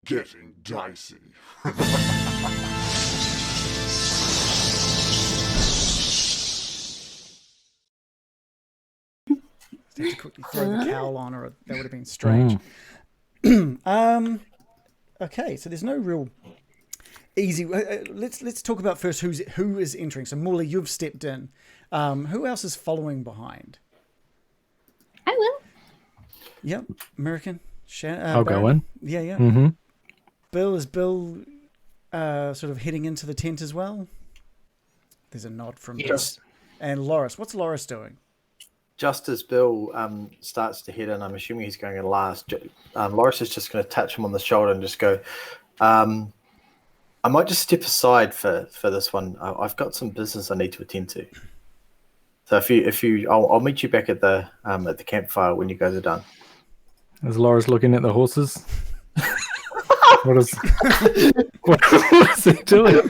getting dicey. Have to quickly throw the cowl on, or that would have been strange. Okay, so there's no real easy. Let's talk about first who is entering. So Morley, you've stepped in. Who else is following behind? I will. Yep, American. I'll Baron? go in. Yeah, yeah. Mm-hmm. Bill sort of heading into the tent as well. There's a nod from Yes. Bill. And Loris, what's Loris doing? Just as Bill starts to head in, I'm assuming he's going in last. Loris is just going to touch him on the shoulder and just go, I might just step aside for this one. I've got some business I need to attend to. So I'll meet you back at the campfire when you guys are done. Is Loris looking at the horses? What is he doing?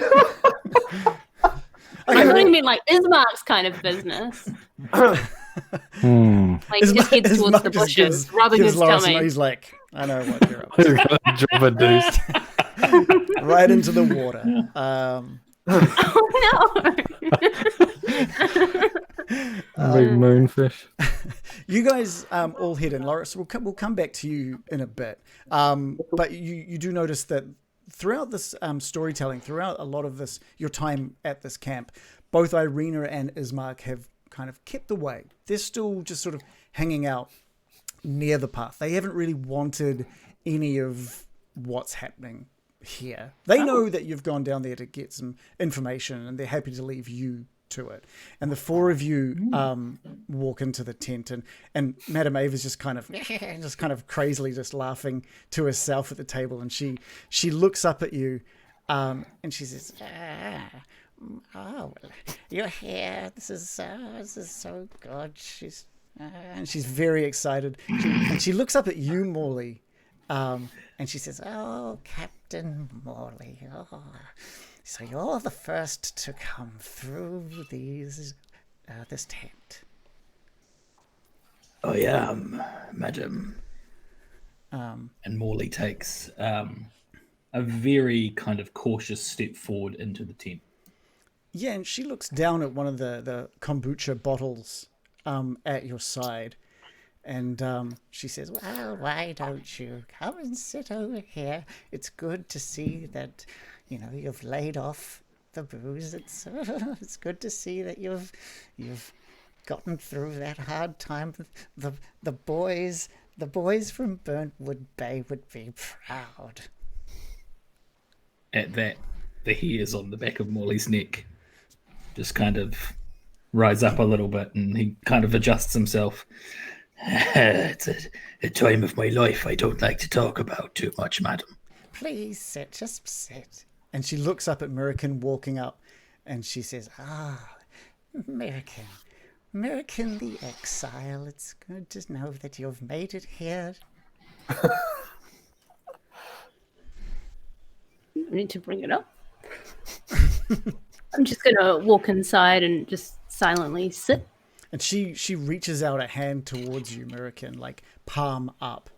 I thought you mean like Ismark's kind of business. Like just heads towards the bushes rather than just tell me. He's like, I know what you're up He's to. got a drop of deuce. Right into the water. Oh Big moonfish. You guys all head in. Loris, we'll come back to you in a bit. But you do notice that throughout this storytelling, throughout a lot of this, your time at this camp, both Irina and Ismark have kind of kept away. They're still just sort of hanging out near the path. They haven't really wanted any of what's happening here. They know that you've gone down there to get some information, and they're happy to leave you to it. And the four of you walk into the tent, and Madame Eva's just kind of crazily just laughing to herself at the table, and she looks up at you and she says, oh, well, you're here. This is so good. And she's very excited. She looks up at you, Morley, and she says, oh, Captain Morley, oh, so you're the first to come through this tent. I am, madam. And Morley takes a very kind of cautious step forward into the tent. Yeah, and she looks down at one of the kombucha bottles at your side, and she says, well, why don't you come and sit over here? It's good to see that, you've laid off the booze. It's good to see that you've gotten through that hard time. The boys from Burntwood Bay would be proud. At that, the hairs on the back of Morley's neck just kind of rise up a little bit, and he kind of adjusts himself. It's a time of my life I don't like to talk about too much, madam. Please sit, just sit. And she looks up at Mirakin walking up, and she says, Mirakin the exile, it's good to know that you've made it here. I need to bring it up. I'm just gonna walk inside and just silently sit. And she reaches out a hand towards you, Mirakin, like palm up,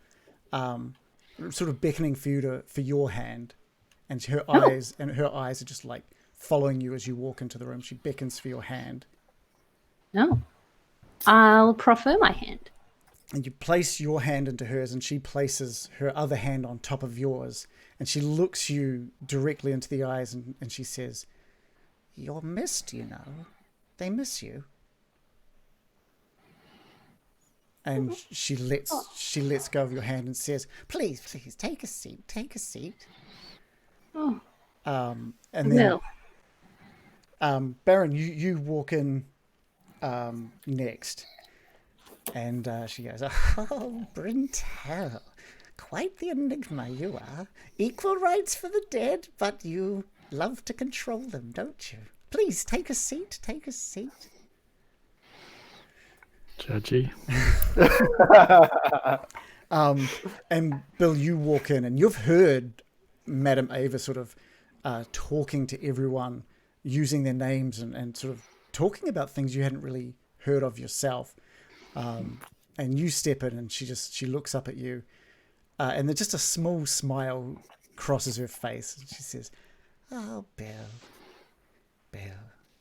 sort of beckoning for your hand. And her eyes are just like following you as you walk into the room. She beckons for your hand. No, I'll proffer my hand. And you place your hand into hers, and she places her other hand on top of yours. And she looks you directly into the eyes, and she says, you're missed, They miss you. And she lets go of your hand and says, please, take a seat. Oh. And then Baron, you walk in next. And she goes, oh, Brintel, quite the enigma you are. Equal rights for the dead, but you love to control them, don't you? Please, take a seat. Judgy. And Bill, you walk in, and you've heard Madame Eva sort of talking to everyone, using their names and sort of talking about things you hadn't really heard of yourself. And you step in, and she looks up at you, and there's just a small smile crosses her face and she says, "Oh, Bill,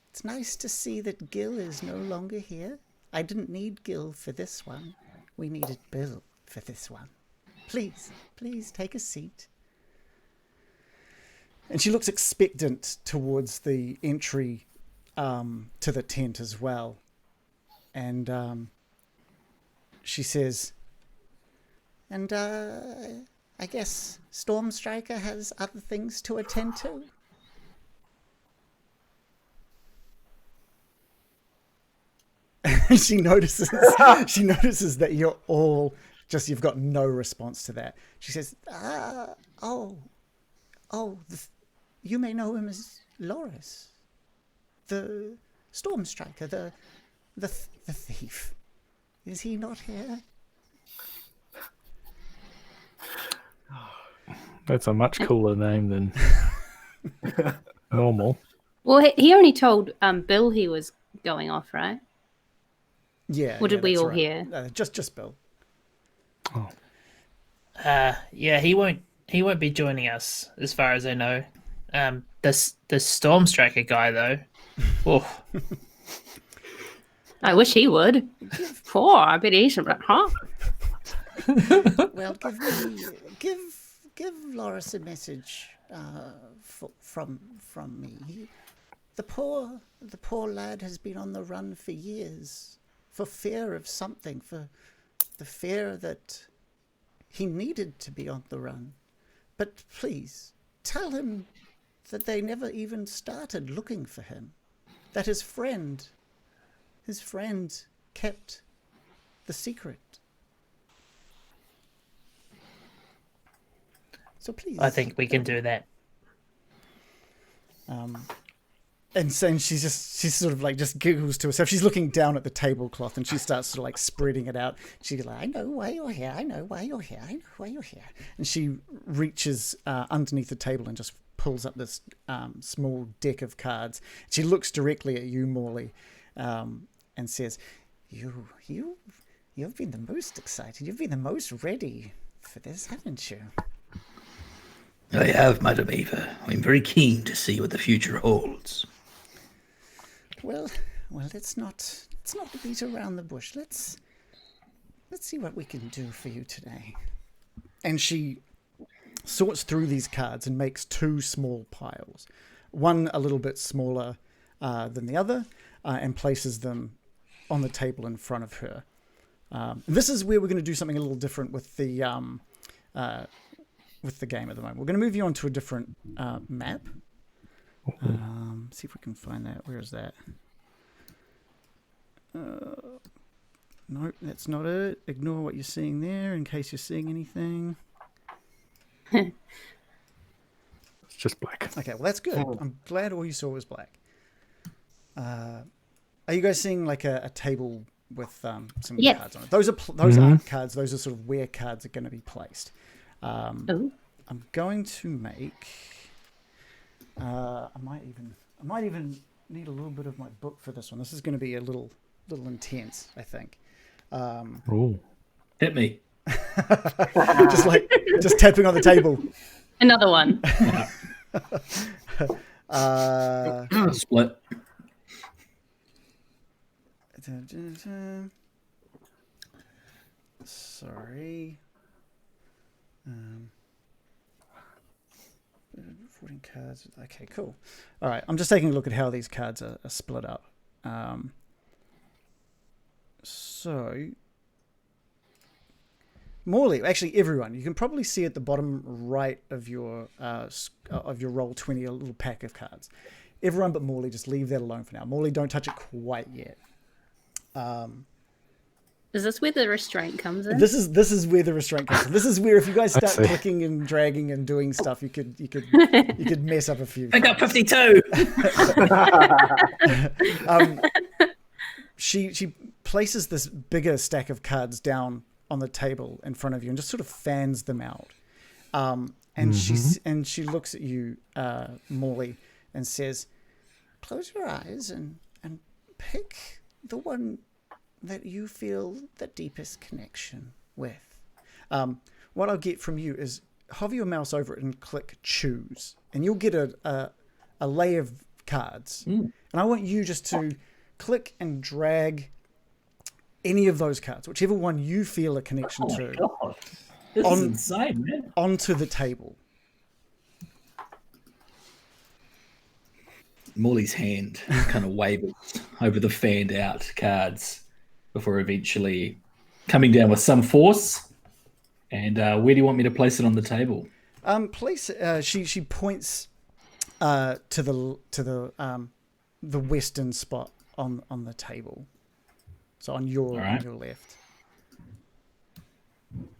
it's nice to see that Gil is no longer here. I didn't need Gil for this one. We needed Bill for this one. Please take a seat." And she looks expectant towards the entry to the tent as well. And she says, "And I guess Stormstriker has other things to attend to." She notices that you've got no response to that. She says, you may know him as Loris, the Stormstriker, the thief. Is he not here?" That's a much cooler name than normal. Well, he only told Bill he was going off, right? Yeah. Or did we that's all right. hear? Just Bill. Oh, Yeah, he won't be joining us as far as I know. The Stormstriker guy though. Oh, I wish he would. Poor, I bet he's huh? Well, give Loris a message from me. The poor lad has been on the run for years, for fear of something, for the fear that he needed to be on the run. But please tell him that they never even started looking for him. That his friend kept the secret. So please. I think we can do that. And she's sort of like just giggles to herself. She's looking down at the tablecloth and she starts sort of like spreading it out. She's like, "I know why you're here. I know why you're here. I know why you're here." And she reaches underneath the table and just pulls up this small deck of cards. She looks directly at you, Morley, and says, "You've been the most excited. You've been the most ready for this, haven't you?" I have, Madame Eva. I'm very keen to see what the future holds. Well, let's not beat around the bush. Let's see what we can do for you today. And she sorts through these cards and makes two small piles, one a little bit smaller than the other, and places them on the table in front of her. This is where we're going to do something a little different with the game at the moment. We're going to move you on to a different map. See if we can find that. Where is that? Nope, that's not it. Ignore what you're seeing there in case you're seeing anything. it's just black. Okay, well that's good. I'm glad all you saw was black. Are you guys seeing like a table with some cards on it? Those aren't cards. Those are sort of where cards are going to be placed. I'm going to make. I might even need a little bit of my book for this one. This is going to be a little intense, I think. Oh, Hit me. just tapping on the table. Another one. Split. Sorry. 14 cards. Okay, cool. All right, I'm just taking a look at how these cards are split up. So, Morley, actually everyone, you can probably see at the bottom right of your Roll20 a little pack of cards. Everyone but Morley, just leave that alone for now. Morley, don't touch it quite yet. Is this where the restraint comes in? This is where the restraint comes in. This is where if you guys start clicking and dragging and doing stuff, you could mess up a few. I got 52. She places this bigger stack of cards down on the table in front of you and just sort of fans them out. And she looks at you, Morley, and says, "Close your eyes and pick the one that you feel the deepest connection with." What I'll get from you is hover your mouse over it and click choose, and you'll get a lay of cards. And I want you just to click and drag any of those cards, whichever one you feel a connection to, God. This is insane, man. onto the table. Morley's hand kind of wavers over the fanned out cards before eventually coming down with some force. And where do you want me to place it on the table? Place. She points to the western spot on the table. So on your left.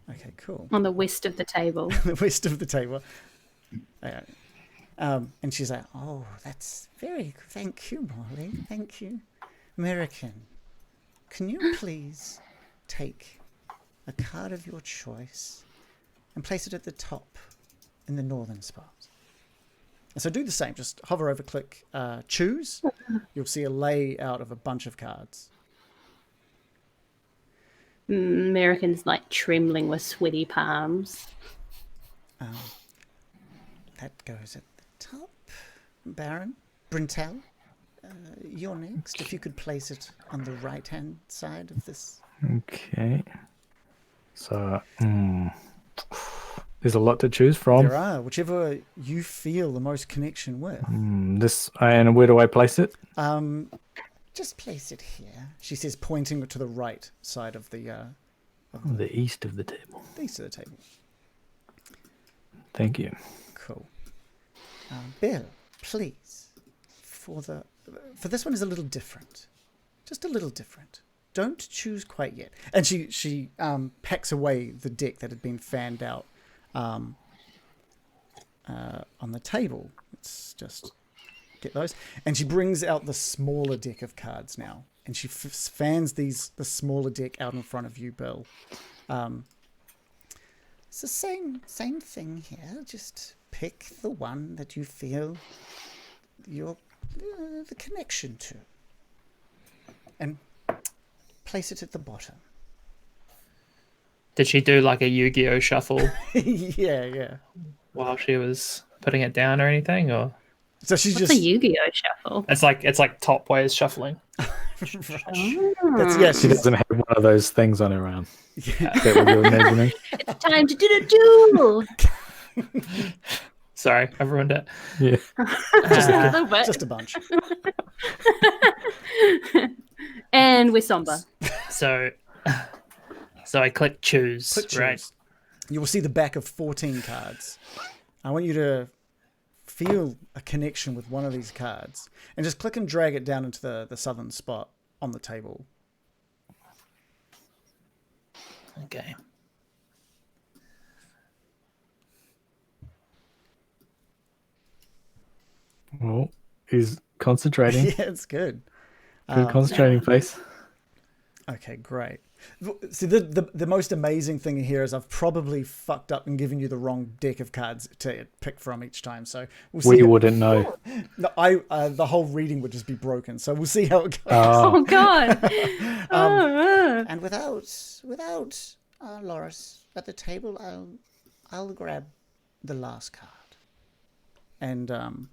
Okay, cool. On the west of the table. The west of the table. And she's like, "Oh, that's very. Thank you, Molly. Thank you, American. Can you please take a card of your choice and place it at the top in the northern spot?" And so do the same. Just hover over, click choose. You'll see a layout of a bunch of cards. American's like trembling with sweaty palms. That goes at the top. Baron Brintel, you're next. If you could place it on the right-hand side of this. Okay. So, there's a lot to choose from. There are, whichever you feel the most connection with. This, and where do I place it? Just place it here. She says, pointing to the right side of the The east of the table. east of the table. Thank you. Cool. Bill, please, for this one is a little different, just a little different. Don't choose quite yet. And she packs away the deck that had been fanned out on the table. Let's just get those. And she brings out the smaller deck of cards now, and she fans the smaller deck out in front of you, Bill. It's the same thing here. Just pick the one that you feel the connection to, and place it at the bottom. Did she do like a Yu-Gi-Oh shuffle Yeah. while she was putting it down or anything? Or So she's What's just a Yu-Gi-Oh shuffle? it's like top ways shuffling. that's She doesn't have one of those things on her arm. Is that what you're imagining? It's time to do the duel. Sorry, I ruined it. Yeah. Just a little bit. just a bunch. And we're somber. So I click choose, Click right? choose. You will see the back of 14 cards. I want you to feel a connection with one of these cards and just click and drag it down into the southern spot on the table. Okay. Well, he's concentrating. Yeah, it's good. Good concentrating face. Okay, great. See, the most amazing thing here is I've probably fucked up and given you the wrong deck of cards to pick from each time. So we'll see. We wouldn't know. No, the whole reading would just be broken. So we'll see how it goes. Oh God. And without Loris at the table, I'll grab the last card. And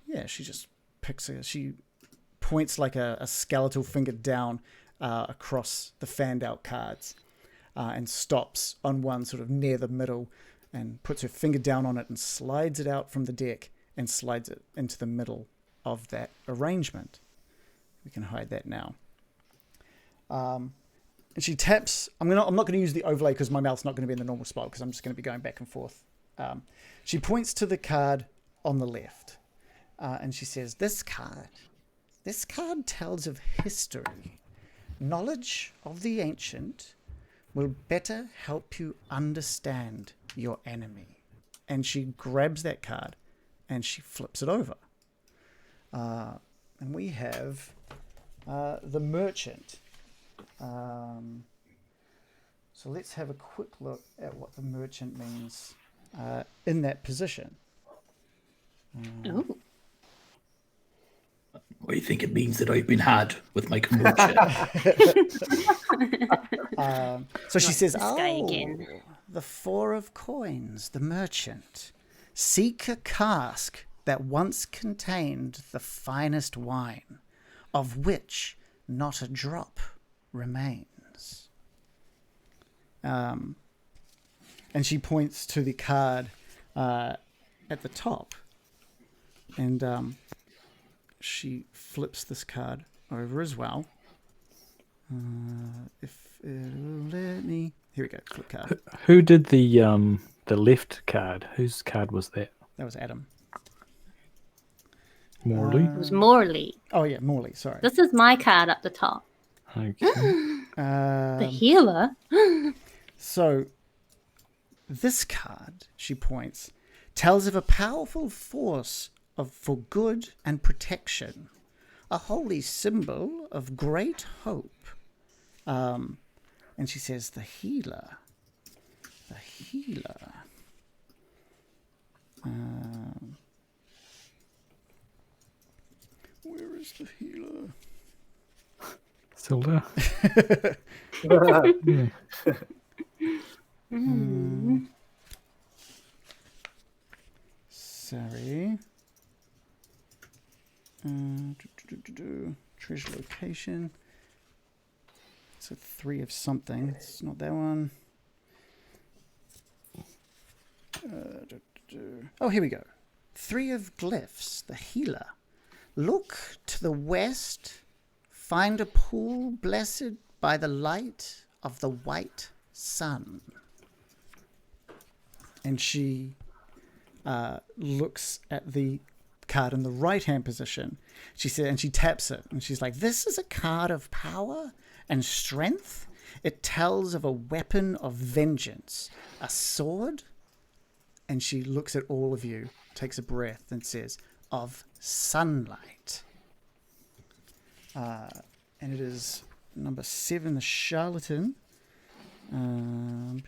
yeah, she just picks she points like a skeletal finger down across the fanned out cards and stops on one sort of near the middle and puts her finger down on it and slides it out from the deck and slides it into the middle of that arrangement. We can hide that now. And she taps. I'm not going to use the overlay because my mouth's not going to be in the normal spot because I'm just going to be going back and forth. She points to the card on the left and she says, This card tells of history. Knowledge of the ancient will better help you understand your enemy. And she grabs that card and she flips it over. And we have the merchant. So let's have a quick look at what the merchant means in that position. Ooh. What do you think it means that I've been had with my kombucha? So she says, this guy again. the Four of Coins, the merchant. Seek a cask that once contained the finest wine, of which not a drop remains. And she points to the card at the top. And she flips this card over as well. If it'll let me... Here we go, flip card. Who did the left card? Whose card was that? That was Adam. Morley? It was Morley. Oh, yeah, Morley, sorry. This is my card up the top. Okay. The healer. So, this card, she points, tells of a powerful force for good and protection, a holy symbol of great hope. And she says, the healer. The healer. Where is the healer? Still there? Sorry. Treasure location. It's a 3 of something. It's not that one. Oh, here we go. 3 of glyphs. The healer. Look to the west. Find a pool blessed by the light of the white sun. And she looks at the card in the right-hand position. She said, and she taps it, and she's like, "This is a card of power and strength. It tells of a weapon of vengeance, a sword." And she looks at all of you, takes a breath, and says, "Of sunlight." And it is number 7, the charlatan. I'm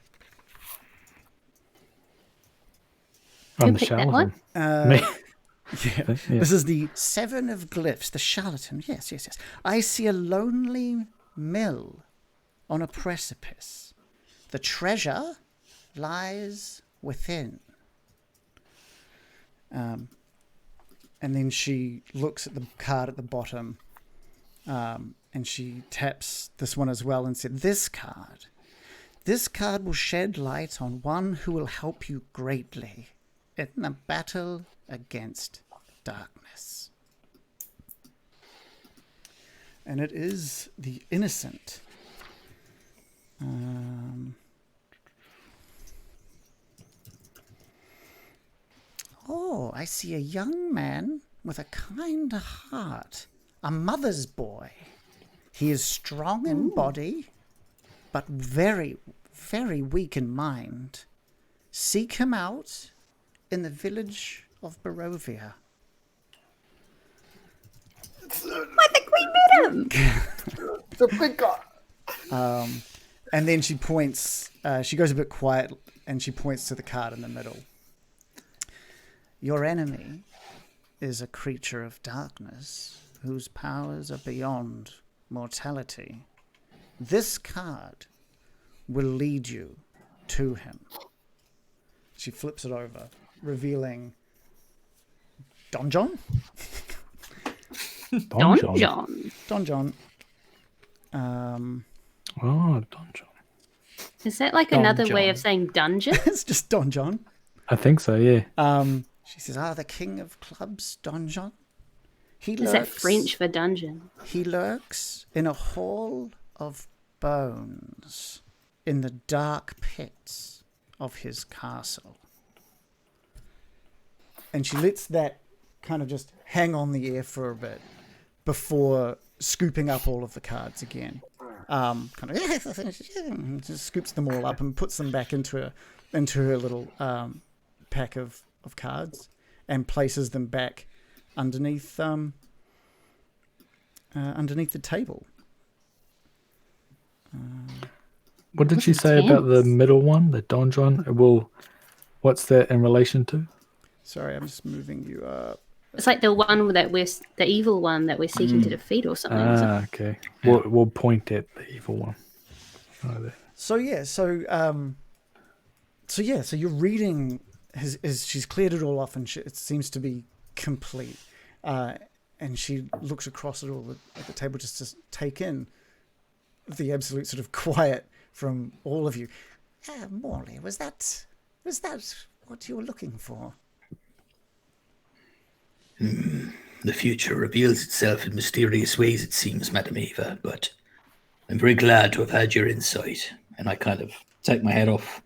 Who the picked that charlatan. one? Me. Yeah. This is the 7 of glyphs, the charlatan. Yes. I see a lonely mill on a precipice. The treasure lies within. And then she looks at the card at the bottom, and she taps this one as well and said, This card will shed light on one who will help you greatly in the battle against darkness." And it is the innocent. Oh, I see a young man with a kind heart, a mother's boy. He is strong in body, but very, very weak in mind. Seek him out in the village of Barovia. I think we met him. It's a big guy. And then she points, she goes a bit quiet, and she points to the card in the middle. Your enemy is a creature of darkness whose powers are beyond mortality. This card will lead you to him. She flips it over, revealing Don John. Don John. Don John. Oh, Don John. Is that like Don another way John. of saying dungeon? It's just Don John. I think so, yeah. She says, the king of clubs, Don John. Is that French for dungeon? He lurks in a hall of bones in the dark pits of his castle. And she lets that kind of just hang on the air for a bit before scooping up all of the cards again. Just scoops them all up and puts them back into her little pack of cards and places them back underneath the table. What did she say about the middle one, the Don John? What's that in relation to? Sorry, I'm just moving you up. It's like the one that the evil one that we're seeking to defeat or something. Okay. We'll point at the evil one. Oh, there. So So yeah, so your reading she's cleared it all off, and it seems to be complete. And she looks across at all at the table just to take in the absolute sort of quiet from all of you. Morley, was that what you were looking for? The future reveals itself in mysterious ways, it seems, Madame Eva, but I'm very glad to have had your insight. And I kind of take my hat off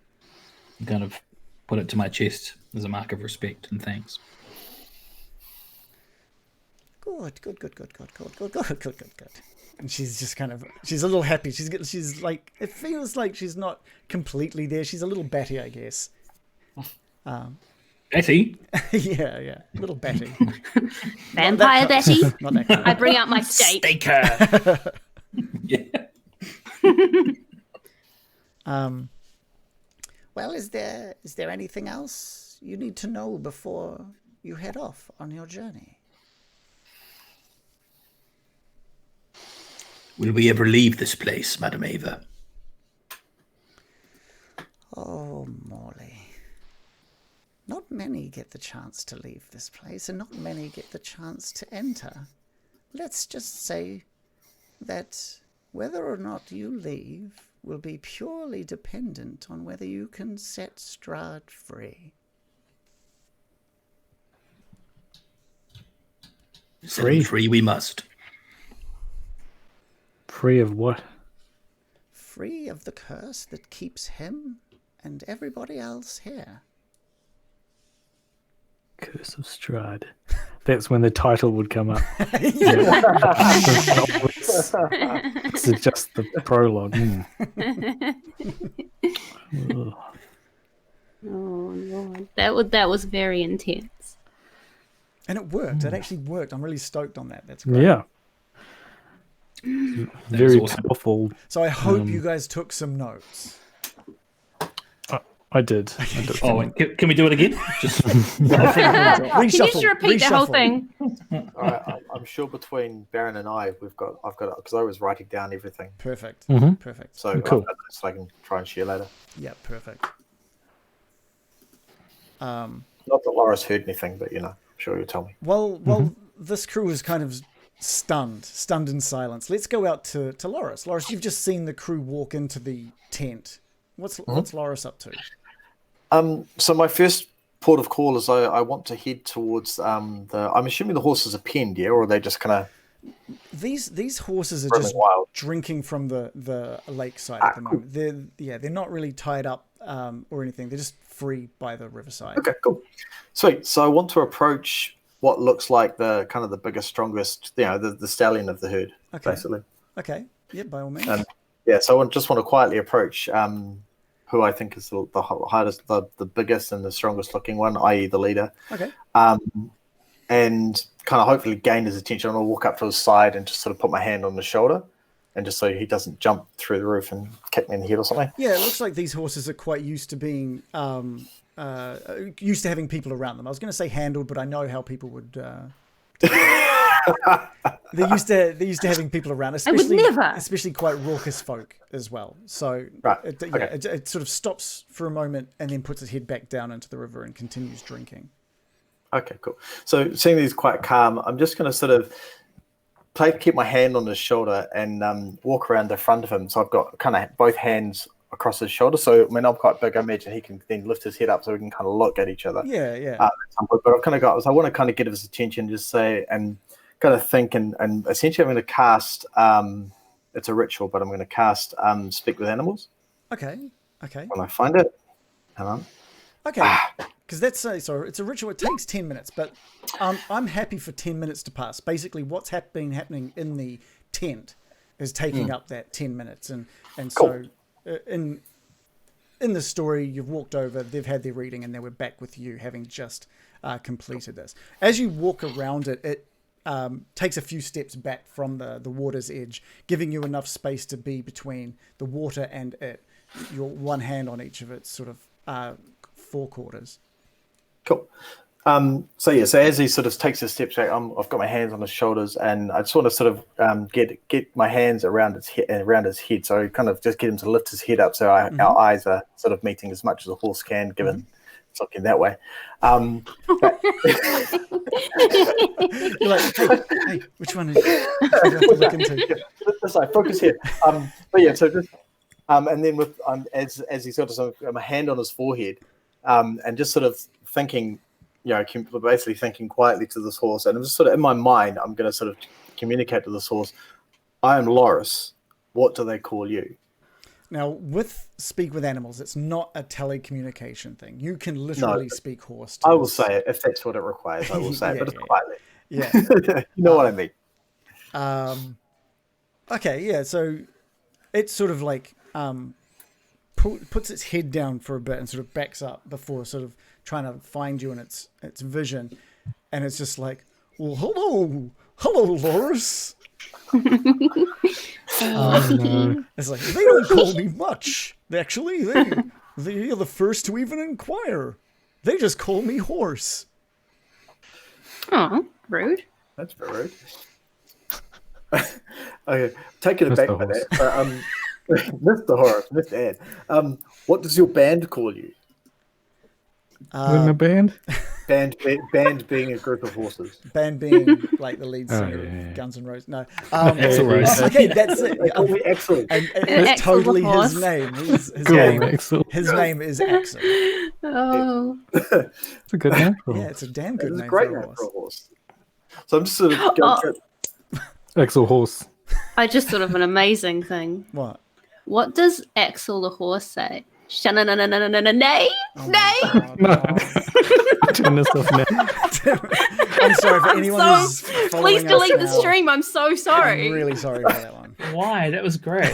and kind of put it to my chest as a mark of respect and thanks. Good. And she's just she's a little happy. She's like, it feels like she's not completely there. She's a little batty, I guess. Betty? yeah, a little batty. Vampire Betty. Not that kind. I bring out my steak. Stake her. Yeah. Well, is there anything else you need to know before you head off on your journey? Will we ever leave this place, Madame Eva? Oh, Morley. Not many get the chance to leave this place, and not many get the chance to enter. Let's just say that whether or not you leave will be purely dependent on whether you can set Strahd free. Free we must. Free of what? Free of the curse that keeps him and everybody else here. Curse of Strahd. That's when the title would come up. This is just the prologue. Ugh. Oh Lord, that was very intense. And it worked. It actually worked. I'm really stoked on that. That's great. Yeah. Very awesome. powerful. So I hope you guys took some notes. I did. Oh, wait, can we do it again? Just Can you just repeat the whole reshuffle. thing? I'm sure between Baron and I, I've got it because I was writing down everything, Perfect. Mhm. Perfect. so Cool. I've got this I can try and share later. Yeah, perfect. Not that Laura's heard anything, but I'm sure you'll tell me. Well, this crew is kind of stunned in silence. Let's go out to Loris. Loris, you've just seen the crew walk into the tent. What's Loris up to? So my first port of call is I want to head towards I'm assuming the horses are penned, yeah, or are they just kind of These horses are running just wild? drinking from the lakeside at the moment. They're not really tied up or anything. They're just free by the riverside. Okay, cool, sweet. So I want to approach what looks like the kind of the biggest, strongest, the stallion of the herd, basically. Okay. Yeah, by all means. So I just want to quietly approach who I think is the hardest, the biggest and the strongest looking one, i.e. the leader. Okay. And kind of hopefully gain his attention. I'll walk up to his side and just sort of put my hand on his shoulder, and just so he doesn't jump through the roof and kick me in the head or something. Yeah, it looks like these horses are quite used to being used to having people around them. I was going to say handled, but I know how people would. They're used to having people around, especially never. especially quite raucous folk as well. So Right, it sort of stops for a moment and then puts its head back down into the river and continues drinking. Okay, cool. So seeing these quite calm, I'm just going to sort of keep my hand on his shoulder and walk around the front of him. So I've got kind of both hands across his shoulder. So I mean, I'm quite big. I imagine he can then lift his head up so we can kind of look at each other. Yeah. But I've kind of got. So I want to kind of get his attention, just say and kind of think and essentially I'm going to cast. It's a ritual, but I'm going to cast Speak with Animals. Okay. When I find it, hang on. Okay. Because that's so it's a ritual. It takes 10 minutes, but I'm happy for 10 minutes to pass. Basically, what's been happening in the tent is taking up that 10 minutes, and Cool. So in the story, you've walked over, they've had their reading, and now we're back with you, having just completed this. As you walk around it, it takes a few steps back from the water's edge, giving you enough space to be between the water and it. Your one hand on each of its sort of four quarters. Cool. So as he sort of takes a step back, I've got my hands on his shoulders, and I just want to sort of get my hands around his head, so I kind of just get him to lift his head up, so our eyes are sort of meeting as much as a horse can, given it's looking that way. You're like, hey, which one? Is you have to look into? This side, focus here. But yeah, so just and then with as he sort of my hand on his forehead, and just sort of thinking. Basically thinking quietly to this horse, and I'm just sort of in my mind, I'm going to sort of communicate to this horse, I am Loris. What do they call you? Now, with Speak with Animals, it's not a telecommunication thing. You can literally speak horse. I will say it if that's what it requires. I will say it, but it's quietly. Yeah. You know what I mean. Okay, yeah, so it sort of like puts its head down for a bit and sort of backs up before sort of trying to find you in its vision, and it's just like, well, hello Loris. No. It's like, they don't call me much, actually. They are the first to even inquire. They just call me horse. Oh, rude. That's very rude. Okay, taking it back by that. Mr. Horace, Mr. Ed, what does your band call you? We're in a band? Band being a group of horses. Band being like the lead singer yeah. of Guns N' Roses. No. Axl Rose. Okay, that's it. They call me Axel. And Axl it's totally the horse. his name. His Go name. on, Axel. His name is Axel. Oh, It's a good name. Yeah, it's a damn good It's a name great for a name for a horse. horse. So I'm just sort of going Axel Horse. I just thought of an amazing thing. What? What does Axel the horse say? Nay? Oh Nay? No. Turn this off now. I'm sorry for anyone who's following Please delete us the now. stream. I'm so sorry. I'm really sorry for that one. Why? That was great.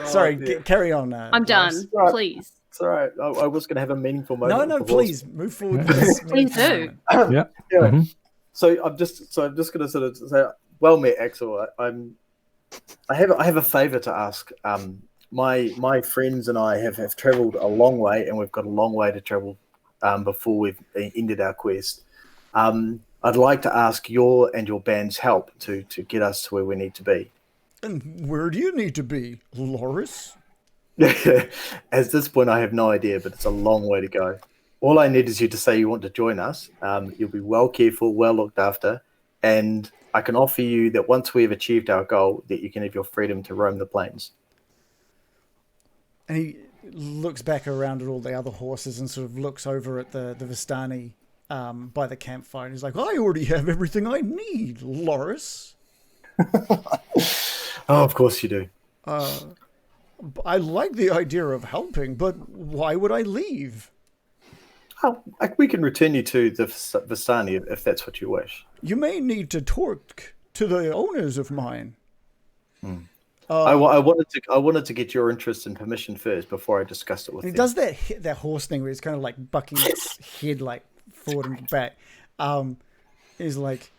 Sorry, dear. carry on. I'm done. Right. Please. It's all right. I was going to have a meaningful moment. No, for please move forward. With this Please do. moment. Yeah. Yeah. Mhm. So I'm just going to sort of say, well met, Axel. I have a favour to ask. My friends and I have travelled a long way, and we've got a long way to travel before we've ended our quest. I'd like to ask your and your band's help to get us to where we need to be. And where do you need to be, Loris? At this point, I have no idea, but it's a long way to go. All I need is you to say you want to join us. You'll be well cared for, well looked after, and I can offer you that once we have achieved our goal, that you can have your freedom to roam the plains. And he looks back around at all the other horses and sort of looks over at the Vistani by the campfire. And he's like, I already have everything I need, Loris. Oh, of course you do. I like the idea of helping, but why would I leave? Oh, we can return you to the Vistani if that's what you wish. You may need to talk to the owners of mine. I wanted to get your interest and permission first before I discussed it with And you. he does that horse thing where he's kind of like bucking its head like forward and back. He's like,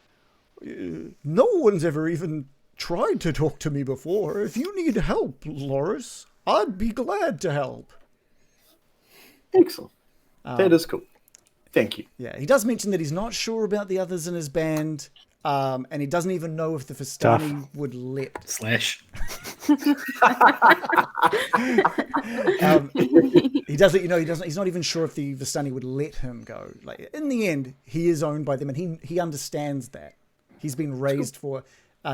no one's ever even tried to talk to me before. If you need help, Loris, I'd be glad to help. Excellent. That is cool. Thank you. Yeah, he does mention that he's not sure about the others in his band, and he doesn't even know if the Vistani would let. Slash. He does let you know he doesn't. He's not even sure if the Vistani would let him go. Like in the end, he is owned by them, and he understands that. He's been raised for.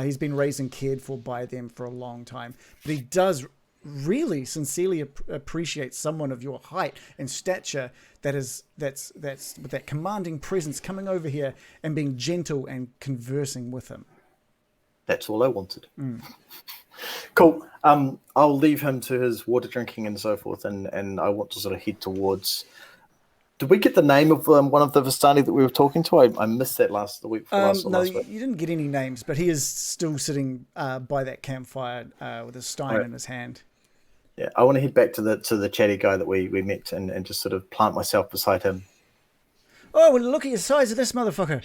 He's been raised and cared for by them for a long time, but he does really sincerely appreciate someone of your height and stature that's with that commanding presence coming over here and being gentle and conversing with him. That's all I wanted. Cool. I'll leave him to his water drinking and so forth, and I want to sort of head towards. Did we get the name of one of the Vistani that we were talking to? I missed that the week before last. No, last week. you didn't get any names, but he is still sitting by that campfire with his stein in his hand. Yeah, I want to head back to the chatty guy that we met and just sort of plant myself beside him. Oh, well, look at the size of this motherfucker.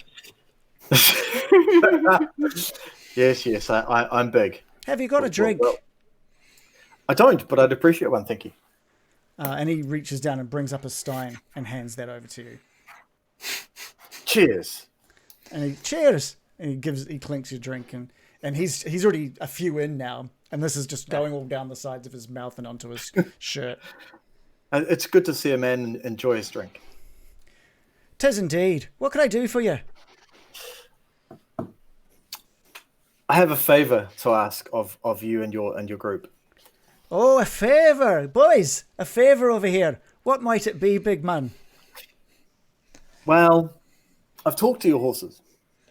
Yes, I'm big. Have you got a drink? Well, I don't, but I'd appreciate one, thank you. And he reaches down and brings up a stein and hands that over to you. Cheers. And he cheers, and he clinks your drink, and he's already a few in now, and this is just going all down the sides of his mouth and onto his shirt. It's good to see a man enjoy his drink. 'Tis indeed. What can I do for you? I have a favour to ask of you and your group. Oh, a favour, boys! A favour over here. What might it be, big man? Well, I've talked to your horses,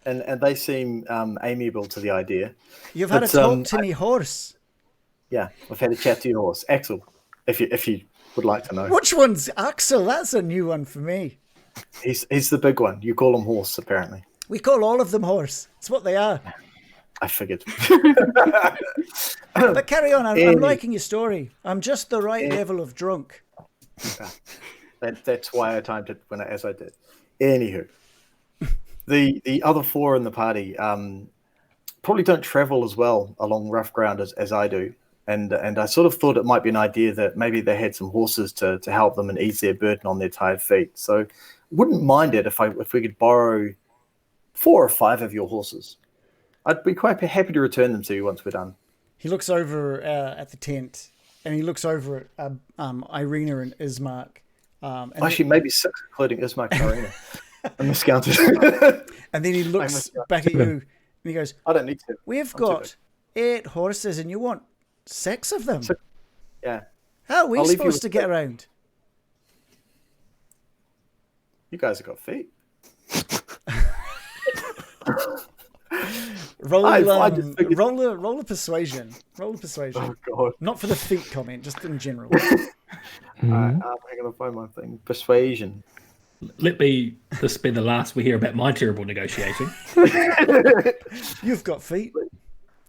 and they seem amiable to the idea. You've had But, a talk to me horse. Yeah, I've had a chat to your horse, Axel. If you would like to know, Which one's Axel? That's a new one for me. he's the big one. You call him horse, apparently. We call all of them horse. It's what they are. I figured. But carry on. I'm liking your story. I'm just the right level of drunk. That's why I timed it as I did. Anywho, the other four in the party probably don't travel as well along rough ground as I do, and I sort of thought it might be an idea that maybe they had some horses to help them and ease their burden on their tired feet. So, wouldn't mind it if we could borrow 4 or 5 of your horses. I'd be quite happy to return them to you once we're done. He looks over at the tent, and he looks over at Irina and Ismark. Actually, maybe 6, including Ismark and Irina. I miscounted. And then he looks back at you, and he goes, I don't need to. "We've got 8 horses, and you want 6 of them? Yeah. How are we I'll leave you supposed with to get around?" You guys have got feet. Roll I a just figured- roll a persuasion. Roll a persuasion. Oh, God. Not for the feet comment, just in general. Alright, I'm going to find my thing. Persuasion. Let me this be the last we hear about my terrible negotiating. You've got feet.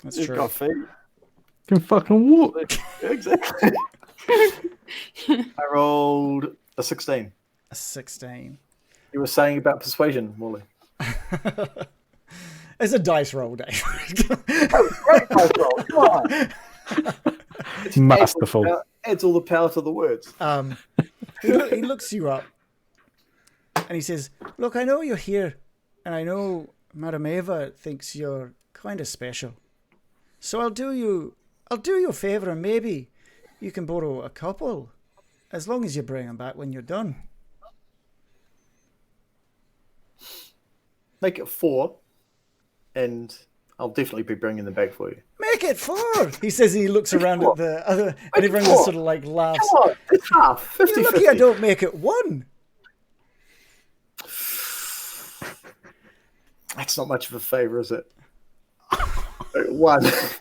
That's You've true. got feet. Can fucking walk. Exactly. I rolled a 16. A 16. You were saying about persuasion, Wally. It's a dice roll, Dave. Great dice roll. Come on. It's Masterful. Adds all the power to the words. He looks you up, and he says, "Look, I know you're here, and I know Madame Eva thinks you're kind of special. So I'll do you a favour, and maybe you can borrow a couple, as long as you bring them back when you're done." Make it 4, and I'll definitely be bringing them back for you. Make it 4, he says. And he looks around at the other, and everyone just sort of like laughs. Come on, it's half. 50 You're lucky I don't make it 1. That's not much of a favour, is it? 1. Is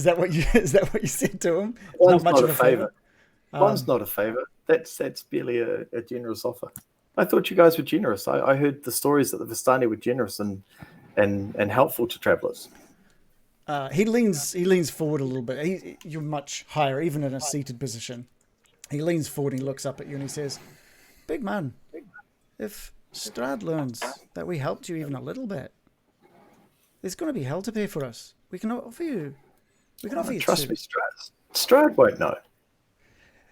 that what you said to him? One's Not much of a favour. One's not a favour. That's barely a generous offer. I thought you guys were generous. I heard the stories that the Vistani were generous and helpful to travellers. He leans forward a little bit. You're much higher, even in a seated position. He leans forward and he looks up at you and he says, "Big man, if Strahd learns that we helped you even a little bit, there's going to be hell to pay for us. We can offer you. We can offer you Trust 2. me, Strahd. Strahd won't know.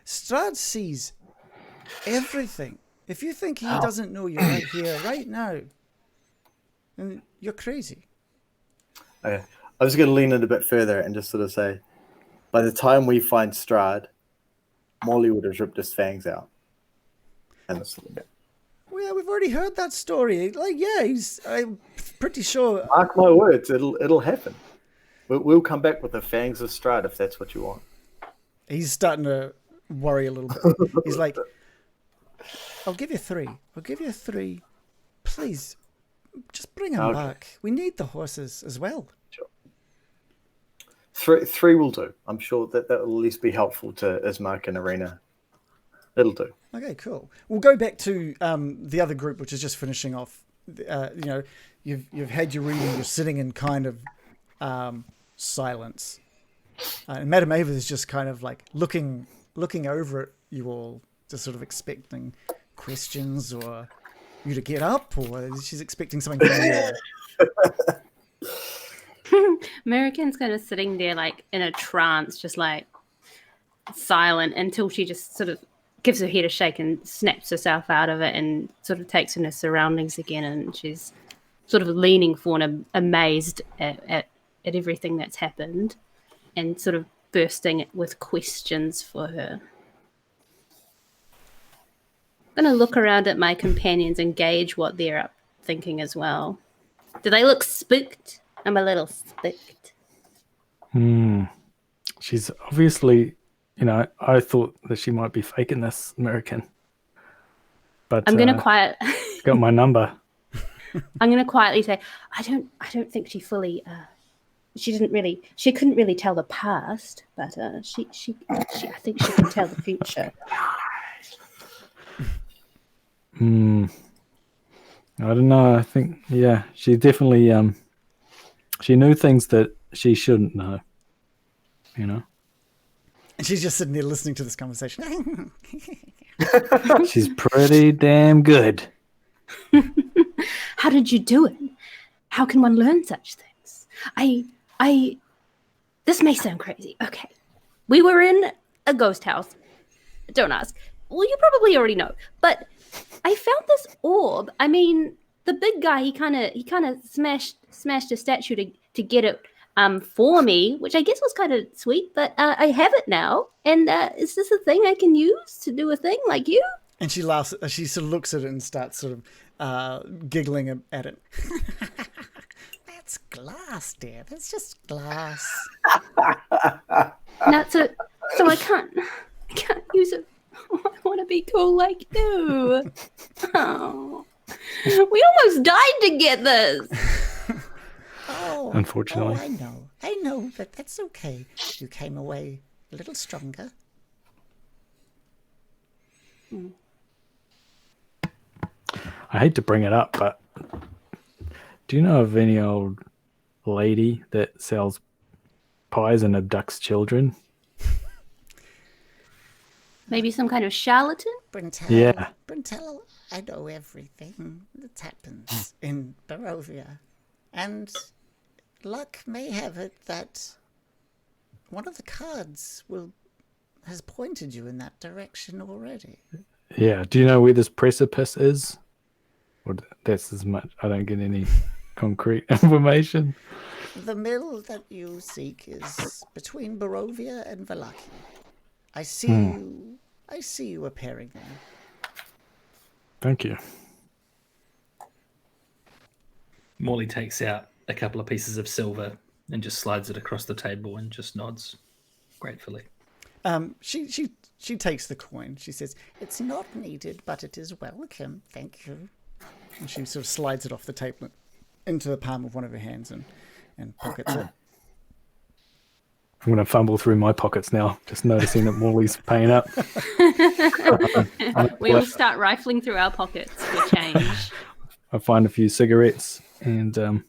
Strahd sees everything. If you think he doesn't know you're right here, right now, then you're crazy." Okay. I was going to lean in a bit further and just sort of say, by the time we find Strahd, Molly would have ripped his fangs out. And this little bit. Well, yeah, we've already heard that story. Like, yeah, I'm pretty sure. Mark my words, it'll happen. We'll come back with the fangs of Strahd if that's what you want. He's starting to worry a little bit. He's like, "I'll give you 3. I'll give you 3. Please, just bring him back. We need the horses as well." Sure. 3 will do. I'm sure that will at least be helpful to Ismark and Irina. It'll do. Okay, cool. We'll go back to the other group, which is just finishing off. You've had your reading. You're sitting in kind of silence, and Madame Eva is just kind of like looking over at you all, just sort of expecting questions or you to get up, or she's expecting something from you. American's kind of sitting there like in a trance, just like, silent until she just sort of gives her head a shake and snaps herself out of it and sort of takes in her surroundings again. And she's sort of leaning forward, amazed at everything that's happened and sort of bursting with questions for her. I'm going to look around at my companions and gauge what they're up thinking as well. Do they look spooked? I'm a little spooked. She's obviously, I thought that she might be faking this American. But I'm going to got my number. I'm going to quietly say, I don't think she fully, she couldn't really tell the past, but I think she can tell the future. I don't know. I think, she definitely, she knew things that she shouldn't know, And she's just sitting there listening to this conversation. She's pretty damn good. How did you do it? How can one learn such things? This may sound crazy. Okay. We were in a ghost house. Don't ask. Well, you probably already know. But I found this orb. I mean, the big guy, he kind of smashed a statue to get it for me, which I guess was kind of sweet, but I have it now. And is this a thing I can use to do a thing like you? And she laughs. She sort of looks at it and starts sort of giggling at it. That's glass, dear. That's just glass. Not so I can't use it. I want to be cool like you. Oh, we almost died to get this. Oh, unfortunately. I know, but that's okay. You came away a little stronger. I hate to bring it up, but do you know of any old lady that sells pies and abducts children? Maybe some kind of charlatan? Brintella, I know everything that happens in Barovia. And luck may have it that one of the cards has pointed you in that direction already. Yeah. Do you know where this precipice is? Or that's as much. I don't get any concrete information. The mill that you seek is between Barovia and Valaki. I see you appearing there. Thank you. Morley takes out a couple of pieces of silver and just slides it across the table and just nods gratefully. She takes the coin. She says, "It's not needed, but it is welcome. Thank you." And she sort of slides it off the table into the palm of one of her hands and pockets it. I'm going to fumble through my pockets now, just noticing that Morley's paying up. We all start rifling through our pockets for change. I find a few cigarettes and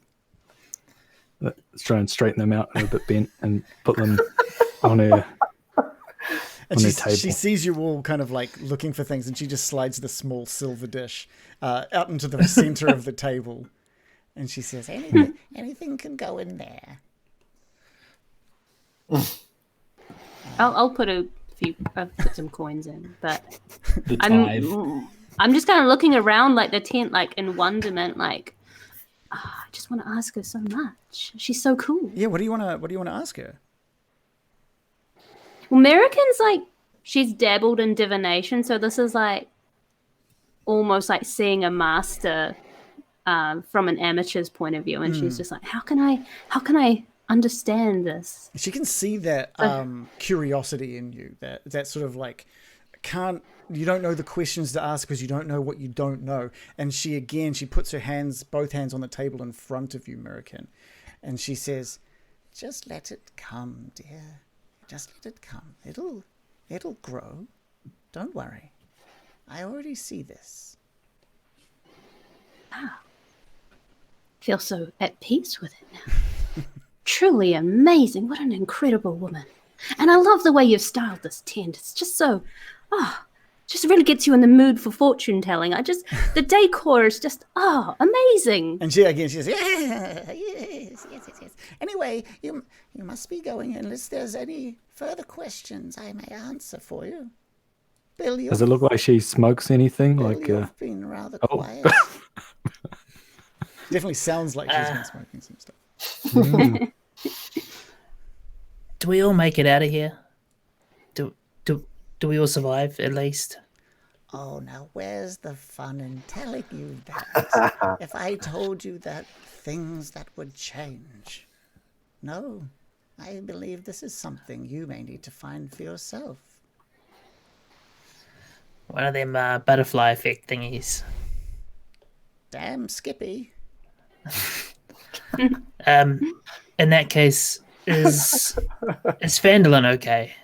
let's try and straighten them out a bit bent and put them on her table. She sees you all kind of like looking for things, and she just slides the small silver dish out into the center of the table, and she says, "Anything can go in there." I'll put put some coins in, but I'm just kind of looking around like the tent, like in wonderment, like I just want to ask her so much. She's so cool. Yeah, what do you want to ask her? Well, Americans, like, she's dabbled in divination, so this is like almost like seeing a master from an amateur's point of view, and she's just like, how can I understand this? She can see that curiosity in you, that sort of like you don't know the questions to ask because you don't know what you don't know. And she puts her both hands on the table in front of you, American, and she says, "Just let it come, dear. Just let it come. It'll grow. Don't worry. I already see this." Wow. Feel so at peace with it now. Truly amazing. What an incredible woman. And I love the way you've styled this tent. It's just so, just really gets you in the mood for fortune telling. The decor is just amazing. And she says, yes. Anyway, you must be going unless there's any further questions I may answer for you. Bill, Does it look like she smokes anything? Bill, Like, you've been rather quiet. Definitely sounds like she's been smoking some stuff. Do we all make it out of here? Do we all survive at least? Oh, now where's the fun in telling you that? If I told you that things that would change. No, I believe this is something you may need to find for yourself. One of them butterfly effect thingies. Damn Skippy. In that case, is Fandolin okay?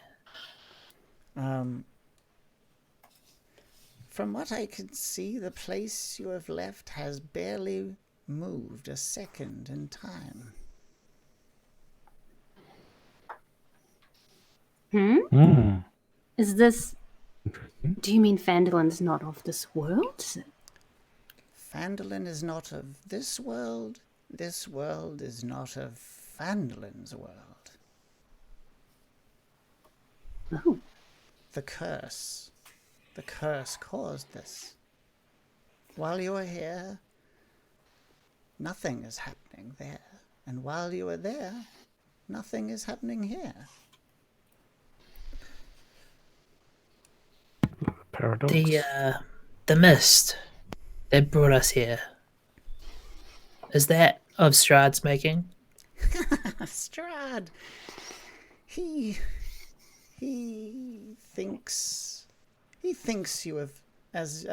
From what I can see, the place you have left has barely moved a second in time. Is this... Do you mean Fandolin's not of this world? Fandolin is not of this world. This world is not of Fandolin's world. Oh. The curse caused this. While you are here, nothing is happening there. And while you are there, nothing is happening here. paradox. The mist that brought us here. Is that of Strahd's making? Strahd. He thinks you have as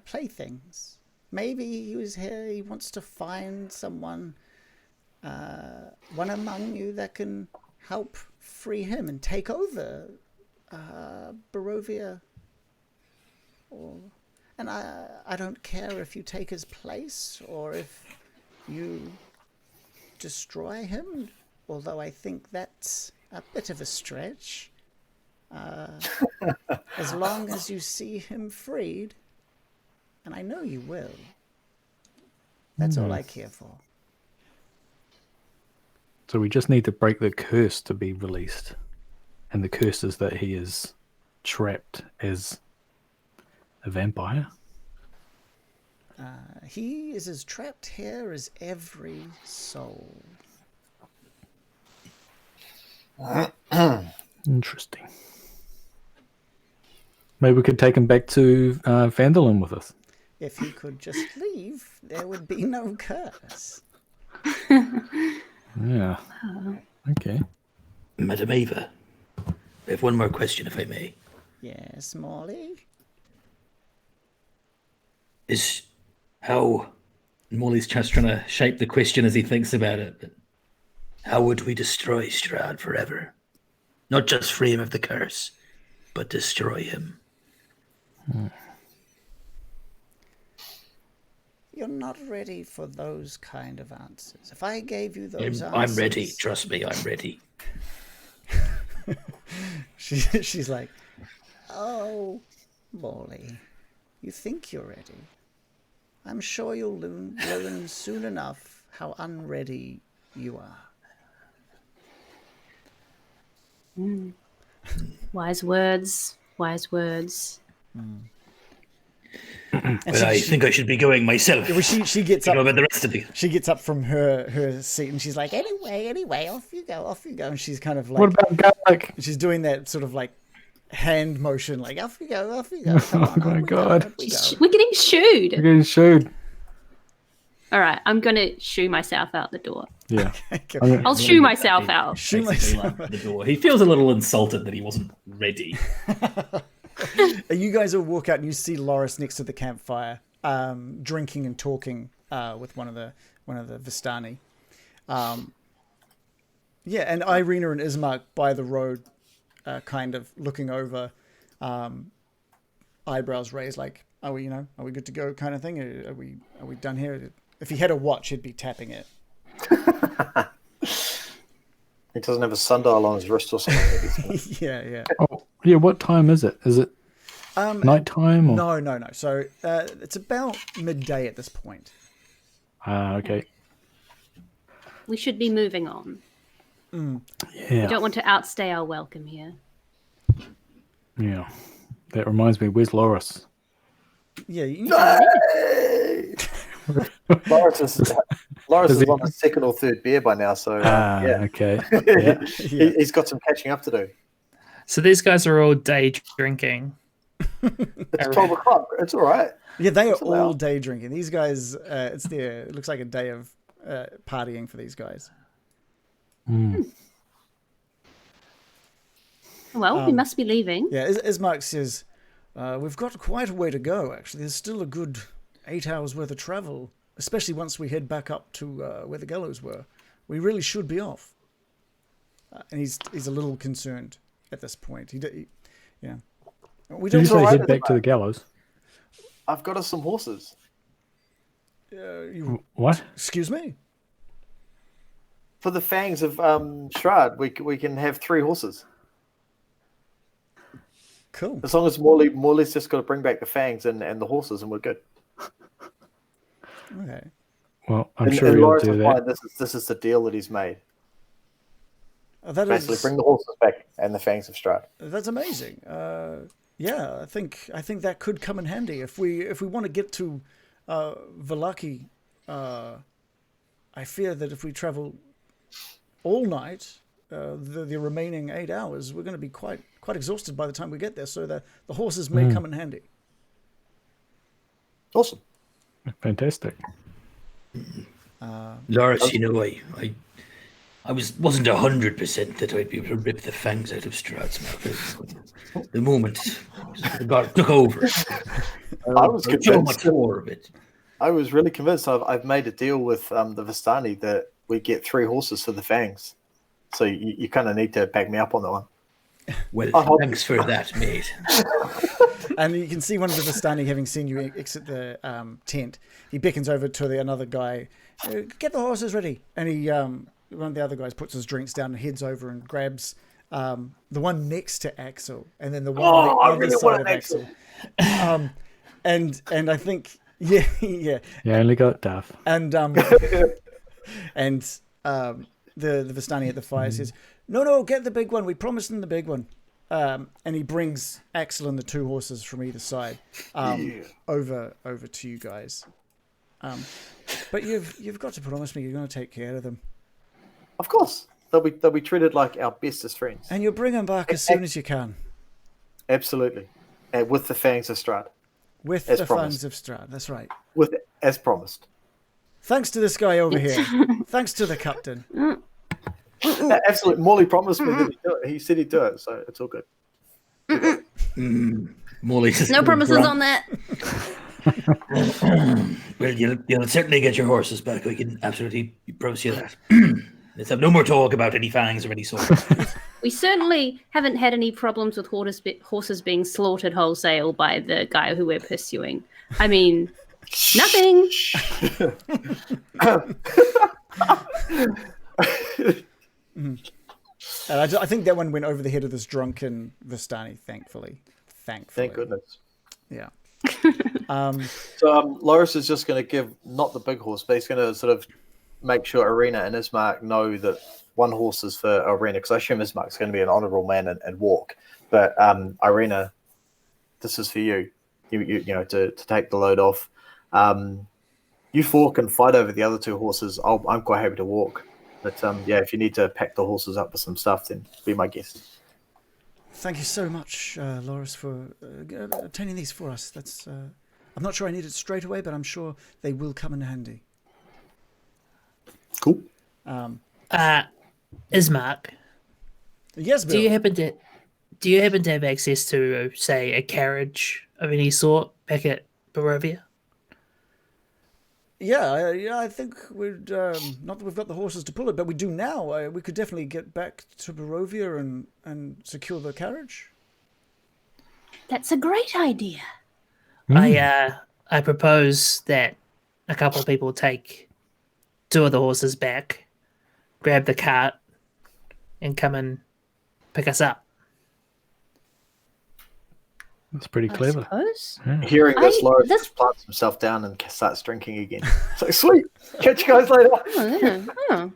playthings. Maybe he was here. He wants to find someone, one among you that can help free him and take over Barovia. And I don't care if you take his place or if you destroy him, although I think that's a bit of a stretch. As long as you see him freed, and I know you will, that's all I care for. So we just need to break the curse to be released. And the curse is that he is trapped as a vampire. He is as trapped here as every soul. Interesting. Maybe we could take him back to Fandolin with us. If he could just leave, there would be no curse. Yeah. Okay. Madame Eva, I have one more question, if I may. Yes, Morley? Is how Morley's just trying to shape the question as he thinks about it. But how would we destroy Strahd forever? Not just free him of the curse, but destroy him. You're not ready for those kind of answers. If I gave you those answers... I'm ready. Trust me, I'm ready. She's like, oh, Morley, you think you're ready. I'm sure you'll learn soon enough how unready you are. Wise words. Wise words. But I think I should be going myself. Well, she gets I up. know about the rest of you. She gets up from her seat and she's like, anyway, off you go. And she's kind of like, What about garlic? she's doing that sort of like hand motion, like off you go. Come on, Oh my God. we go. We're getting shooed. You're getting shooed. All right, I'm going to shoo myself out the door. Yeah. I'll shoo myself out. Shoot Basically, myself. like the door. He feels a little insulted that he wasn't ready. You guys will walk out and you see Loris next to the campfire, drinking and talking with one of the Vistani. Yeah, and Irina and Ismark by the road, kind of looking over, eyebrows raised, like, are we good to go, kind of thing? Are we done here? If he had a watch, he'd be tapping it. He doesn't have a sundial on his wrist or something. Yeah. Oh, yeah. What time is it? Is it Nighttime or? No. So it's about midday at this point. Okay. We should be moving on. We Yeah. don't want to outstay our welcome here. Yeah. That reminds me, where's Loris? Yeah, Loris is on his second or third beer by now, so yeah. Okay. Yeah. He's got some catching up to do. So these guys are all day drinking. It's 12 o'clock. It's all right. yeah, they are It's allowed. all day drinking. These guys, it looks like a day of partying for these guys. Well, we must be leaving. Yeah, as Mark says, we've got quite a way to go, actually. There's still a good 8 hours worth of travel, especially once we head back up to where the gallows were. We really should be off. And he's a little concerned at this point. Yeah. We Did you don't say right, head isn't back to it? the gallows? I've got us some horses. What? Excuse me? For the fangs of Strahd, we can have 3 horses. Cool. As long as Morley's just got to bring back the fangs and the horses, and we're good. Okay. Well, I'm And sure he'll Loris do will that. find this is the deal that he's made. That Basically, is, bring the horses back and the fangs of Strahd. that's amazing. Yeah, I think that could come in handy if we want to get to Valaki. I fear that if we travel all night, the remaining 8 hours, we're going to be quite exhausted by the time we get there. So the horses may come in handy. Awesome. Fantastic. Loris, you know, I wasn't 100% that I'd be able to rip the fangs out of Strahd's mouth. The moment God took over. I was So convinced. much more of it. I was really convinced. I've made a deal with the Vistani that we get 3 horses for the fangs. So you kind of need to back me up on that one. Well, thanks for that, mate. And you can see one of the Vistani, having seen you exit the tent, he beckons over to another guy, get the horses ready. And he, one of the other guys puts his drinks down and heads over and grabs the one next to Axel, and then the one on the other side of Axel. And I think, yeah. You only got Duff. And and the Vistani at the fire says, No, get the big one. We promised him the big one. And he brings Axel and the 2 horses from either side over to you guys. But you've got to promise me you're going to take care of them, Of course, they'll be treated like our bestest friends. and you'll bring them back as soon as you can Absolutely, and with the fangs of Strahd, with As the promised. funds of Strahd. That's right. as promised. Thanks to this guy over here. Thanks to the captain. Absolutely, Morley promised me that he'd do it. He said he'd do it, so it's all good. Molly says, No promises on that. Well, you'll certainly get your horses back. I can absolutely promise you that. Let's have no more talk about any fangs or any sort. We certainly haven't had any problems with horses being slaughtered wholesale by the guy who we're pursuing. I mean, nothing. And I think that one went over the head of this drunken Vistani, thankfully. Thank goodness. Yeah. So Loris is just going to give not the big horse, but he's going to sort of make sure Arena and Ismark know that one horse is for Arena, because I assume Ismark's going to be an honourable man and walk. But Arena, this is for you. You know, to take the load off. You 4 can fight over the other 2 horses. I'm quite happy to walk. But yeah, if you need to pack the horses up with some stuff, then be my guest. Thank you so much, Loris, for obtaining these for us. That's I'm not sure I need it straight away, but I'm sure they will come in handy. Cool. Ismark, Yes, Bill. do you happen to have access to, say, a carriage of any sort back at Barovia? Yeah, I think we'd not that we've got the horses to pull it, but we do now. We could definitely get back to Barovia and secure the carriage. That's a great idea. I propose that a couple of people take 2 of the horses back, grab the cart, and come and pick us up. That's pretty I clever. suppose. Yeah. Hearing this, Loris this- just plants himself down and starts drinking again. It's like, sweet, catch you guys later. Oh, yeah. Oh.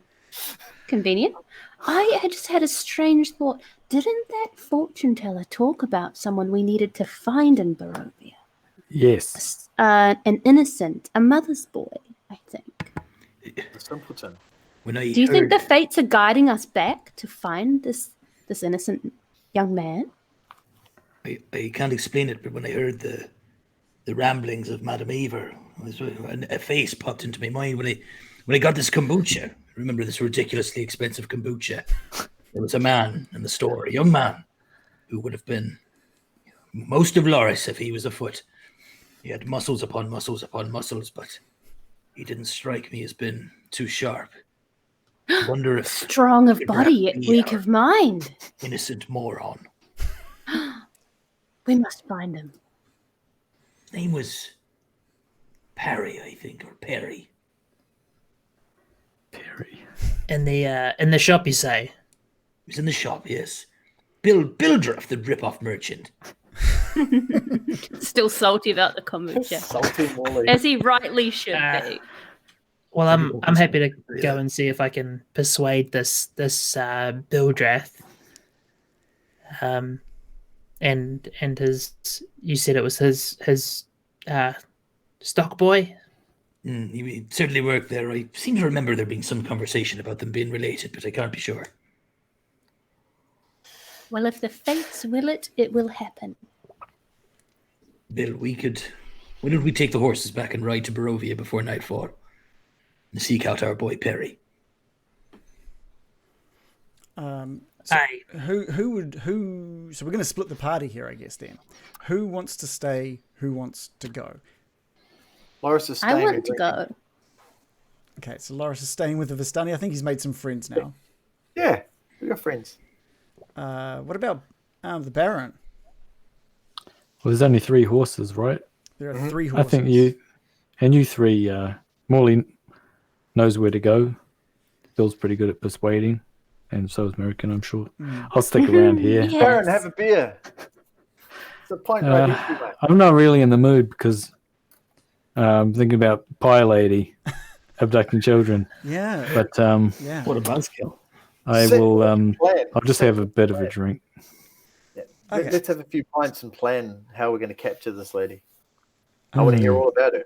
Convenient. I had just had a strange thought. Didn't that fortune teller talk about someone we needed to find in Barovia? Yes. An innocent, a mother's boy, I think. The simpleton. When I Do you think heard- the fates are guiding us back to find this innocent young man? I can't explain it, but when I heard the ramblings of Madame Eva, a face popped into my mind when I got this kombucha. Remember this ridiculously expensive kombucha? There was a man in the store, a young man, who would have been most of Loris if he was afoot. He had muscles upon muscles upon muscles, but he didn't strike me as being too sharp. I wonder if Strong of Could body, yet perhaps be weak our- of mind. innocent moron. We must find him. His name was Parry, I think, or Perry. Perry. In the shop, you say? He was in the shop, yes. Bill Draft, the rip-off merchant. Still salty about the kombucha, Salty Morley. as he rightly should Ah. be. Well, I'm happy to go and see if I can persuade this Bill Drath. And his, you said it was his stock boy. He certainly worked there. I seem to remember there being some conversation about them being related, but I can't be sure. Well, if the fates will it, it will happen. Bill, why don't we take the horses back and ride to Barovia before nightfall and seek out our boy Perry? Aye. Who? So we're going to split the party here, I guess. Then, who wants to stay? Who wants to go? Loris is I staying. want and to drinking. go. Okay, so Loris is staying with the Vistani. I think he's made some friends now. Yeah, we're friends. What about the Baron? Well, there's only 3 horses, right? There are 3 I horses. think you 3, Morley knows where to go. Bill's pretty good at persuading, and so is American, I'm sure. I'll stick around here. Yes. Baron, have a beer. It's a pint right here, mate. I'm not really in the mood because I'm thinking about Pie Lady abducting children. Yeah, But yeah. What a buzzkill. I Sit will. and plan. I'll just have a bit of a drink. Yeah. Okay. Let's have a few pints and plan how we're going to capture this lady. I want to hear all about her.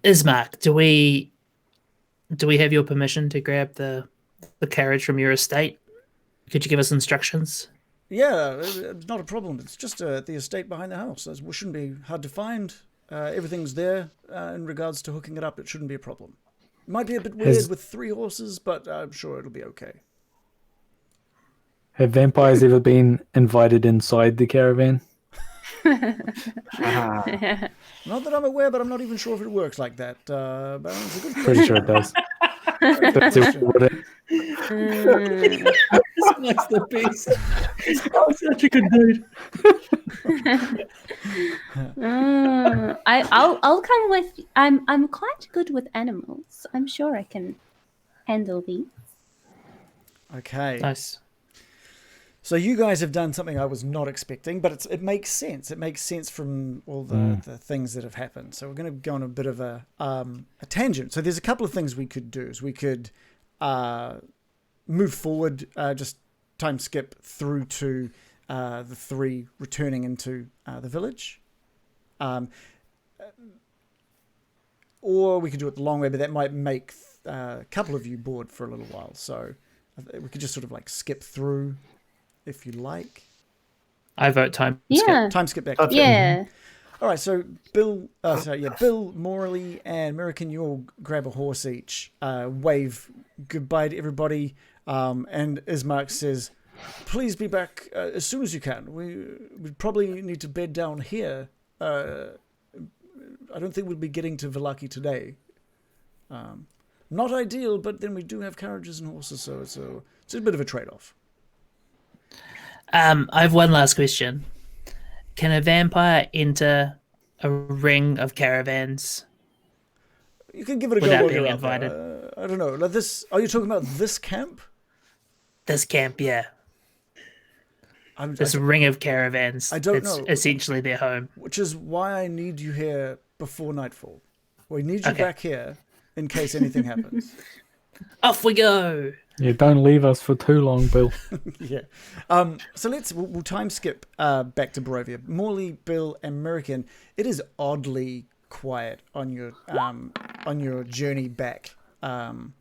Ismark, do we have your permission to grab the carriage from your estate? Could you give us instructions? Yeah, not a problem. It's just the estate behind the house. It shouldn't be hard to find. Everything's there in regards to hooking it up. It shouldn't be a problem. It might be a bit weird with 3 horses, but I'm sure it'll be okay. Have vampires ever been invited inside the caravan? Not that I'm aware, but I'm not even sure if it works like that. Baron, it's a good Pretty sure it does. That's what it- That's the beast. Oh, such a good dude. I'll come with. I'm quite good with animals. I'm sure I can handle these. Okay. Nice. So you guys have done something I was not expecting, but it makes sense. It makes sense from all the things that have happened. So we're going to go on a bit of a tangent. So there's a couple of things we could do. So we could move forward, just time skip through to the 3 returning into the village. Or we could do it the long way, but that might make a couple of you bored for a little while. So we could just sort of like skip through if you like. I vote time. Yeah. Time skip back. Okay. Yeah. All right, so Bill, Bill, Morley, and American, you all grab a horse each, wave goodbye to everybody, and Ismark says, "Please be back as soon as you can. We probably need to bed down here. I don't think we'll be getting to Vallaki today. Not ideal, but then we do have carriages and horses, so it's a bit of a trade-off." I have one last question. Can a vampire enter a ring of caravans? You can give it a go Without while being you're out there. invited. I don't know. Like this, are you talking about this camp? This camp, yeah. This ring of caravans. I don't it's know. essentially their home. Which is why I need you here before nightfall. We need you back here in case anything happens. Off we go. Yeah, don't leave us for too long, Bill. Yeah. So we'll time skip back to Barovia. Morley, Bill, and American. It is oddly quiet on your journey back to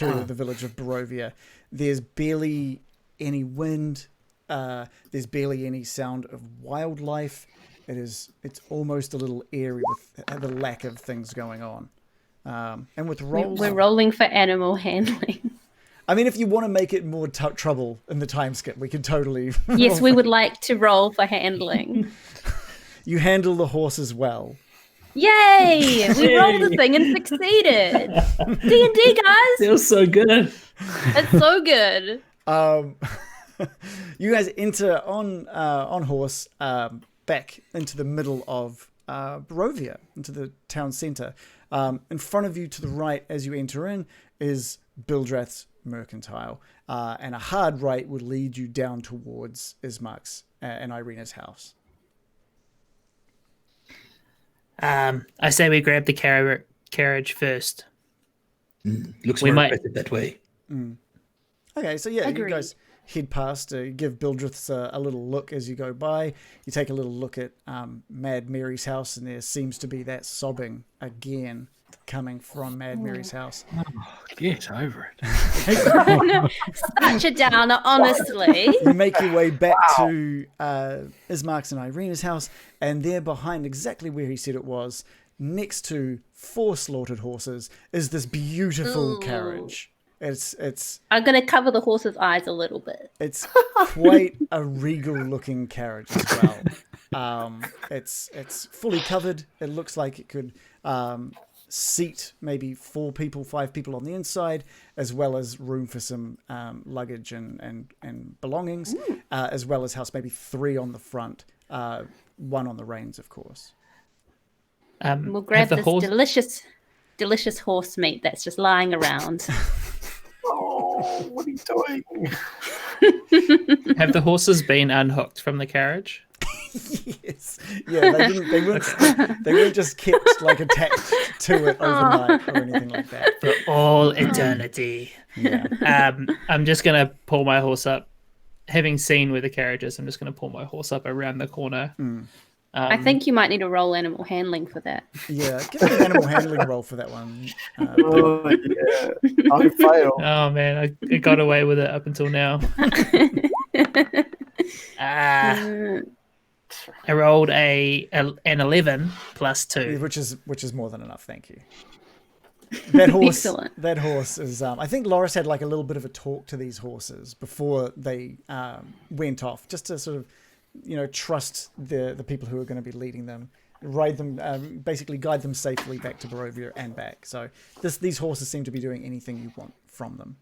the village of Barovia. There's barely any wind. There's barely any sound of wildlife. It's almost a little eerie with the lack of things going on. And with rolls, We're rolling for animal handling. I mean, if you want to make it more trouble in the time skip, we can totally. Yes, we would like to roll for handling. You handle the horses well. Yay! We rolled the thing and succeeded. D&D, guys. Feels so good. It's so good. You guys enter on horse back into the middle of Barovia, into the town centre. In front of you to the right as you enter in is Bildrath's Mercantile, and a hard right would lead you down towards Ismark's and Irina's house. I say we grab the carriage first. Looks We more might- impressive that way. Okay, so yeah, Agreed. you guys head past, give Bildrath's a little look as you go by. You take a little look at Mad Mary's house, and there seems to be that sobbing again coming from Mad Mary's house. Get over it. Such a downer, honestly. You make your way back to Ismark's and Irina's house, and there behind, exactly where he said it was, next to 4 slaughtered horses, is this beautiful carriage. It's I'm going to cover the horse's eyes a little bit. It's quite a regal-looking carriage as well. It's fully covered. It looks like it could seat maybe 4 people, 5 people on the inside, as well as room for some luggage and belongings, as well as house maybe 3 on the front, 1 on the reins, of course. We'll grab the this delicious horse meat that's just lying around. Oh, what are you doing? Have the horses been unhooked from the carriage? Yes. Yeah, they weren't just kept like attached to it overnight or anything like that. For all eternity. Yeah. I'm just going to pull my horse up. Having seen where the carriage is, I'm just going to pull my horse up around the corner. I think you might need to roll animal handling for that. Yeah, give me an animal handling roll for that one. Oh, yeah. I fail. Oh, man, I got away with it up until now. I rolled an 11 plus 2. Which is more than enough, thank you. That horse, Excellent. that horse is. I think Loris had like a little bit of a talk to these horses before they went off, just to sort of, trust the people who are going to be leading them, ride them, basically guide them safely back to Barovia and back. So these horses seem to be doing anything you want from them.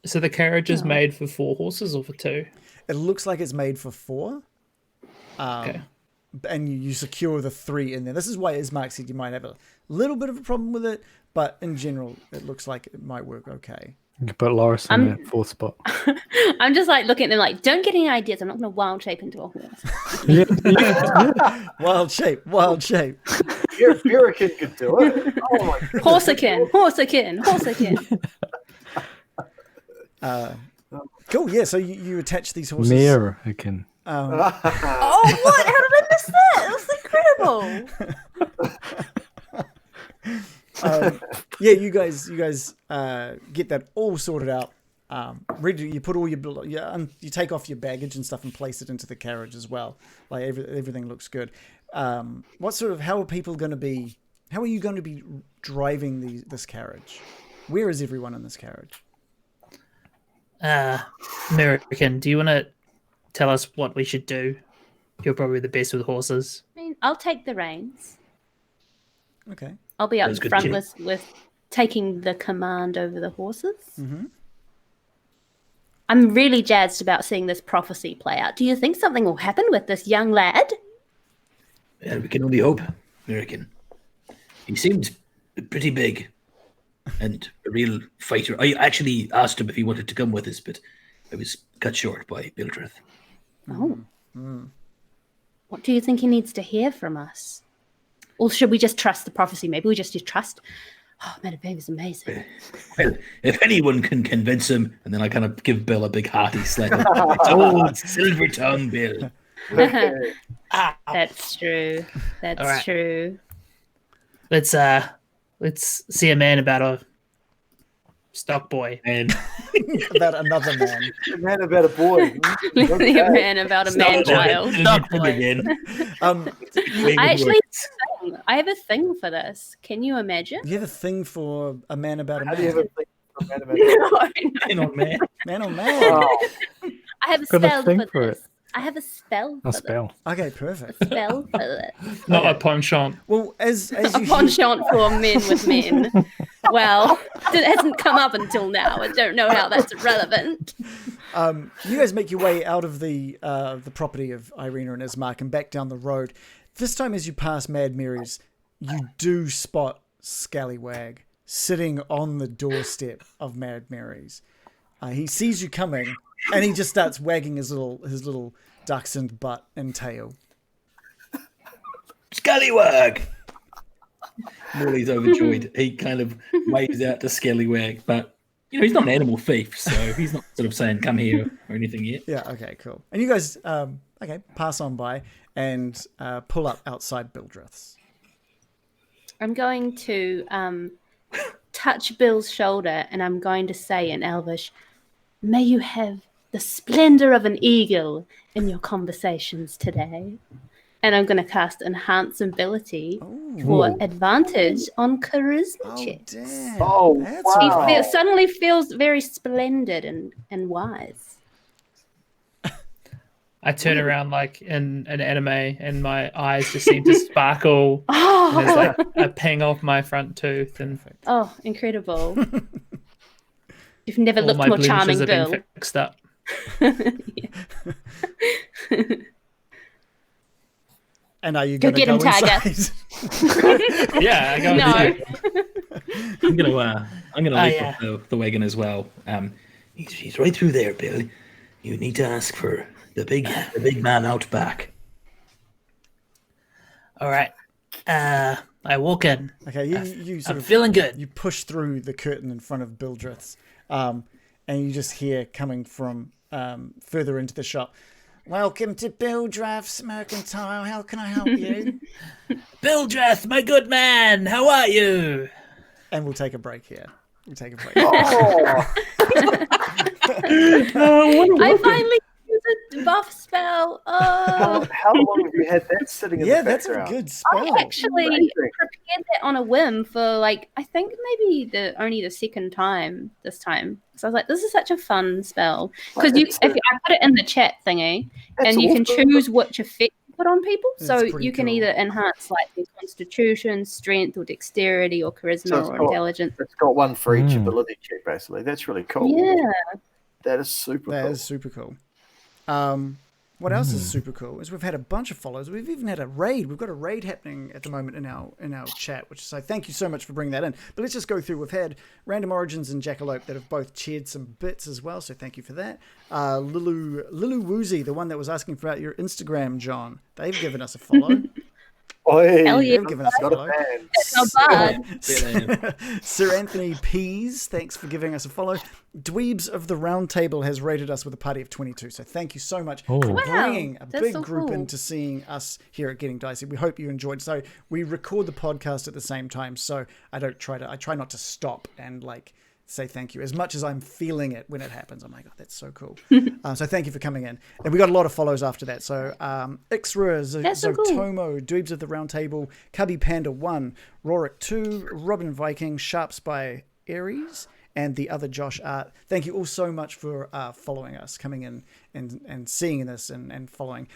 So the carriage is made for 4 horses or for 2? It looks like it's made for 4. Okay. And you secure the 3 in there. This is why Ismark said you might have a little bit of a problem with it, but in general, it looks like it might work okay. You can put Loris in the 4th spot. I'm just like looking at them like, don't get any ideas. I'm not going to wild shape into a horse. Wild shape. Burican could do it. Oh my god. Horsekin. Cool, yeah, so you attach these horses. Mirror again. Oh, what? How did I miss that? That was incredible. Yeah, you guys get that all sorted out. Ready, you put all you take off your baggage and stuff and place it into the carriage as well. Like everything looks good. How are you going to be driving this carriage? Where is everyone in this carriage? American, do you want to tell us what we should do? You're probably the best with horses. I mean, I'll take the reins. Okay. I'll be up That's good front too. with taking the command over the horses. Mm-hmm. I'm really jazzed about seeing this prophecy play out. Do you think something will happen with this young lad? Yeah, we can only hope, American. He seemed pretty big and a real fighter. I actually asked him if he wanted to come with us, but I was cut short by Bildrath. Oh. What do you think he needs to hear from us? Or should we just trust the prophecy? Maybe we just trust. Oh, Madame Eva is amazing. Well, if anyone can convince him, and then I kind of give Bill a big hearty slap. It's old silver tongue, Bill. That's true. That's All right. true. Let's see a man about a stock boy. And About another man. A man about a boy. Be a man about a man child. Stock boy. again. I have a thing for this. Can you imagine? You have a thing for a man about a How do you have man? a thing for a man about a Man on man. Man on man. Oh, I have a Got a spell thing for for this. I have a spell for A spell. Okay, perfect. this. Spell for this. Not a penchant. Well, as A you penchant for men with men. Well, it hasn't come up until now. I don't know how that's relevant. you guys make your way out of the property of Irina and Ismark and back down the road. This time, as you pass Mad Mary's, you do spot Scallywag sitting on the doorstep of Mad Mary's. He sees you coming, and he just starts wagging his little dachshund butt and tail. Scallywag! Morley's overjoyed. He kind of waves out to Scallywag, but he's not an animal thief, so he's not sort of saying come here or anything yet. Yeah. Okay. Cool. And you guys, pass on by and pull up outside Bildreth's. I'm going to touch Bill's shoulder and I'm going to say in Elvish, may you have the splendor of an eagle in your conversations today. And I'm going to cast Enhance Ability for advantage on charisma checks. Damn. Oh, That's wow. He suddenly feels very splendid and wise. I turn around like in an anime, and my eyes just seem to sparkle. And there's like a ping off my front tooth, and Oh, incredible. You've never all looked my more blemishes charming, have been Bill. fixed up. And are you Go going to get go him, Tiger. inside? Yeah, I go. No. inside. I'm gonna leap yeah. off the wagon as well. He's right through there, Bill. You need to ask for the big man out back. All right. I walk in. Okay, you sort I'm of feeling good. you push through the curtain in front of Bildreth's, and you just hear coming from further into the shop. Welcome to Bildreth's Mercantile. How can I help you? Bildreth, my good man, how are you? And we'll take a break here. We'll take a break. Oh, I finally used a buff spell. Oh, how long have you had that sitting in Yeah, the that's a background? good I spell. actually Amazing. prepared that on a whim for like I think maybe only the second time this time. So I was like, this is such a fun spell because I put it in the chat thingy, and you can awesome. choose which effect you put on people. That's So pretty you can cool. either enhance like their constitution, strength, or dexterity, or charisma, So it's or got- intelligence. It's got one for each Mm. ability check, basically. That's really cool. Yeah. That is super That cool. is super cool. What else is super cool is we've had a bunch of follows. We've even had a raid. We've got a raid happening at the moment in our chat, which so thank you so much for bringing that in. But let's just go through. We've had Random Origins and Jackalope that have both cheered some bits as well, so thank you for that. Lilu Woozy, the one that was asking for your Instagram, John, they've given us a follow. Oi, Hell yeah. They've given us a got a follow. fan. That's not bad. Sir Anthony Pease, thanks for giving us a follow. Dweebs of the Round Table has rated us with a party of 22. So thank you so much for Oh. bringing a That's big so group cool. into seeing us here at Getting Dicey. We hope you enjoyed. So we record the podcast at the same time. So I try not to stop and like say thank you as much as I'm feeling it when it happens. Oh my God, that's so cool. So thank you for coming in. And we got a lot of follows after that. So Ixra, That's so cool. Zotomo, Dweebs of the Round Table, Cubby Panda 1, Rorik 2, Robin Viking, Sharps by Aries, and the other Josh Art. Thank you all so much for following us, coming in and seeing this and following.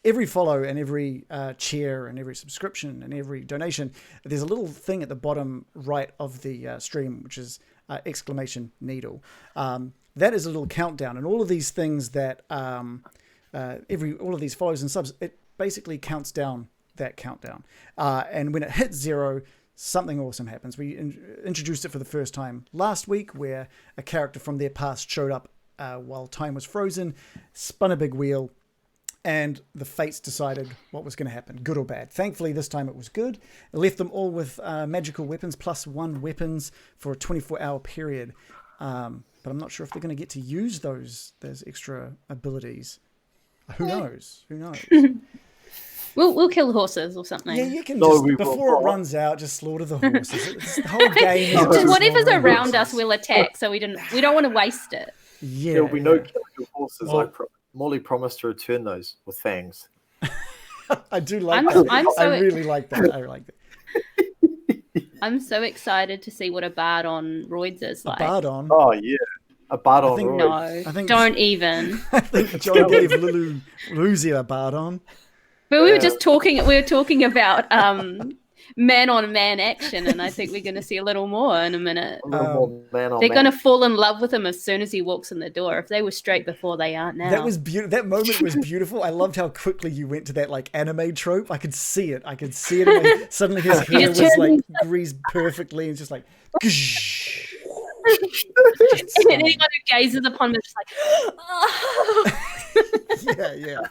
Every follow and every cheer and every subscription and every donation, there's a little thing at the bottom right of the stream, which is exclamation needle. That is a little countdown, and all of these things that all of these follows and subs, it basically counts down that countdown. And when it hits 0, something awesome happens. We introduced it for the first time last week, where a character from their past showed up while time was frozen, spun a big wheel, and the fates decided what was going to happen, good or bad. Thankfully, this time it was good. It left them all with magical weapons, +1 weapons for a 24-hour period. But I'm not sure if they're going to get to use those extra abilities. Who knows? Who knows? We'll kill horses or something. Yeah, you can No, just, before it runs out, just slaughter the horses. The whole game is just Whatever's slaughtering around horses. us, we'll attack. So we don't want to waste it. Yeah, There will be no yeah. killing of horses. Well- Molly promised to return those with fangs. I do like I'm that. so- I really like that. I like that. I'm so excited to see what a bard on roids is like. Bardon. Oh yeah, a bard on think- roids. No, I think- don't even. I think John gave Lucy a Bardon. But we were just talking. We were talking about man on man action, and I think we're going to see a little more in a minute. A little more man on They're man. going to fall in love with him as soon as he walks in the door. If they were straight before, they aren't now. That was beautiful. That moment was beautiful. I loved how quickly you went to that like anime trope. I could see it. In my, suddenly his hair just was turned like greased perfectly and just like. and anyone who gazes upon him is just like, oh, Yeah, yeah.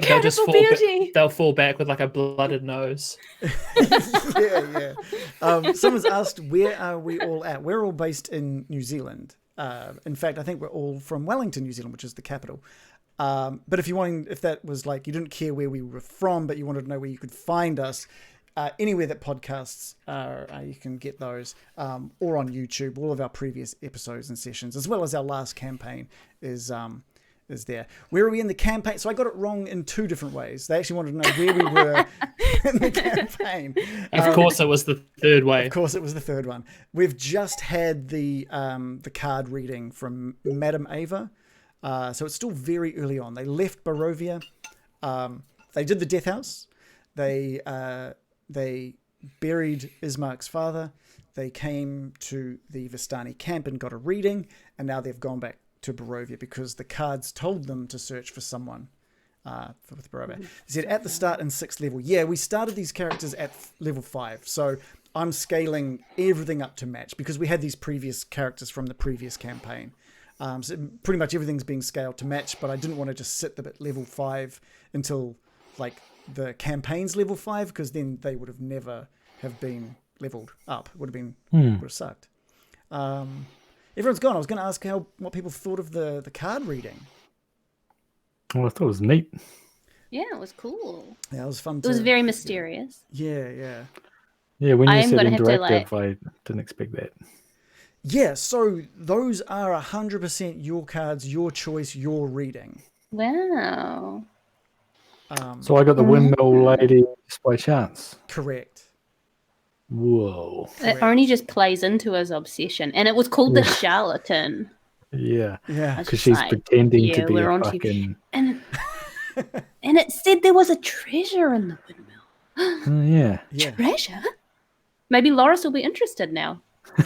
They'll just incredible fall. beauty. They'll fall back with like a blooded nose. Yeah. Someone's asked, where are we all at? We're all based in New Zealand. In fact, I think we're all from Wellington, New Zealand, which is the capital. But if that was like, you didn't care where we were from, but you wanted to know where you could find us, anywhere that podcasts are, you can get those, or on YouTube. All of our previous episodes and sessions, as well as our last campaign, is there. Where are we in the campaign? So I got it wrong in 2 different ways. They actually wanted to know where we were in the campaign. Of course, it was the third way. Of course, it was the third one. We've just had the card reading from Madame Eva, so it's still very early on. They left Barovia. They did the Death House. They buried Ismark's father. They came to the Vistani camp and got a reading, and now they've gone back to Barovia because the cards told them to search for someone with Barovia. They said at the start in 6th level. Yeah, we started these characters at level 5, so I'm scaling everything up to match because we had these previous characters from the previous campaign. So pretty much everything's being scaled to match, but I didn't want to just sit them at level 5 until like the campaign's level 5 because then they would have never have been leveled up. Would have sucked. Everyone's gone. I was going to ask what people thought of the card reading. Well, I thought it was neat. Yeah, it was cool. Yeah, it was fun. It was very mysterious. Yeah. Yeah, when I you am said gonna have to, interactive, like- I didn't expect that. Yeah, so those are 100% your cards, your choice, your reading. Wow. So I got the windmill lady just by chance. Correct. Whoa. It only just plays into his obsession, and it was called the charlatan. Yeah. Yeah. That's Because just she's like, pretending yeah, to be we're a onto you. fucking... And it said there was a treasure in the windmill. Yeah. Treasure? Maybe Loris will be interested now.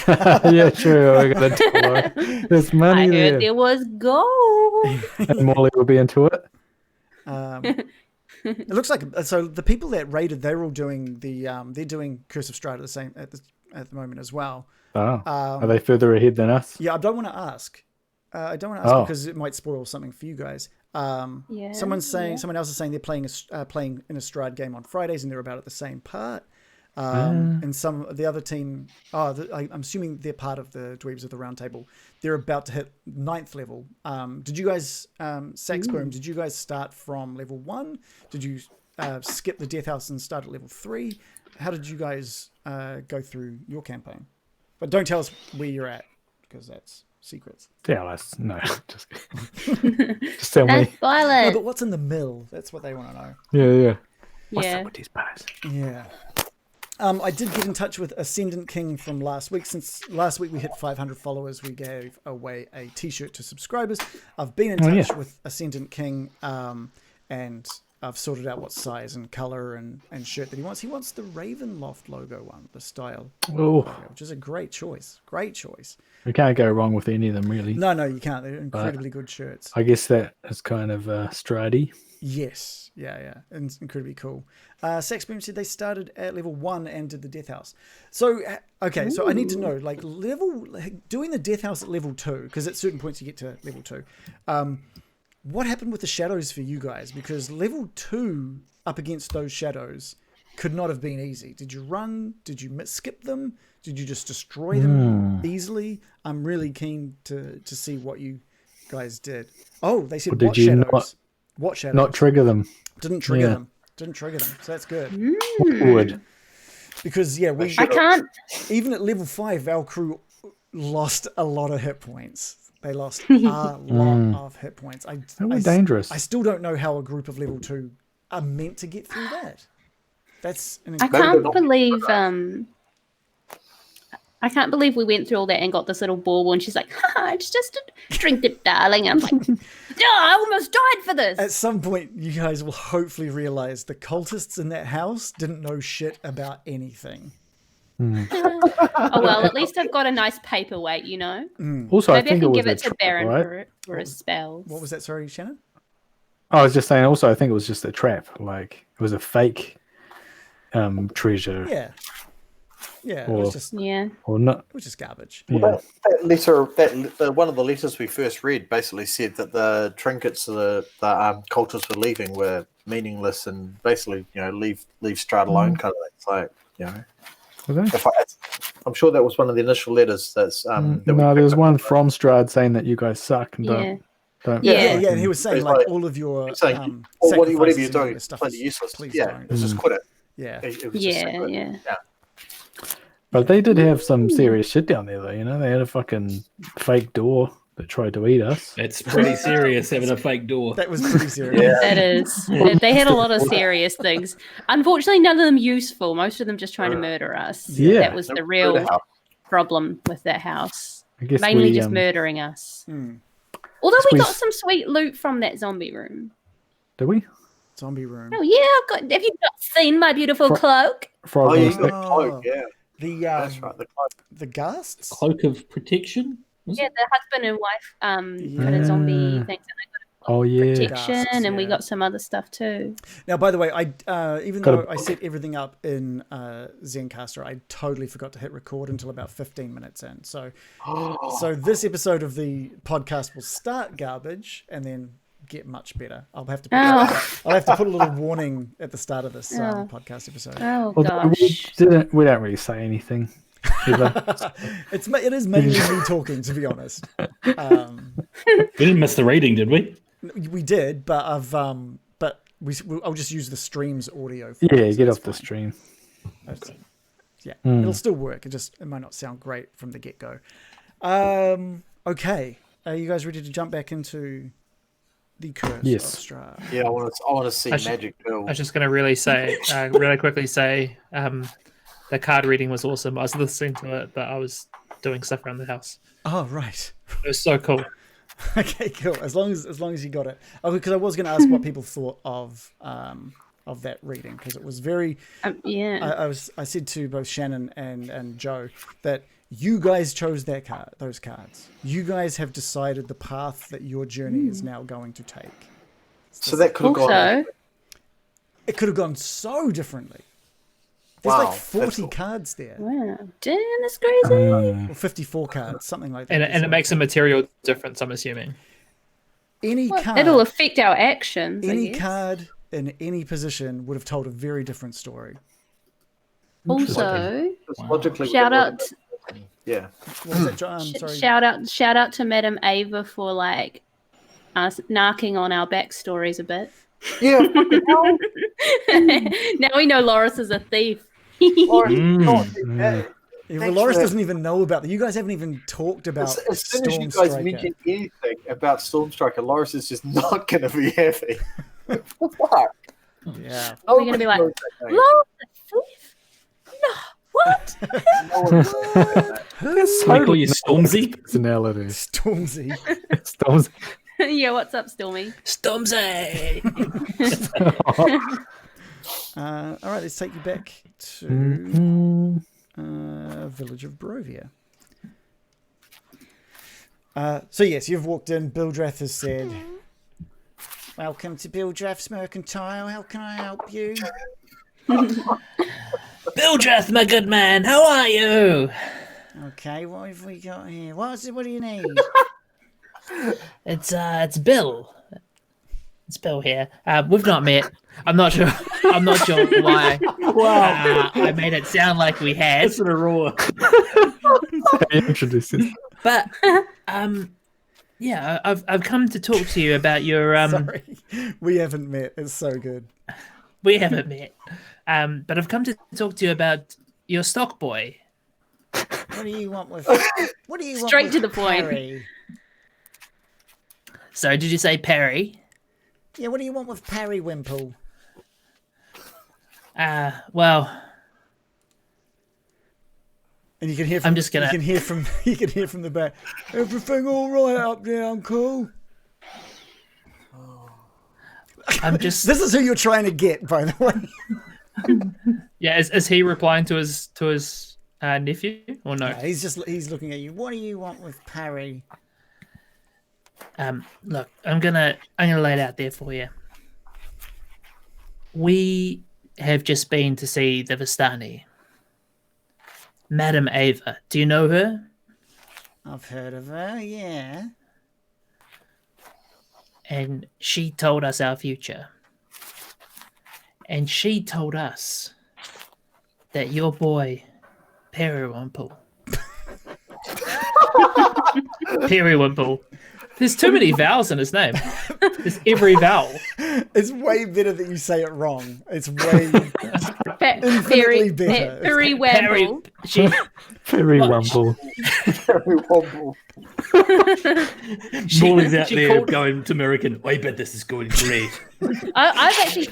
Yeah, true. I got to tell her. There's money I heard there. there was gold. And Molly will be into it. It looks like so. The people that raided, they're all doing they're doing Curse of Strahd at the same at the moment as well. Oh. Are they further ahead than us? Yeah, I don't want to ask. Oh. Because it might spoil something for you guys. Yeah, Someone else is saying they're playing in a Strahd game on Fridays and they're about at the same part. And the other team, I'm assuming they're part of the Dweebs of the Round Table. They're about to hit 9th level. Did you guys, Saxboom, did you guys start from level 1? Did you skip the Death House and start at level 3? How did you guys go through your campaign? But don't tell us where you're at because that's secrets. Tell us. No, just tell me. That's No, violent. but what's in the mill? That's what they want to know. Yeah. What's Yeah. up with these pies? Yeah. I did get in touch with Ascendant King from last week. Since last week we hit 500 followers, we gave away a t-shirt to subscribers. I've been in touch with Ascendant King, and I've sorted out what size and color and shirt that he wants. He wants the Ravenloft logo one, the style, Oh, which is a great choice. Great choice. we can't go wrong with any of them, really. No, you can't. They're incredibly good shirts. I guess that is kind of Strahdy. Yes. Yeah. And it's incredibly cool. Saxboom said they started at level 1 and did the Death House. So, okay, so I need to know, like, doing the Death House at level 2, because at certain points you get to level 2. what happened with the shadows for you guys? Because level 2 up against those shadows could not have been easy. Did you run? Did you skip them? Did you just destroy them easily? I'm really keen to see what you guys did. Oh, they said Or what did you shadows? What shadows? Not trigger them. Didn't trigger Yeah. them. Didn't trigger them. So that's good. Would. Because I can't. even at level 5, our crew lost a lot of hit points. They lost a lot of hit points. They were dangerous. I still don't know how a group of level 2 are meant to get through that. That's an I can't believe. I can't believe we went through all that and got this little bauble, and she's like, "It's just a drink it, darling." And I'm like, I almost died for this. At some point, you guys will hopefully realize the cultists in that house didn't know shit about anything. Oh well, at least I've got a nice paperweight, you know. Also, Maybe I think can it was give a it to trap, Baron right? for his spells. What was that? Sorry, Shannon? I was just saying. Also, I think it was just a trap. Like it was a fake treasure, Yeah. Yeah, it Or- was just or not. it was just garbage. Yeah. That letter, one of the letters we first read, basically said that the trinkets the cultists were leaving were meaningless and basically, leave Strahd alone, kind of thing. It's like, Was there? I'm sure that was one of the initial letters. That's that we No, there picked was up. one from Strahd saying that you guys suck and don't. Yeah. Yeah, and he was saying It's like like- all of your He's saying, whatever sacrifices you're and all doing your is stuff completely is, useless. please Yeah, don't. just quit it. Yeah. It was just Yeah, quit. yeah. But they did have some serious shit down there, though. They had a fucking fake door that tried to eat us. It's pretty serious having a fake door. That was pretty serious. Yeah. That is. They had a lot of serious things. Unfortunately, none of them useful. Most of them just trying to murder us. Yeah. That was the real Murder house. problem with that house. I guess Mainly we, just murdering us. Mm. Although we we got s- some sweet loot from that zombie room. Did we? Zombie room. Oh yeah, have you not seen my beautiful cloak? Frog Oh, yeah, on you stick. got the cloak, yeah. The That's right. The cloak. the ghasts. Cloak of protection? Was Yeah, it? the husband and wife kind of zombie Yeah. things, and they Oh, yeah. protection, Ghasts, and we yeah. got some other stuff too. Now, by the way, I even Got a though I set everything up in Zencaster, I totally forgot to hit record until about 15 minutes in. So this episode of the podcast will start garbage and then get much better. I'll have to put a little warning at the start of this podcast episode. Oh Although gosh. we don't really say anything. Either. It is mainly me talking, to be honest. We didn't miss the reading, did we? We did, but I'll just use the stream's audio. For Yeah, it, so get it's off the fine. stream. Yeah, it'll still work. It might not sound great from the get go. Okay, are you guys ready to jump back into the curse Yes. of Strahd? Yeah, I want to see I should- Magic Girl. I was just going to really quickly say, the card reading was awesome. I was listening to it, but I was doing stuff around the house. Oh, right. It was so cool. Okay, cool. As long as you got it. Oh, because I was going to ask what people thought of that reading, because it was very. Yeah. I said to both Shannon and Joe that you guys chose those cards. You guys have decided the path that your journey is now going to take. So that could have gone. Also, It could have gone so differently. There's Wow, like 40 that's cool. cards there. wow, damn, that's crazy. Or 54 cards, something like that. And it makes a material difference, I'm assuming. Any Well, card, it'll affect our actions. I any guess. card in any position would have told a very different story. Also, Just logically, shout out, Yeah. What was that, John? Sorry. shout out to Madame Eva for like us knocking on our backstories a bit. Yeah. Now we know Loris is a thief. Yeah, well, Thanks Loris for that. doesn't even know about that. You guys haven't even talked about As soon as you Storm guys Striker. mention anything about Stormstriker, Loris is just not going to be happy. Fuck. Yeah. We're gonna be like, Nobody knows Loris, a thief? No, what? that. No one knows that. Can I call you Stormzy? Personality. Stormzy. Storms. Yeah, what's up, Stormy? Stormzy! All right, let's take you back to Village of Brovia. So yes, you've walked in. Bildrath has said, "Welcome to Bildrath's Mercantile. How can I help you?" Bildrath, my good man, how are you? Okay, what have we got here? What do you need? It's Bill. It's Bill here. We've not met. I'm not sure. I'm not sure why. Wow. I made it sound like we had, It's in a roar. Introduce this. but yeah, I've come to talk to you about your Sorry, we haven't met. It's so good. We haven't met, but I've come to talk to you about your stock boy. What do you want with? What do you want? Straight with to the point. Perry? So did you say Perry? Yeah, what do you want with Periwimple? Well, And you can hear from I'm just gonna- you can hear from the back. Everything all right up there, Uncle? I'm just This is who you're trying to get, by the way. yeah. Is he replying to his nephew or no? He's looking at you. What do you want with Perry? Look, I'm gonna lay it out there for you. We have just been to see the Vistani. Madame Eva. Do you know her? I've heard of her. Yeah. And she told us our future. And she told us that your boy, Periwimple. Periwimple. There's too many vowels in his name. There's every vowel. It's way better that you say it wrong. It's way Very, better. very wamble. She, Very rumble. Morley's out she there called- going to American. I bet this is going great. I've actually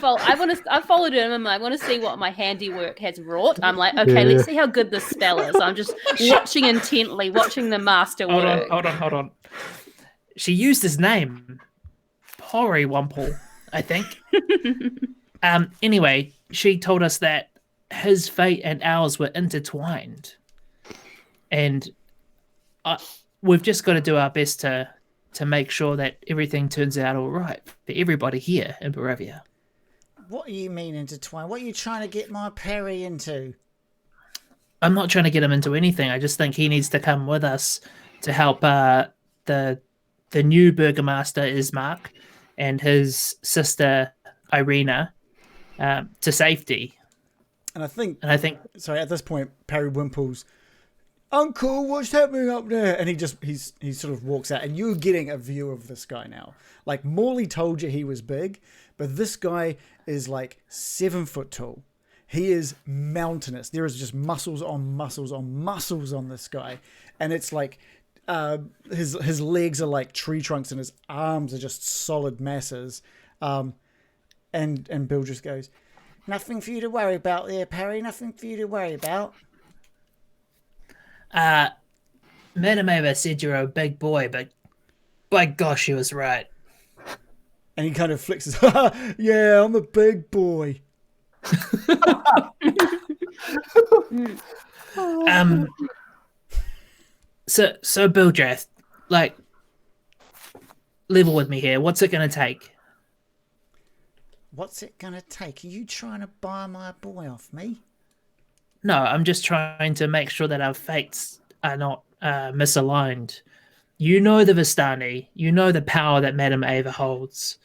I've followed him and I want to see what my handiwork has wrought. I'm like, okay, Yeah. let's see how good this spell is. I'm just watching intently, watching the master work. hold on. She used his name, Periwimple, I think. Anyway, she told us that his fate and ours were intertwined, and we've just got to do our best to make sure that everything turns out all right for everybody here in Barovia. What do you mean intertwined? What are you trying to get my Perry into? I'm not trying to get him into anything. I just think he needs to come with us to help the new burgomaster Ismark and his sister Irina to safety. And I think sorry, at this point, Periwimple's Uncle, what's happening up there? And he sort of walks out, and you're getting a view of this guy now. Like Morley told you he was big, but this guy is like 7 foot tall. He is mountainous. There is just muscles on muscles on muscles on this guy, and it's like his legs are like tree trunks, and his arms are just solid masses. And Bill just goes, "Nothing for you to worry about there, Perry. Nothing for you to worry about." Madame Eva said you're a big boy, but by gosh, she was right. And he kind of flicks his, "Yeah, I'm a big boy." So Bill Drath, like, level with me here. What's it gonna take? What's it gonna take? Are you trying to buy my boy off me? No, I'm just trying to make sure that our fates are not misaligned. You know the Vistani. You know the power that Madame Eva holds.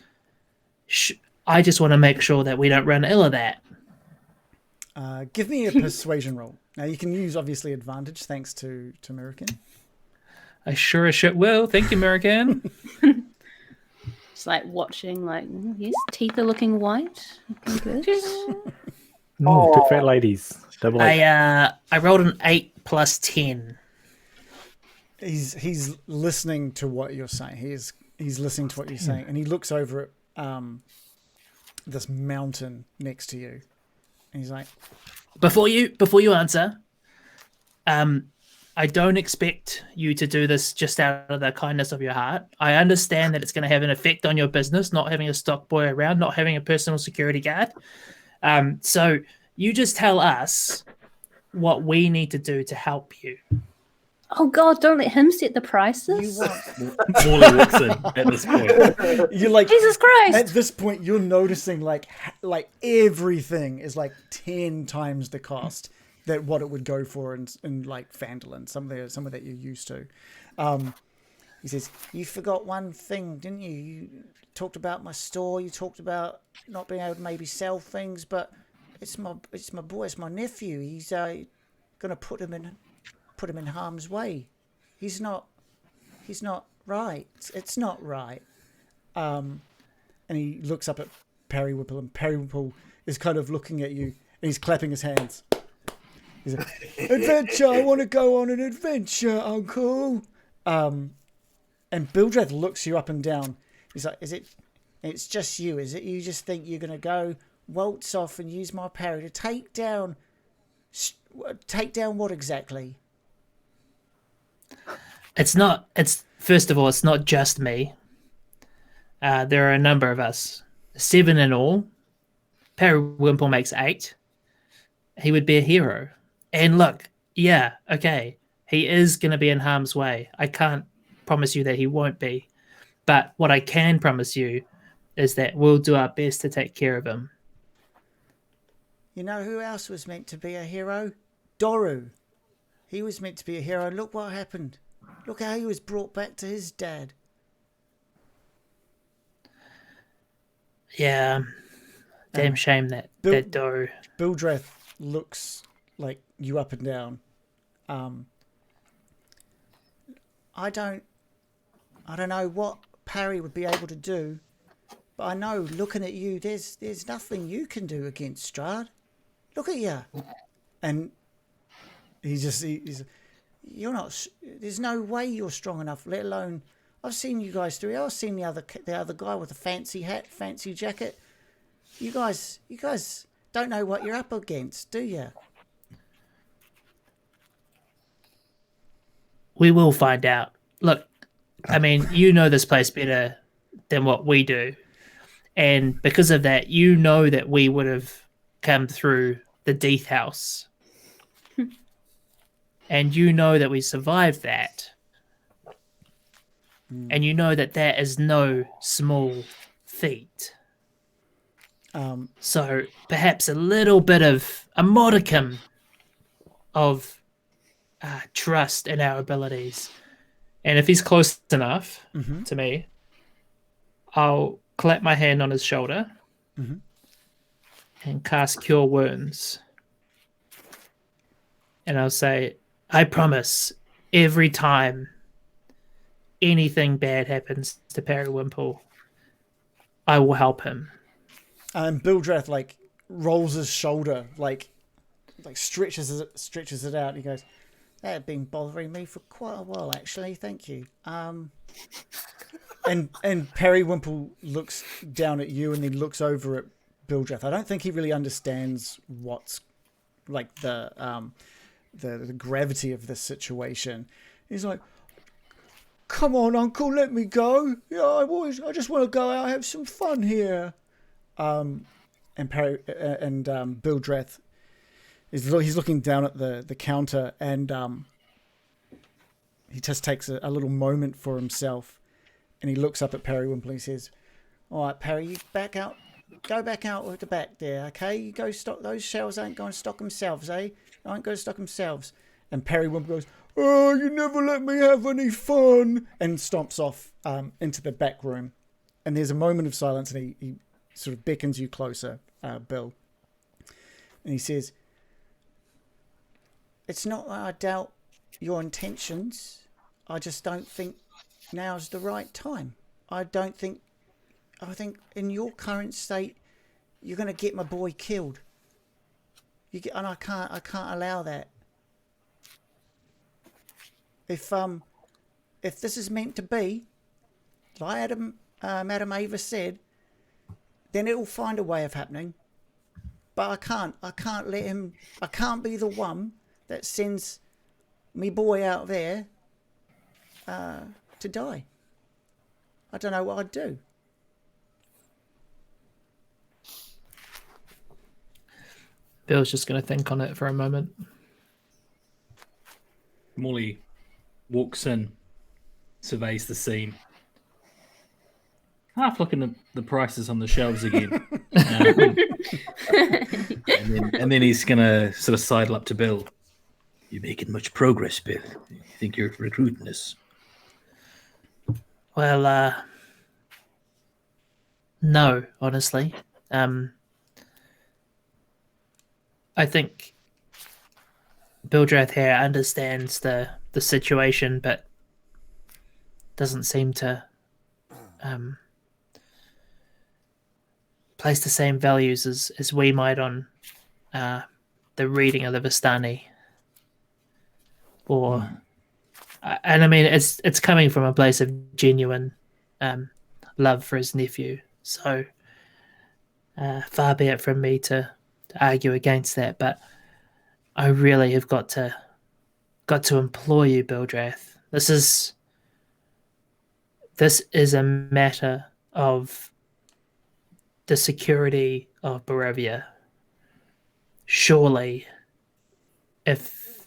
I just want to make sure that we don't run ill of that. Give me a persuasion roll. Now you can use obviously advantage thanks to American. I sure as shit will. Thank you, American. It's like watching, like, yes, teeth are looking white. Looking good. Two fat ladies. Double eight. I rolled an 8 plus 10. He's listening to what you're saying. He's listening to what you're saying, and he looks over at this mountain next to you, and he's like, Before you answer, I don't expect you to do this just out of the kindness of your heart. I understand that it's going to have an effect on your business, not having a stock boy around, not having a personal security guard. So you just tell us what we need to do to help you. Oh God! Don't let him set the prices. Morley walks in at this point. you're like, Jesus Christ! at this point, you're noticing like everything is like 10 times the cost that what it would go for in like Phandalin, some of that you're used to. He says, "You forgot one thing, didn't you? You talked about my store. You talked about not being able to maybe sell things, but it's my boy, it's my nephew. He's gonna put him in harm's way. He's not right. It's not right." And he looks up at Periwinkle, and Periwinkle is kind of looking at you, and he's clapping his hands. He's like, "Adventure! I want to go on an adventure, Uncle." And Bildreth looks you up and down. He's like, it's just you, is it? You just think you're going to go waltz off and use my parry to take down what exactly? First of all, it's not just me. There are a number of us. 7 in all. Periwinkle makes 8. He would be a hero. And look, yeah, okay, he is going to be in harm's way. I can't promise you that he won't be. But what I can promise you is that we'll do our best to take care of him. You know who else was meant to be a hero? Doru. He was meant to be a hero, and look what happened. Look how he was brought back to his dad. Yeah. Damn shame that Doru. Bildreth looks like you up and down. I don't know what Parry would be able to do, but I know looking at you, there's nothing you can do against Strahd. Look at you. And he's you're not. There's no way you're strong enough. Let alone, I've seen you guys through. I've seen the other guy with a fancy hat, fancy jacket. You guys don't know what you're up against, do you? We will find out. Look, I mean, you know this place better than what we do. And because of that, you know that we would have come through the Death House. And you know that we survived that. And you know that that is no small feat. So perhaps a little bit of a modicum of trust in our abilities. And if he's close enough to me, I'll clap my hand on his shoulder and cast Cure Wounds. And I'll say, I promise, every time anything bad happens to Periwinkle, I will help him. And Bildreth rolls his shoulder, stretches it out. He goes, "That had been bothering me for quite a while, actually. Thank you." And Periwinkle looks down at you and then looks over at Bildreth. I don't think he really understands what's the gravity of this situation. He's like, "Come on, Uncle, let me go. Yeah, I just want to go out and have some fun here." And Bildreth he's looking down at the counter, and he just takes a little moment for himself, and he looks up at Periwinkle and he says, "All right, Perry, you go back out with the back there, okay? You go stock those shelves. Ain't going to stock themselves, eh? I ain't going to stock themselves." And Periwinkle goes, "Oh, you never let me have any fun," and stomps off into the back room. And there's a moment of silence, and he sort of beckons you closer, Bill. And he says, "It's not that I doubt your intentions. I just don't think now's the right time. I think in your current state, you're going to get my boy killed. And I can't allow that. If this is meant to be, like Madame Eva said, then it'll find a way of happening. But I can't let him. I can't be the one that sends me boy out there to die. I don't know what I'd do." Bill's just going to think on it for a moment. Morley walks in, surveys the scene, half looking at the prices on the shelves again. And then he's going to sort of sidle up to Bill. "You making much progress, Bill? You think you're recruiting us?" Well, no, honestly. I think Bildrath here understands the situation, but doesn't seem to place the same values as we might on the reading of the Vistani. Or, and I mean, it's coming from a place of genuine love for his nephew. So far be it from me to argue against that, but I really have got to implore you, Bildrath. This is a matter of the security of Barovia. Surely, if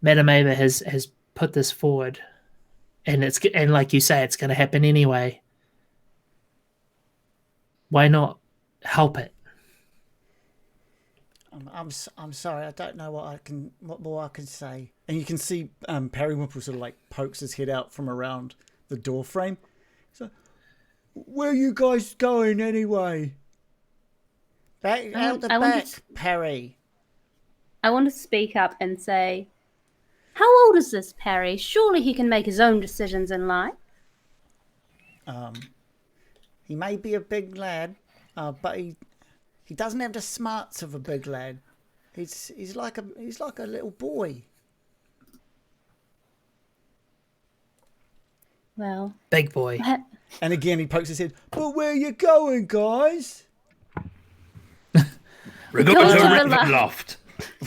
Madame Eva has put this forward, and like you say, it's going to happen anyway, why not help it? I'm sorry, I don't know what more I can say. And you can see Periwinkle sort of like pokes his head out from around the door frame. So, where are you guys going anyway? Back out the back, Perry. I want to speak up and say, how old is this Perry? Surely he can make his own decisions in life. He may be a big lad, but he doesn't have the smarts of a big lad. He's like a little boy. Well, Big boy. And again, he pokes his head. But where are you going, guys? We're going to Ravenloft.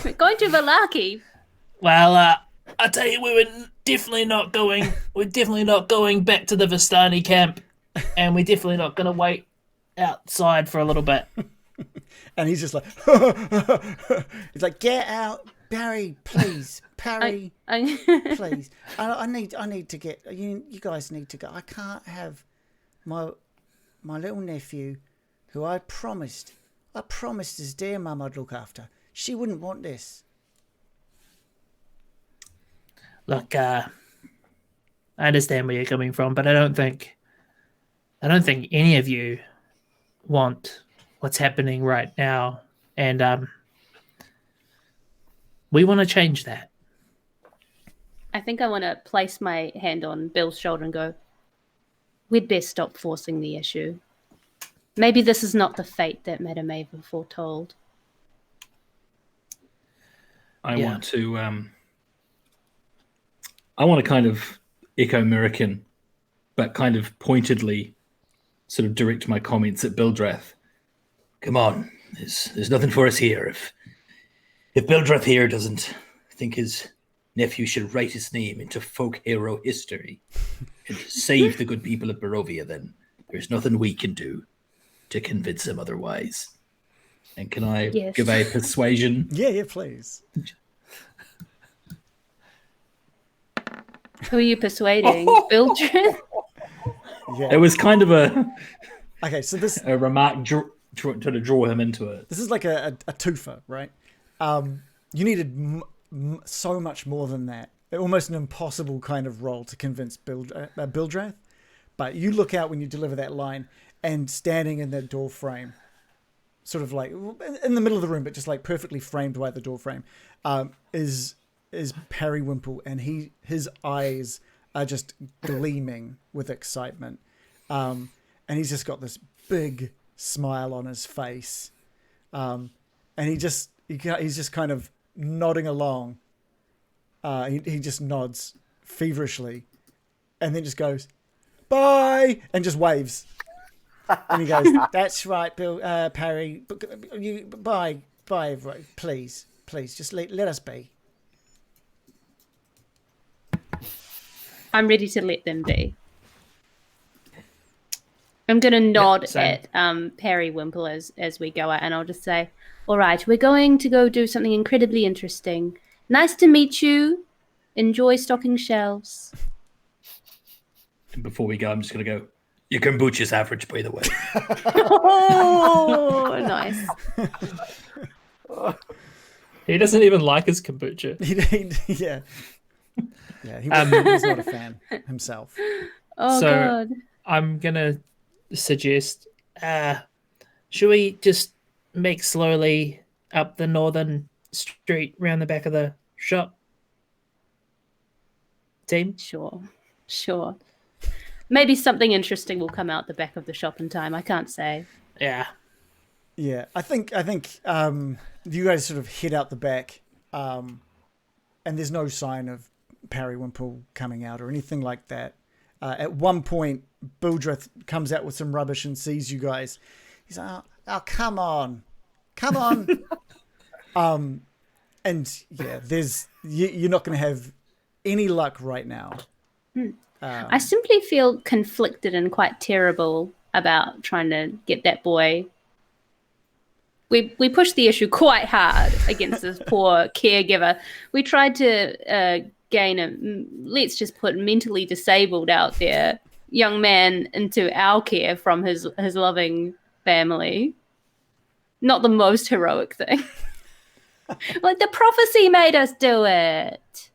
We're going to Valaki. Well, I tell you, we're definitely not going. We're definitely not going back to the Vistani camp, and we're definitely not going to wait outside for a little bit. And he's just like, he's like, get out, Barry, please, Perry, please. I need to get you guys need to go. I can't have my little nephew, who I promised his dear mum I'd look after. She wouldn't want this. Look, I understand where you're coming from, but I don't think any of you want what's happening right now, and we want to change that. I think I want to place my hand on Bill's shoulder and go, we'd best stop forcing the issue. Maybe this is not the fate that Madame Eva foretold. I want to kind of echo American, but kind of pointedly sort of direct my comments at Bildrath. Come on, there's nothing for us here. If Bildrath here doesn't think his nephew should write his name into folk hero history and save the good people of Barovia, then there's nothing we can do to convince him otherwise. And can I give a persuasion? Yeah, please. Who are you persuading? Bildrath? Yeah. It was kind of a remark trying to draw him into it. This is like a twofer, right? You needed so much more than that. Almost an impossible kind of role to convince Bildrath. But you look out when you deliver that line, and standing in that door frame, sort of like in the middle of the room, but just like perfectly framed by the door frame, is Periwinkle, and his eyes are just gleaming with excitement, and he's just got this big smile on his face, and he's just kind of nodding along. He just nods feverishly, and then just goes, "Bye," and just waves. And he goes, "That's right, Bill, Perry. Bye, please, just let us be." I'm ready to let them be. I'm going to nod at Periwinkle as we go out, and I'll just say, all right, we're going to go do something incredibly interesting. Nice to meet you. Enjoy stocking shelves. And before we go, I'm just going to go, your kombucha's average, by the way. Oh, nice. He doesn't even like his kombucha. Yeah. Yeah, he's not a fan himself. Oh So- god. I'm gonna suggest, should we just make slowly up the northern street round the back of the shop? Team? Sure. Maybe something interesting will come out the back of the shop in time. I can't say. Yeah. Yeah, I think you guys sort of head out the back, and there's no sign of Periwinkle coming out or anything like that. At one point, Bildrith comes out with some rubbish and sees you guys. He's like, "Oh, come on." And yeah, you're not going to have any luck right now. I simply feel conflicted and quite terrible about trying to get that boy. We pushed the issue quite hard against this poor caregiver. We tried to gain a, let's just put mentally disabled out there, young man into our care from his loving family. Not the most heroic thing. Like the prophecy made us do it.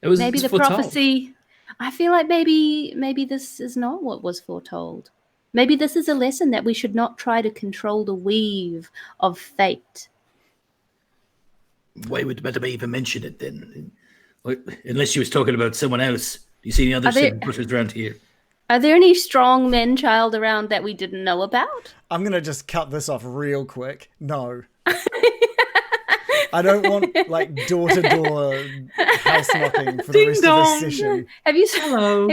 It was Maybe the foretold. prophecy. I feel like maybe this is not what was foretold. Maybe this is a lesson that we should not try to control the weave of fate. Why would Madame Eva mention it then? Unless she was talking about someone else. Do you see any other Are there- brothers around here? Are there any strong men child around that we didn't know about? I'm going to just cut this off real quick. No. I don't want like door-to-door house knocking for the rest of this session. Have you Hello.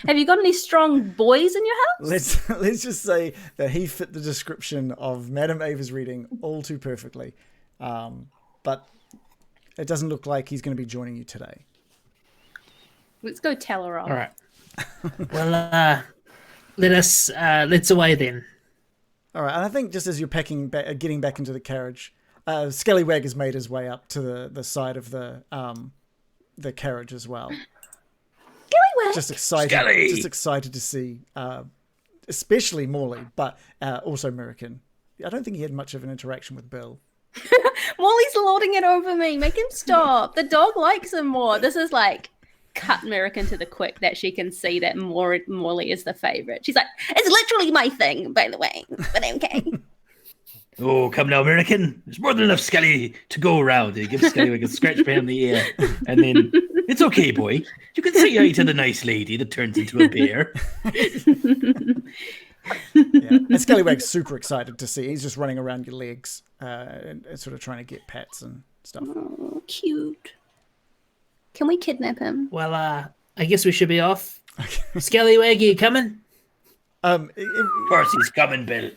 have you got any strong boys in your house? Let's just say that he fit the description of Madame Ava's reading all too perfectly. But it doesn't look like he's going to be joining you today. Let's go tell her off. All right. Well, let's away then. All right, and I think just as you're getting back into the carriage, Scallywag has made his way up to the side of the carriage as well. Scallywag! Just excited to see, especially Morley, but also Mirakin. I don't think he had much of an interaction with Bill. Morley's lording it over me. Make him stop. The dog likes him more. This is like cut Mirakin to the quick that she can see that Morley is the favorite. She's like, it's literally my thing, by the way, but okay. Oh, come now, American. There's more than enough Skelly to go around. He gives Skelly a scratch behind the ear. And then, it's okay, boy. You can say hi to the nice lady that turns into a bear. Yeah. And Scallywag's super excited to see. He's just running around your legs and sort of trying to get pats and stuff. Oh, cute. Can we kidnap him? Well, I guess we should be off. Scallywag, you coming? Of course he's coming, Bill.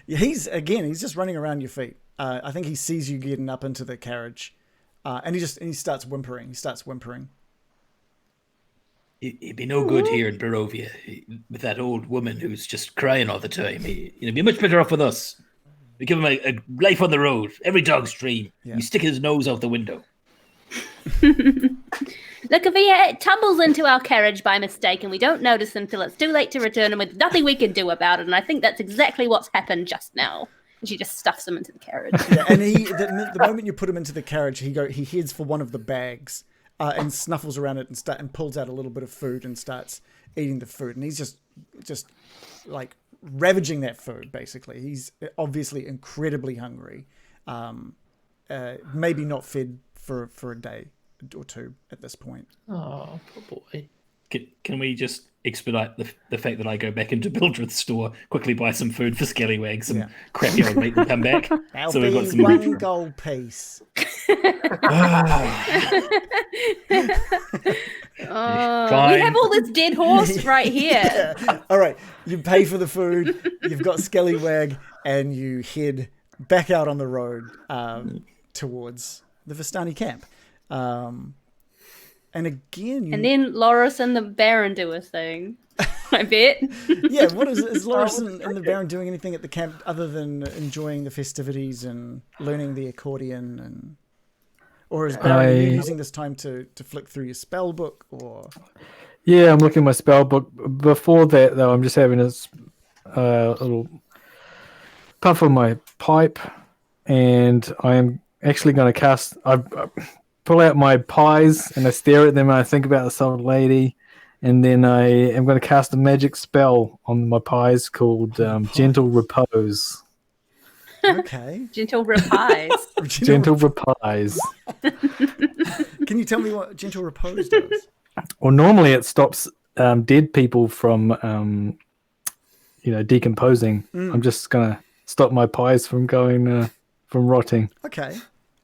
He's just running around your feet. I think he sees you getting up into the carriage, and he starts whimpering. He'd be no good here in Barovia with that old woman who's just crying all the time. He'd be much better off with us. We give him a life on the road, every dog's dream. Yeah. We stick his nose out the window. Look, if he tumbles into our carriage by mistake and we don't notice until it's too late to return him with nothing we can do about it, and I think that's exactly what's happened just now. And she just stuffs him into the carriage. Yeah, and the moment you put him into the carriage, he heads for one of the bags and snuffles around it and pulls out a little bit of food and starts eating the food. And he's just like ravaging that food. Basically, he's obviously incredibly hungry. Maybe not fed for a day or two at this point. Oh, poor boy. Can we just expedite the fact that I go back into Bildred's store, quickly buy some food for Scallywag, some crappy old meat, and come back? That'll So we've got be some one meat. gold piece. We Fine. have all this dead horse right here. Yeah. All right, you pay for the food. You've got Scallywag, and you head back out on the road towards the Vistani camp. And again, And then Loris and the Baron do a thing. I bet. yeah, what is Loris and the Baron doing anything at the camp other than enjoying the festivities and learning the accordion, or is Baron you using this time to flick through your spell book, or? Yeah, I'm looking at my spell book. Before that, though, I'm just having a little puff of my pipe, and I am actually going to cast. pull out my pies and I stare at them and I think about this old lady, and then I am going to cast a magic spell on my pies called Gentle Repose. Okay. Gentle reprise. Gentle Repose. Can you tell me what gentle repose does? Well, normally it stops dead people from, decomposing. I'm just going to stop my pies from going, from rotting. Okay.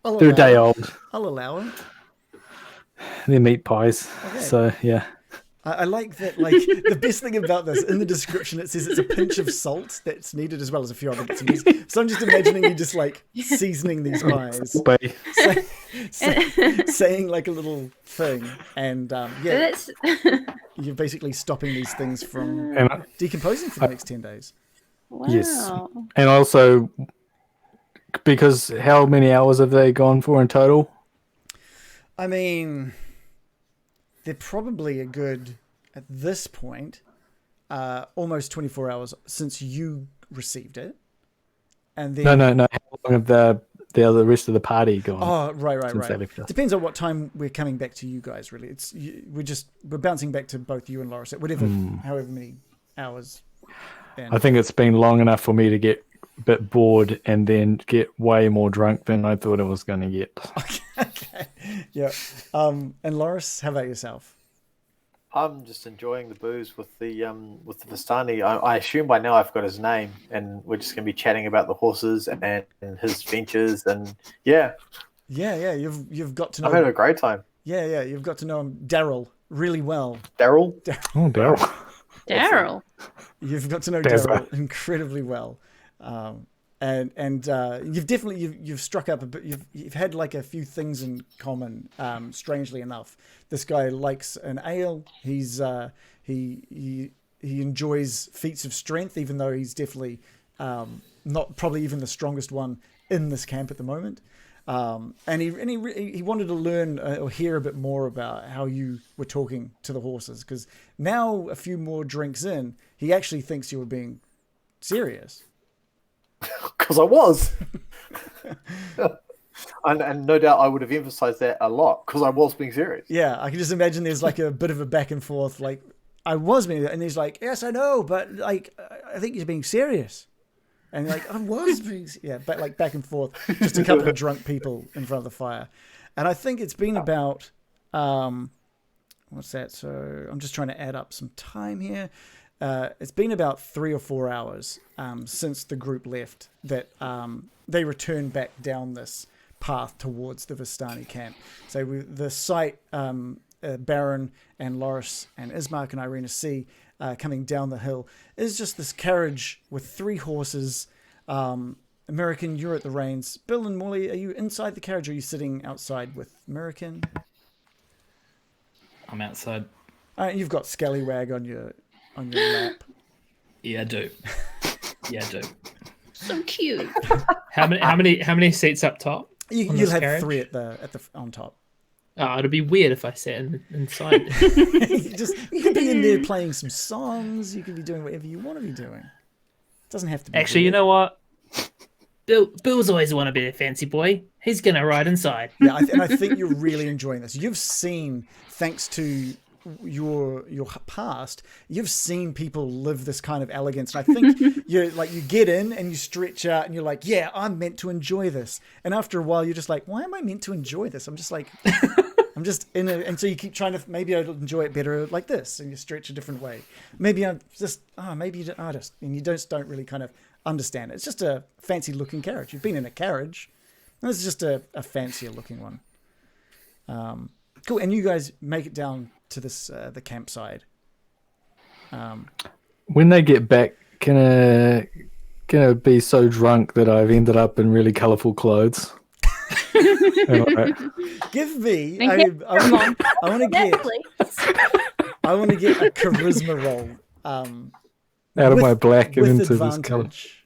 They're a day old. I'll allow it. They're meat pies. Okay. So, yeah. I like that, like, the best thing about this, in the description, it says it's a pinch of salt that's needed, as well as a few other bits and pieces. So I'm just imagining you just, like, seasoning these pies. Saying, like, a little thing. And, you're basically stopping these things from decomposing for the next 10 days. Wow. Yes. And also, because how many hours have they gone for in total? I mean, they're probably a good, at this point, almost 24 hours since you received it. And then No. How long have the rest of the party gone? Oh, right. They left us? Depends on what time we're coming back to you guys. Really, we're bouncing back to both you and Loris at whatever, however many hours. I think it's been long enough for me to get a bit bored and then get way more drunk than I thought I was going to get. Okay. Yeah. And Loris, how about yourself? I'm just enjoying the booze with the Vistani. I assume by now I've got his name, and we're just going to be chatting about the horses and his ventures, and yeah. You've got to know. I'm having a great time. Yeah. You've got to know him, Daryl, really well. Daryl. Oh, Daryl. Daryl. You've got to know Daryl incredibly well, and you've definitely you've struck up a bit. You've had like a few things in common. Strangely enough, this guy likes an ale. He's he enjoys feats of strength, even though he's definitely not probably even the strongest one in this camp at the moment. And he wanted to learn or hear a bit more about how you were talking to the horses, because now a few more drinks in, he actually thinks you were being serious. Because I was. and no doubt I would have emphasized that a lot, because I was being serious. Yeah, I can just imagine there's like a bit of a back and forth, like, I was being, and he's like, yes, I know, but like, I think he's being serious. And you're like, I was being, but like back and forth, just a couple of drunk people in front of the fire. And I think it's been about, what's that? So I'm just trying to add up some time here. It's been about 3 or 4 hours since the group left that they returned back down this path towards the Vistani camp. So the site, Baron and Loris and Ismark and Irina C coming down the hill is just this carriage with 3 horses. American, you're at the reins. Bill and Morley, are you inside the carriage or are you sitting outside with American? I'm outside. You've got Scallywag on your lap. Yeah, I do. So cute. How many seats up top? You'll have carriage? 3 at the on top. Oh, it'd be weird if I sat inside. You could be in there playing some songs. You could be doing whatever you want to be doing. It doesn't have to be. Actually, you know what? Bill's always want to be a fancy boy. He's gonna ride inside. Yeah, and I think you're really enjoying this. You've seen, thanks to your past, you've seen people live this kind of elegance. And I think you get in and you stretch out and you're like, yeah, I'm meant to enjoy this. And after a while, you're just like, why am I meant to enjoy this? I'm just like, I'm just in it. And so you keep trying to, maybe I'll enjoy it better like this. And you stretch a different way. Maybe I'm just, maybe you're an artist and you don't really kind of understand it. It's just a fancy looking carriage. You've been in a carriage. This is just a fancier looking one. Cool. And you guys make it down to this the campsite. When they get back, can I be so drunk that I've ended up in really colourful clothes? Give me. I want to get a charisma roll. Out of my black and into advantage.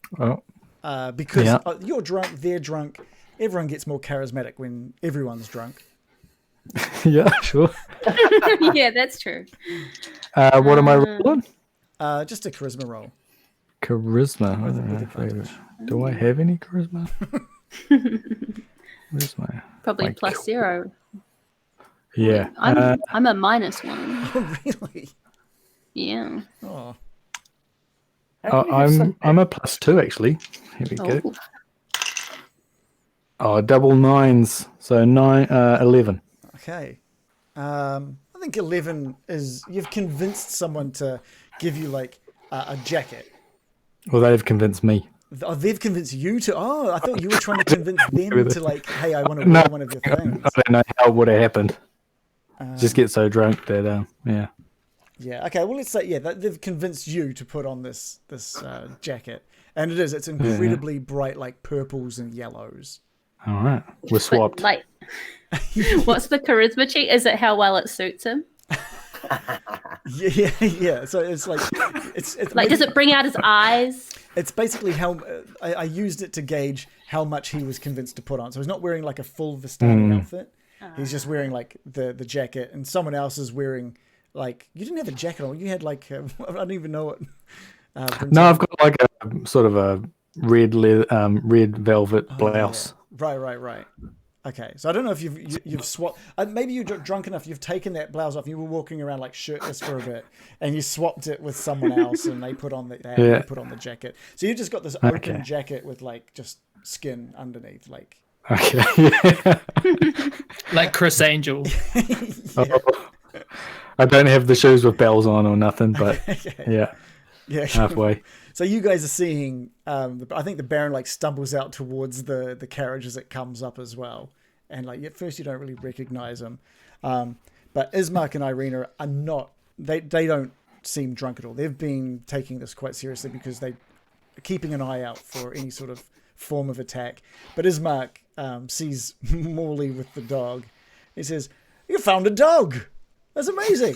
this colour. Oh. Because you're drunk, they're drunk. Everyone gets more charismatic when everyone's drunk. Yeah, sure. Yeah, that's true. What am I rolling? Just a charisma roll. Charisma. With advantage. Do I have any charisma? Where's my Probably Like, plus 0. Yeah. I'm a -1. Oh, really? Yeah. Oh, I'm a +2 actually. Here we go. Oh. Oh, double nines. So 11. okay. I think 11 is you've convinced someone to give you like a jacket. Well, they've convinced me. Oh, they've convinced you to. Oh, I thought you were trying to convince them to like, hey, I want to No, wear one of your things. I don't know how it would have happened. Just get so drunk that yeah. Yeah. Okay. Well, let's say they've convinced you to put on this jacket, and it's incredibly bright, like purples and yellows. All right, we're swapped. Like, what's the charisma check? Is it how well it suits him? Yeah. So it's like it's Like, does it bring out his eyes? It's basically how I used it to gauge how much he was convinced to put on. So he's not wearing like a full Vistani outfit. He's just wearing like the jacket, and someone else is wearing like you didn't have a jacket on. You had like I don't even know what. No, I've got like a sort of a red velvet blouse. Yeah. Right. Okay, so I don't know if you've swapped. Maybe you're drunk enough. You've taken that blouse off. You were walking around like shirtless for a bit, and you swapped it with someone else, and they put on the they put on the jacket. So you just got this open jacket with like just skin underneath, like. Okay. Yeah. Like Chris Angel. Yeah. I don't have the shoes with bells on or nothing, but yeah, halfway. So you guys are seeing. I think the Baron like stumbles out towards the carriage as it comes up as well, and like at first you don't really recognize him, but Ismark and Irina are not. They don't seem drunk at all. They've been taking this quite seriously because they are keeping an eye out for any sort of form of attack. But Ismark sees Morley with the dog. He says, "You found a dog. That's amazing."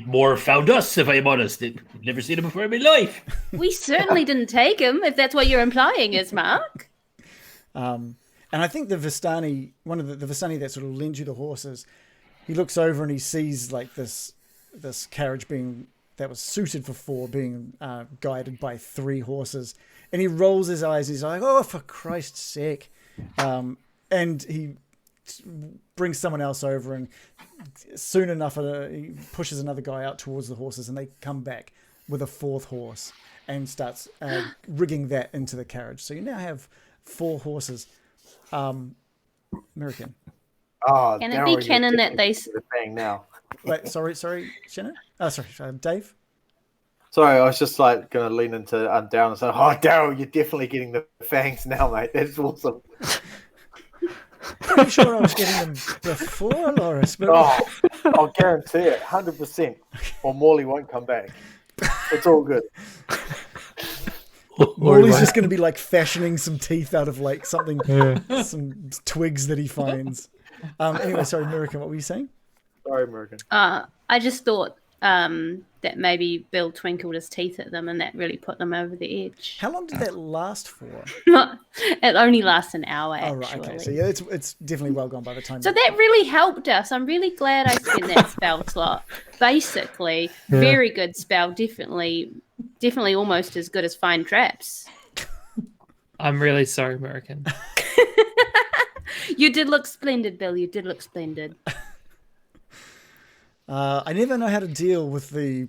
More found us, if I'm honest. Never seen him before in my life. We certainly didn't take him, if that's what you're implying, Ismark. And I think the Vistani, one of the Vistani that sort of lends you the horses, he looks over and he sees like this carriage that was suited for 4 being guided by 3 horses, and he rolls his eyes. He's like, "Oh, for Christ's sake!" And he brings someone else over, and soon enough he pushes another guy out towards the horses, and they come back with a 4th horse and starts rigging that into the carriage. So you now have 4 horses. American. Oh, Can it be canon that they... the thing now. Wait, sorry, Shannon? Oh, sorry, Dave? Sorry, I was just like going to lean into Darryl and say, "Oh, Darryl, you're definitely getting the fangs now, mate. That's awesome." Pretty sure I was getting them before, Loris. But... Oh, I'll guarantee it, 100%. Or Morley won't come back. It's all good. Morley's just going to be like fashioning some teeth out of like something, some twigs that he finds. Anyway, sorry, American, what were you saying? Sorry, American. I just thought that maybe Bill twinkled his teeth at them and that really put them over the edge. How long did that last for? It only lasts an hour, actually. Oh, right, okay. So yeah, it's definitely well gone by the time. So that really helped us. I'm really glad I spent that spell slot. Basically, very good spell. Definitely almost as good as Find Traps. I'm really sorry, American. You did look splendid, Bill. You did look splendid. I never know how to deal with the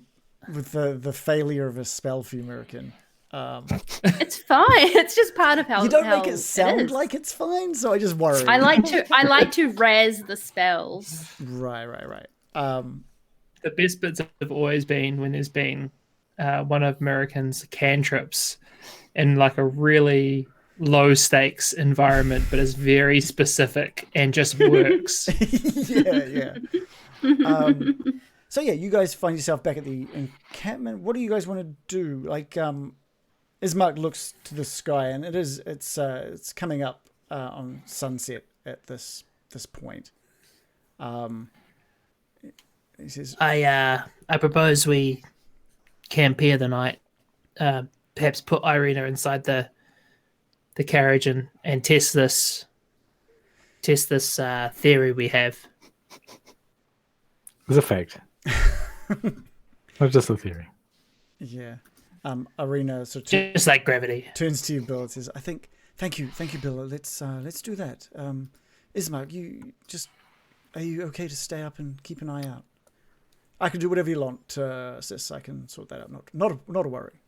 failure of a spell for you, American. It's fine. It's just part of how you don't how make it sound like it's fine, so I just worry. I like to razz the spells. Right. The best bits have always been when there's been one of American's cantrips in like a really low stakes environment, but is very specific and just works. Yeah. So yeah, you guys find yourself back at the encampment. What do you guys want to do? Like, Ismark looks to the sky, and it's coming up on sunset at this point. He says, I propose we camp here the night. Perhaps put Irina inside the carriage and test this theory we have. It's a fact. Not just a theory. Yeah. Irina sort of just like gravity. turns to you, Bill, and says, I think Thank you, Bill. Let's do that. Isma, are you okay to stay up and keep an eye out? I can do whatever you want, sis. I can sort that out. Not a worry.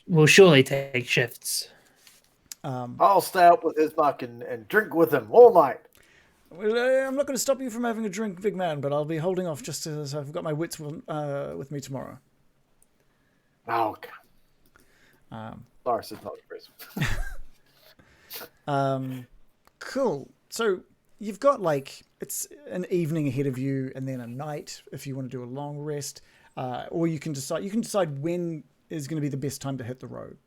We'll surely take shifts. I'll stay up with his muck and drink with him all night. Well, I'm not going to stop you from having a drink, big man, but I'll be holding off just as I've got my wits with me tomorrow. Oh, God. Loris is not impressive. Cool. So you've got it's an evening ahead of you, and then a night if you want to do a long rest, or you can decide when is going to be the best time to hit the road.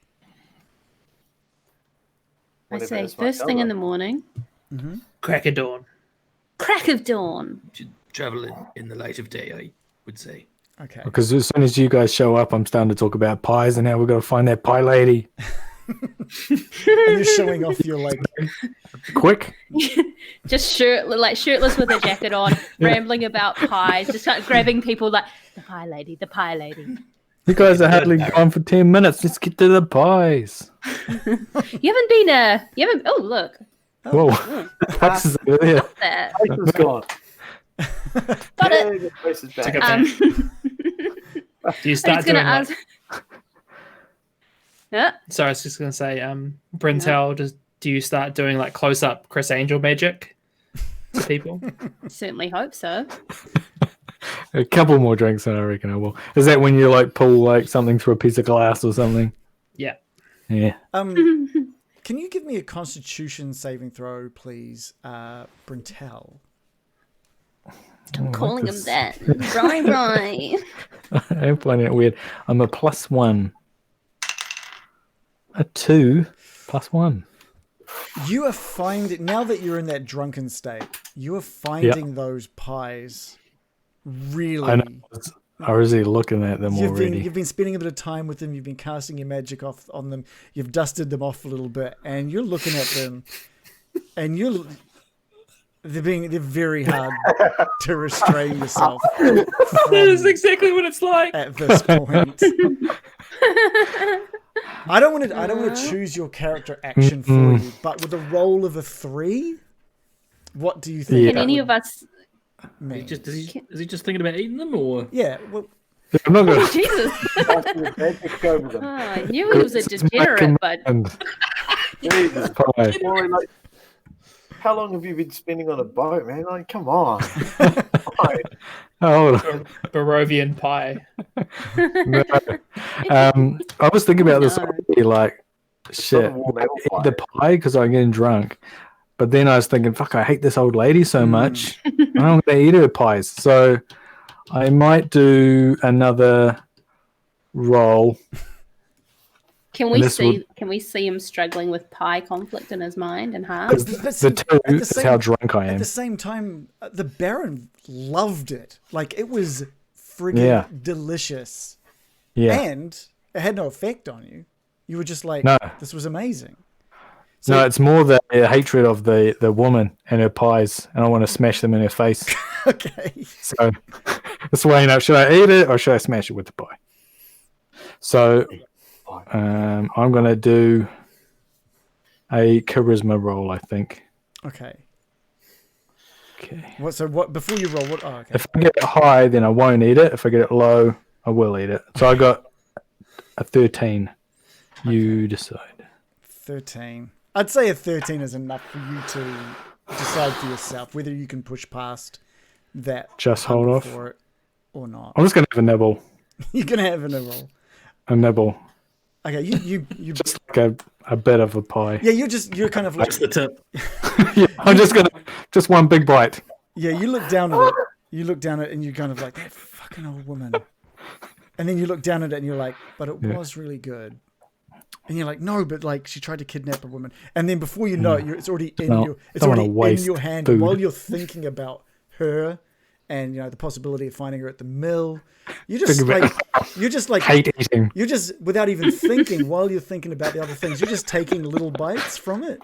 I say first thing in the morning. Mm-hmm. Crack of dawn. Crack of dawn. Should travel in the light of day, I would say. Okay. Because as soon as you guys show up, I'm starting to talk about pies, and now we've got to find that pie lady. And you're showing off your quick. Just shirtless with a jacket on, rambling about pies, just start grabbing people like the pie lady, the pie lady. You guys are hardly gone for 10 minutes. Let's get to the pies. You haven't. Oh, look. Whoa. That's there. That. It's gone. Got it. The place is back. Do you start doing ask. Yeah. Sorry, I was just going to say, Brintel, do you start doing close-up Chris Angel magic to people? Certainly hope so. A couple more drinks and I reckon I will. Is that when you pull something through a piece of glass or something? Yeah. Yeah. Can you give me a Constitution saving throw, please, Brintel? I'm calling him that. Right. I'm finding it weird. I'm a +1. A 2 +1. You are finding, now that you're in that drunken state, you are finding those pies really. I know. I was already looking at them already. You've been spending a bit of time with them. You've been casting your magic off on them. You've dusted them off a little bit, and you're looking at them, and they're very hard to restrain yourself. That is exactly what it's like at this point. I don't want to choose your character action for you, but with a roll of a 3, what do you think? Can any of us? Is he just thinking about eating them, or? Yeah. Well, I'm not gonna... Jesus. I knew he was a degenerate, but. Jesus. How long have you been spending on a boat, man? Come on. Barovian pie. No. I was thinking about this already, shit, eat the pie because I'm getting drunk. But then I was thinking, fuck, I hate this old lady so much. I don't want to eat her pies. So I might do another roll. Can we see him struggling with pie conflict in his mind and heart? The 2 is how drunk I am. At the same time, the Baron loved it. It was friggin' delicious. Yeah. And it had no effect on you. You were just no. This was amazing. So, no, it's more the hatred of the woman and her pies, and I want to smash them in her face. Okay. So that's why, should I eat it or should I smash it with the pie? So I'm going to do a charisma roll, I think. Okay. Okay. What before you roll? What? Oh, okay. If I get it high, then I won't eat it. If I get it low, I will eat it. So I got a 13. You decide. 13. I'd say a 13 is enough for you to decide for yourself whether you can push past that. Just hold off for it or not. I'm just gonna have a nibble. You're gonna have a nibble. A nibble. Okay, you just a bit of a pie. Yeah, you're kind of That's the tip. Yeah, I'm just one big bite. Yeah, you look down at it. You look down at it and you're kind of like, that fucking old woman. And then you look down at it and you're like, but it was really good. And you're like, no, but she tried to kidnap a woman. And then before you know it, it's already in your hand food. while you're thinking about her and the possibility of finding her at the mill. You're just like hate eating. You're just, without even thinking, while you're thinking about the other things, you're just taking little bites from it.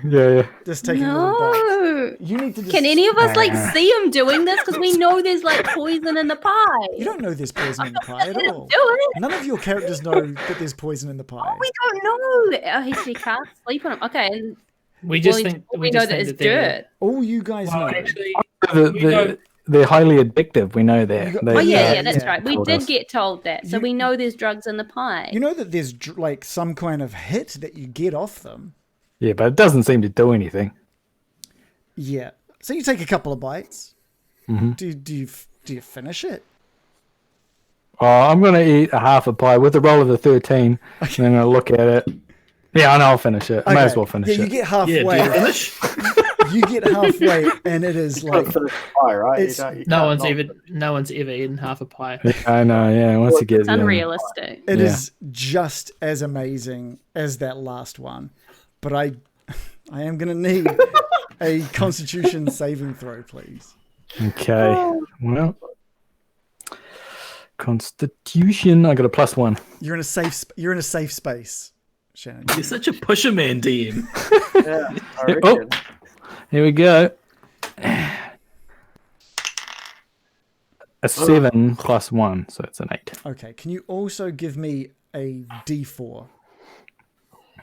Yeah. Just taking little bites. No. You need to just... Can any of us see him doing this? Because we know there's like poison in the pie. You don't know there's poison in the pie at all. Do it. None of your characters know that there's poison in the pie. We don't know. Oh, he can't sleep on him. Okay, and We just think we know that it's dirt. All you guys know. Actually, They're highly addictive. We know that. Oh yeah, Yeah, that's yeah. right. We did get told that, so we know there's drugs in the pie. You know that there's like some kind of hit that you get off them. Yeah, but it doesn't seem to do anything. Yeah. So you take a couple of bites. Mm-hmm. Do you finish it? Oh, I'm going to eat a half a pie with a roll of a 13, and then I'll look at it. Yeah, I know I'll finish it. I may as well finish You it. get Yeah, halfway. do you finish? You get halfway, and it is like For the pie, right? it's- no one's ever eaten half a pie. Yeah, I know, yeah. Once you get It's unrealistic. it Yeah. is just as amazing as that last one. But I am going to need a Constitution saving throw, please. Okay. Well, Constitution. I got a +1. You're in a safe space, Shannon. You're such a pusher man, DM. Yeah, I Oh, reckon. here we go. A 7 +1, so it's an 8. Okay. Can you also give me a D4?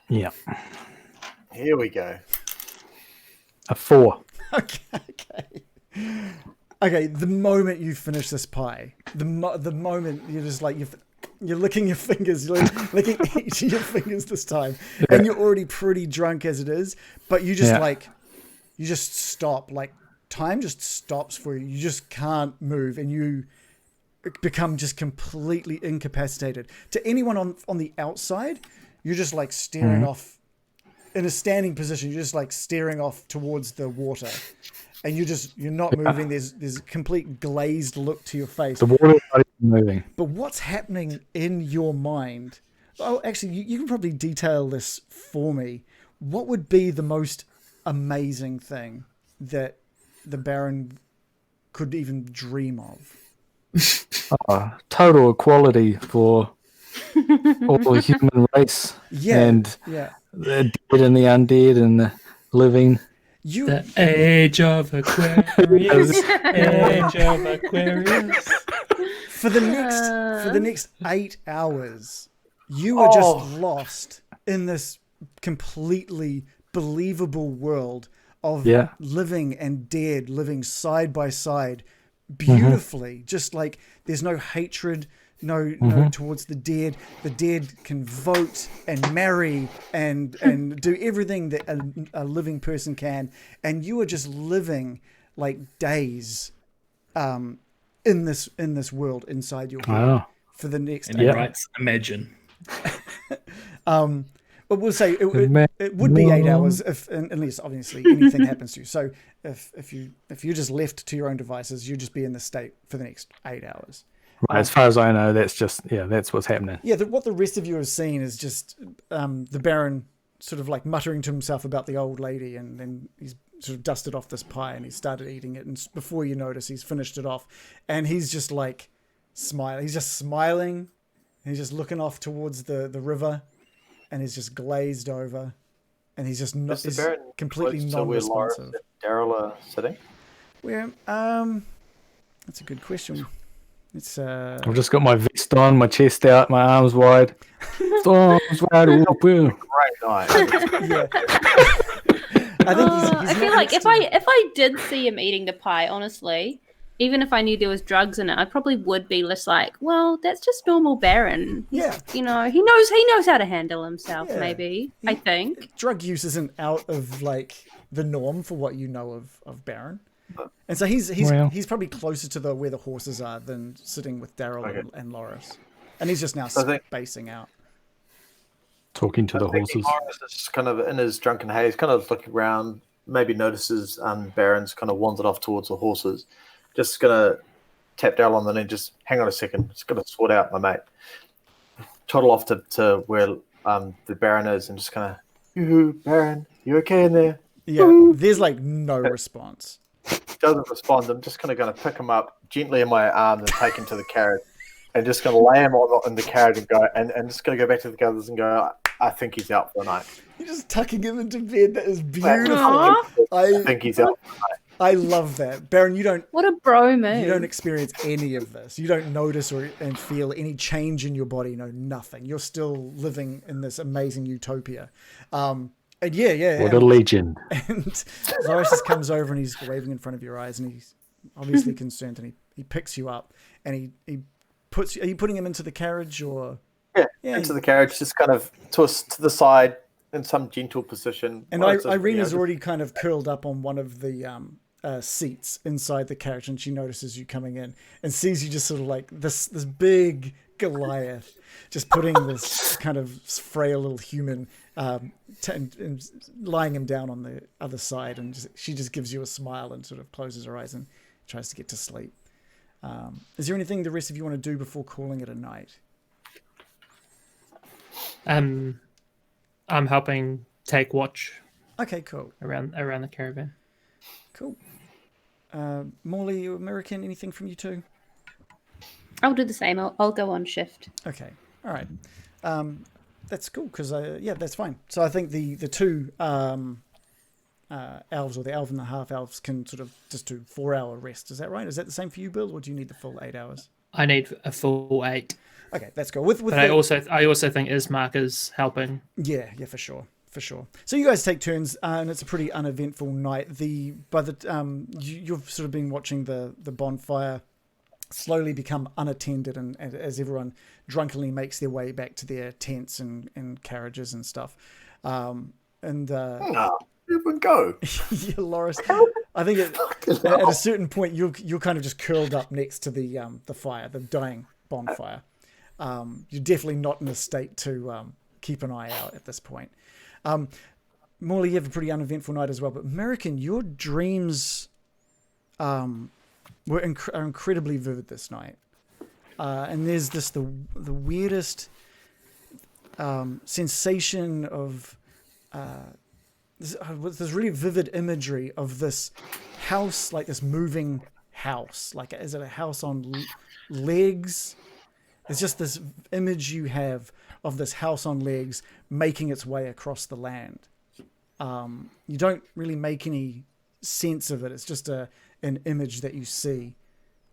Yeah. Here we go. A 4. Okay. The moment you finish this pie, the moment you're just like you're licking your fingers, you're licking each of your fingers this time, and you're already pretty drunk as it is. But you just you just stop. Like time just stops for you. You just can't move, and you become just completely incapacitated. To anyone on the outside, you're just like staring off. In a standing position, you're just like staring off towards the water, and you're not moving. There's a complete glazed look to your face. The water's not even moving. But what's happening in your mind? Oh, actually, you can probably detail this for me. What would be the most amazing thing that the Baron could even dream of? Total equality for all the human race. Yeah, And yeah. the dead and the undead and the living. The age of Aquarius. Age of Aquarius. For the next 8 hours, you are just lost in this completely believable world of living and dead, living side by side, beautifully. Just like there's no hatred, no towards the dead. The dead can vote and marry and do everything that a living person can, and you are just living like days in this world inside your head for the next. And he writes, imagine. But we'll say it would be 8 hours unless obviously anything happens to you. So if you're just left to your own devices, you'll just be in this state for the next 8 hours. Right, as far as I know, that's what's happening. Yeah, what the rest of you have seen is just the Baron sort of like muttering to himself about the old lady, and then he's sort of dusted off this pie and he started eating it, and before you notice, he's finished it off, and he's just like smiling. He's just smiling, and he's just looking off towards the river, and he's just glazed over, and he's just not completely non-responsive. Daryl are sitting. Where that's a good question. It's I've just got my vest on, my chest out, my arms wide. Arms wide open. Great night. yeah. I think I feel like if I did see him eating the pie, honestly, even if I knew there was drugs in it, I probably would be less like, well, that's just normal Baron. He knows how to handle himself. Yeah. Maybe I think drug use isn't out of like the norm for what you know of Baron. And so he's probably closer to where the horses are than sitting with Daryl and Loris, and he's just now spacing out, talking to the horses. Loris is just kind of in his drunken haze, kind of looking around, maybe notices Baron's kind of wandered off towards the horses. Just gonna tap Daryl on the knee. Just hang on a second. Just gonna sort out my mate. Toddle off to where the Baron is, and just kind of, Baron, you okay in there? Yeah, there's like no response. doesn't respond, I'm just going to pick him up gently in my arms and take him to the carriage, and just going to lay him in the carriage and go, and just going to go back to the others and go, I think he's out for the night. You're just tucking him into bed. That is beautiful. Aw. I think he's out for the night. I love that. Baron, you don't What a bro move. You don't experience any of this. You don't notice and feel any change in your body. No, nothing. You're still living in this amazing utopia. And yeah. What a legend. And Loris just comes over and he's waving in front of your eyes and he's obviously concerned and he picks you up and he puts. Are you putting him into the carriage or? Yeah, into the carriage, just kind of to the side in some gentle position. And Irina's already kind of curled up on one of the seats inside the carriage, and she notices you coming in and sees you just sort of like this big Goliath, just putting this kind of frail little human and lying him down on the other side, and she just gives you a smile and sort of closes her eyes and tries to get to sleep. Is there anything the rest of you want to do before calling it a night? I'm helping take watch. Okay, cool. Around the caravan. Cool. Morley, you American? Anything from you two? I'll do the same. I'll go on shift. Okay. All right. That's cool because that's fine. So I think the two elves or the elf and the half elves can sort of just do 4-hour rest. Is that right? Is that the same for you, Bill, or do you need the full 8 hours? I need a full 8. Okay, that's cool. But I also think Ismark is helping. Yeah, for sure. So you guys take turns, and it's a pretty uneventful night. You've sort of been watching the bonfire slowly become unattended, and as everyone drunkenly makes their way back to their tents and carriages and stuff. Everyone go. Yeah, Loris. I think at a certain point you're kind of just curled up next to the fire, the dying bonfire. You're definitely not in a state to keep an eye out at this point. Morley, you have a pretty uneventful night as well. But American, your dreams are incredibly vivid this night. And there's the weirdest sensation of this really vivid imagery of this house, like this moving house. Like, is it a house on legs? It's just this image you have of this house on legs making its way across the land. You don't really make any sense of it. It's just an image that you see.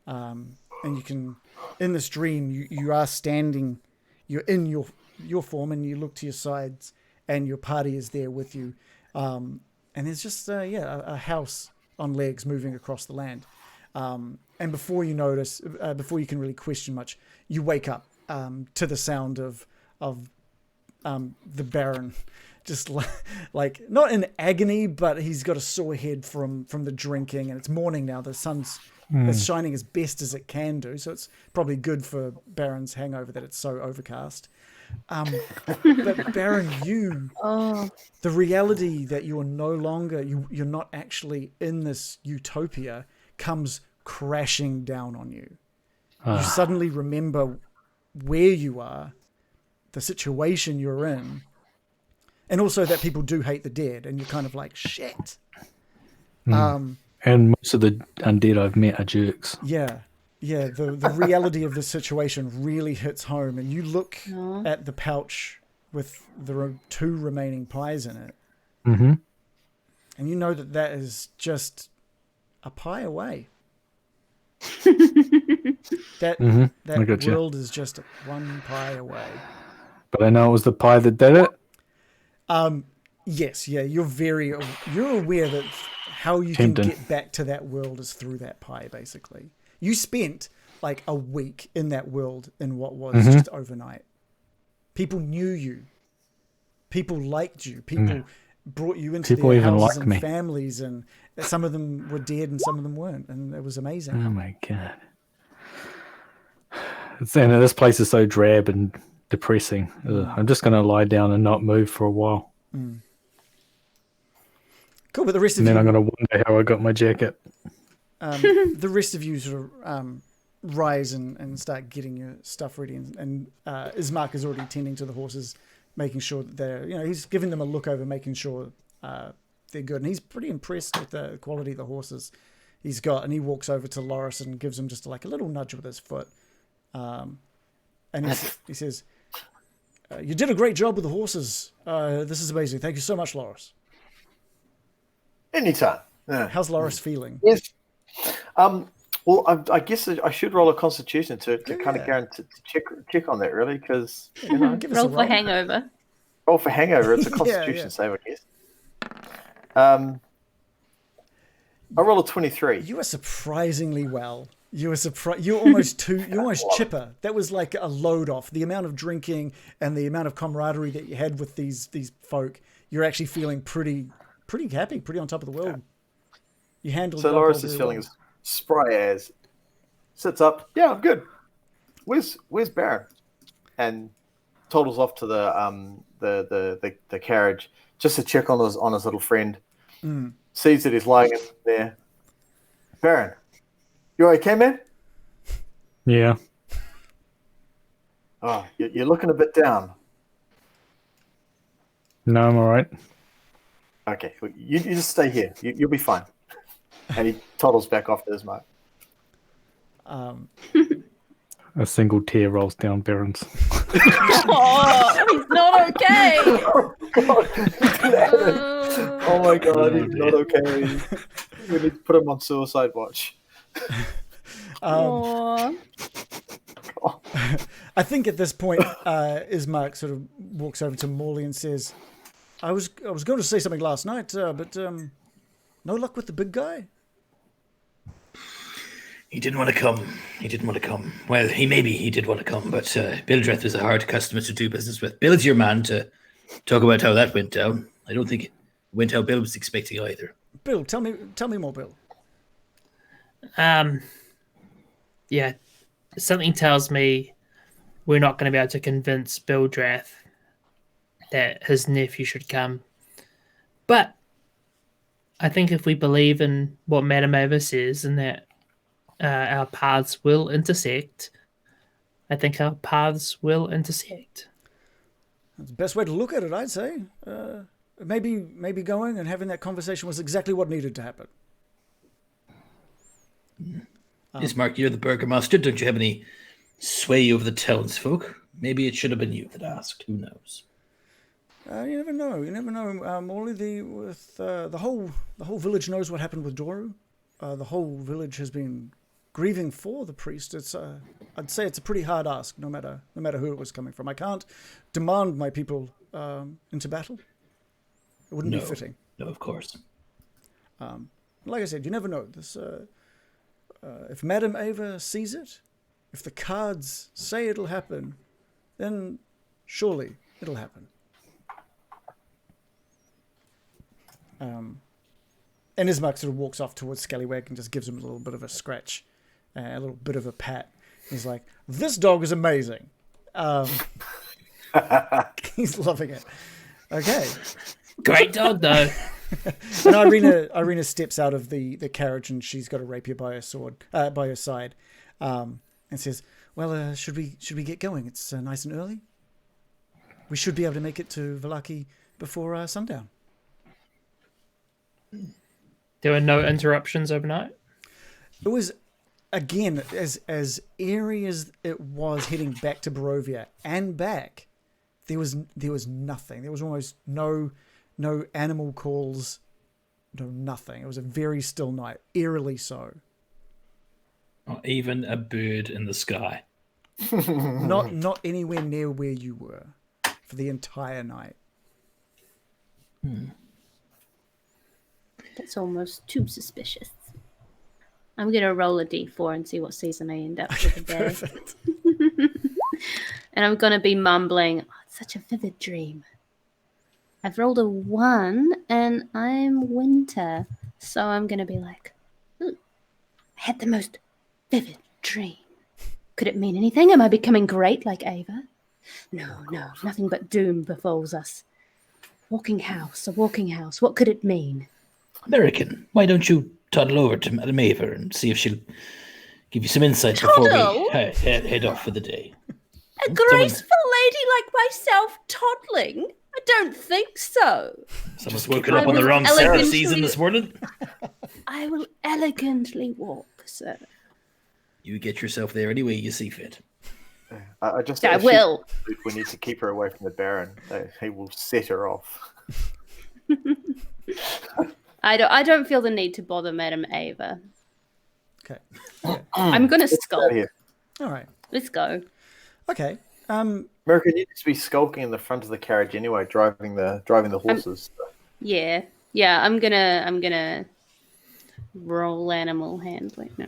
And you can, in this dream, you are standing, you're in your form, and you look to your sides and your party is there with you. And there's just, a house on legs moving across the land. And before you notice, before you can really question much, you wake up to the sound of the Baron, just like not in agony, but he's got a sore head from the drinking, and it's morning now. The sun's it's shining as best as it can do, so it's probably good for Baron's hangover that it's so overcast. But Baron, the reality that you're no longer, you're not actually in this utopia comes crashing down on you. You suddenly remember where you are, the situation you're in, and also that people do hate the dead, and you're kind of like, shit. And most of the undead I've met are jerks. Yeah. The reality of the situation really hits home, and you look at the pouch with the 2 remaining pies in it, and you know that is just a pie away. That world is just 1 pie away. But I know it was the pie that did it. Yes, you're aware that how you can get back to that world is through that pie. Basically, you spent like a week in that world in what was just overnight. People knew you. People liked you. People brought you into their houses and families, and some of them were dead and some of them weren't, and it was amazing. Oh my god! This place is so drab and depressing. I'm just going to lie down and not move for a while. Cool, but the rest of you... And then I'm going to wonder how I got my jacket. The rest of you sort of rise and start getting your stuff ready, and Ismark is already tending to the horses, making sure that they're, he's giving them a look over, making sure they're good. And he's pretty impressed with the quality of the horses. and he walks over to Loris and gives him just like a little nudge with his foot. And he says, you did a great job with the horses. This is amazing. Thank you so much, Loris. Anytime. Yeah. How's Loris feeling? Yes. Well, I guess I should roll a Constitution to kind of guarantee to check on that, really, because roll for hangover. Roll for hangover. It's a Constitution save, I guess. I roll a 23. You are surprisingly well. You're almost chipper. That was like a load off. The amount of drinking and the amount of camaraderie that you had with these folk. You're actually feeling pretty happy, pretty on top of the world. You handled. So Loris is feeling as spry as. Sits up. Yeah, I'm good. Where's Baron? And toddles off to the carriage just to check on his little friend. Sees that he's lying in there. Baron, you okay, man? Yeah. Oh, you're looking a bit down. No, I'm all right. Okay, well, you just stay here. You'll be fine. And he toddles back off to his mate. A single tear rolls down Baron's. Oh, he's not okay. Oh my god, he's not okay. We need to put him on suicide watch. Aww. I think at this point, Ismark sort of walks over to Morley and says, I was going to say something last night, but no luck with the big guy? He didn't want to come. Well, he did want to come, but Bildreth is a hard customer to do business with. Bill's your man to talk about how that went down. I don't think it went how Bill was expecting either. Bill, tell me more, Bill. Yeah, something tells me we're not going to be able to convince Bildreth that his nephew should come. But I think if we believe in what Madame Eva says and that our paths will intersect, I think our paths will intersect. That's the best way to look at it, I'd say. Maybe going and having that conversation was exactly what needed to happen. Yes, Mark, you're the burgomaster. Don't you have any sway over the townsfolk? Maybe it should have been you that asked. Who knows? You never know. Morley, the whole village knows what happened with Doru. The whole village has been grieving for the priest. I'd say it's a pretty hard ask, no matter who it was coming from. I can't demand my people into battle. It wouldn't be fitting. No, of course. Like I said, you never know. This, if Madame Eva sees it, if the cards say it'll happen, then surely it'll happen. And Ismark sort of walks off towards Scallywag and just gives him a little bit of a scratch, a little bit of a pat. He's like, "This dog is amazing." He's loving it. Okay. Great dog, though. And Irina steps out of the carriage and she's got a rapier by her side, and says, "Well, should we get going? It's nice and early. We should be able to make it to Vallaki before sundown." There were no interruptions overnight? It was, again, as eerie as it was heading back to Barovia and back, there was nothing. There was almost no animal calls, no nothing. It was a very still night, eerily so. Not even a bird in the sky. Not anywhere near where you were for the entire night. That's almost too suspicious. I'm going to roll a d4 and see what season I end up with today. Perfect. And I'm going to be mumbling, "Oh, it's such a vivid dream." I've rolled a 1 and I'm winter. So I'm going to be like, "I had the most vivid dream. Could it mean anything? Am I becoming great like Ava? No, nothing but doom befalls us. Walking house, a walking house. What could it mean?" American, why don't you toddle over to Madame Eva and see if she'll give you some insight before we head off for the day? A graceful lady like myself toddling? I don't think so. Someone's woken up on the wrong set of season this morning. I will elegantly walk, sir. You get yourself there any way you see fit. I just I assume will. we need to keep her away from the Baron. He will set her off. I don't feel the need to bother Madame Eva. Okay. Yeah. I'm gonna Get out skulk. of here. All right. Let's go. Okay. America, you need to be skulking in the front of the carriage anyway, driving the horses. Yeah. I'm gonna roll animal handling. No.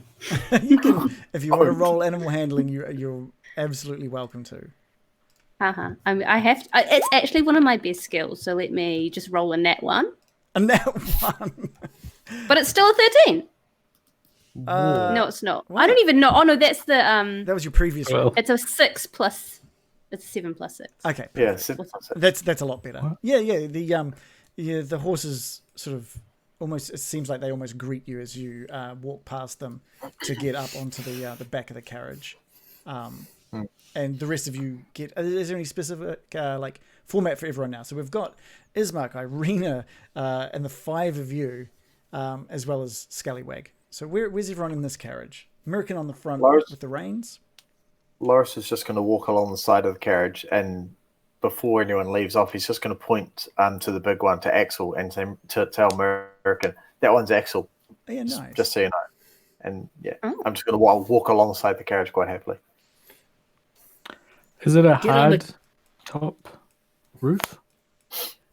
You can, if you want to roll animal handling, you're absolutely welcome to. I have to, it's actually one of my best skills, so let me just roll a nat 1. And that one. But it's still a 13. No, it's not. I don't even know. Oh no, that's the That was your previous roll. it's a 6 plus. It's 7 plus 6. Okay. Yeah, That's a lot better. What? Yeah. The horses sort of almost. It seems like they almost greet you as you walk past them to get up onto the back of the carriage. And the rest of you get. Is there any specific like format for everyone now? So we've got Ismark, Irina, and the 5 of you, as well as Scallywag. So where's everyone in this carriage? American on the front with the reins. Loris is just going to walk along the side of the carriage, and before anyone leaves off, he's just going to point to the big one, to Axel, and to tell American, that one's Axel. Oh, yeah, nice. Just so you know. And yeah, I'm just going to walk alongside the carriage quite happily. Is it a hard top roof?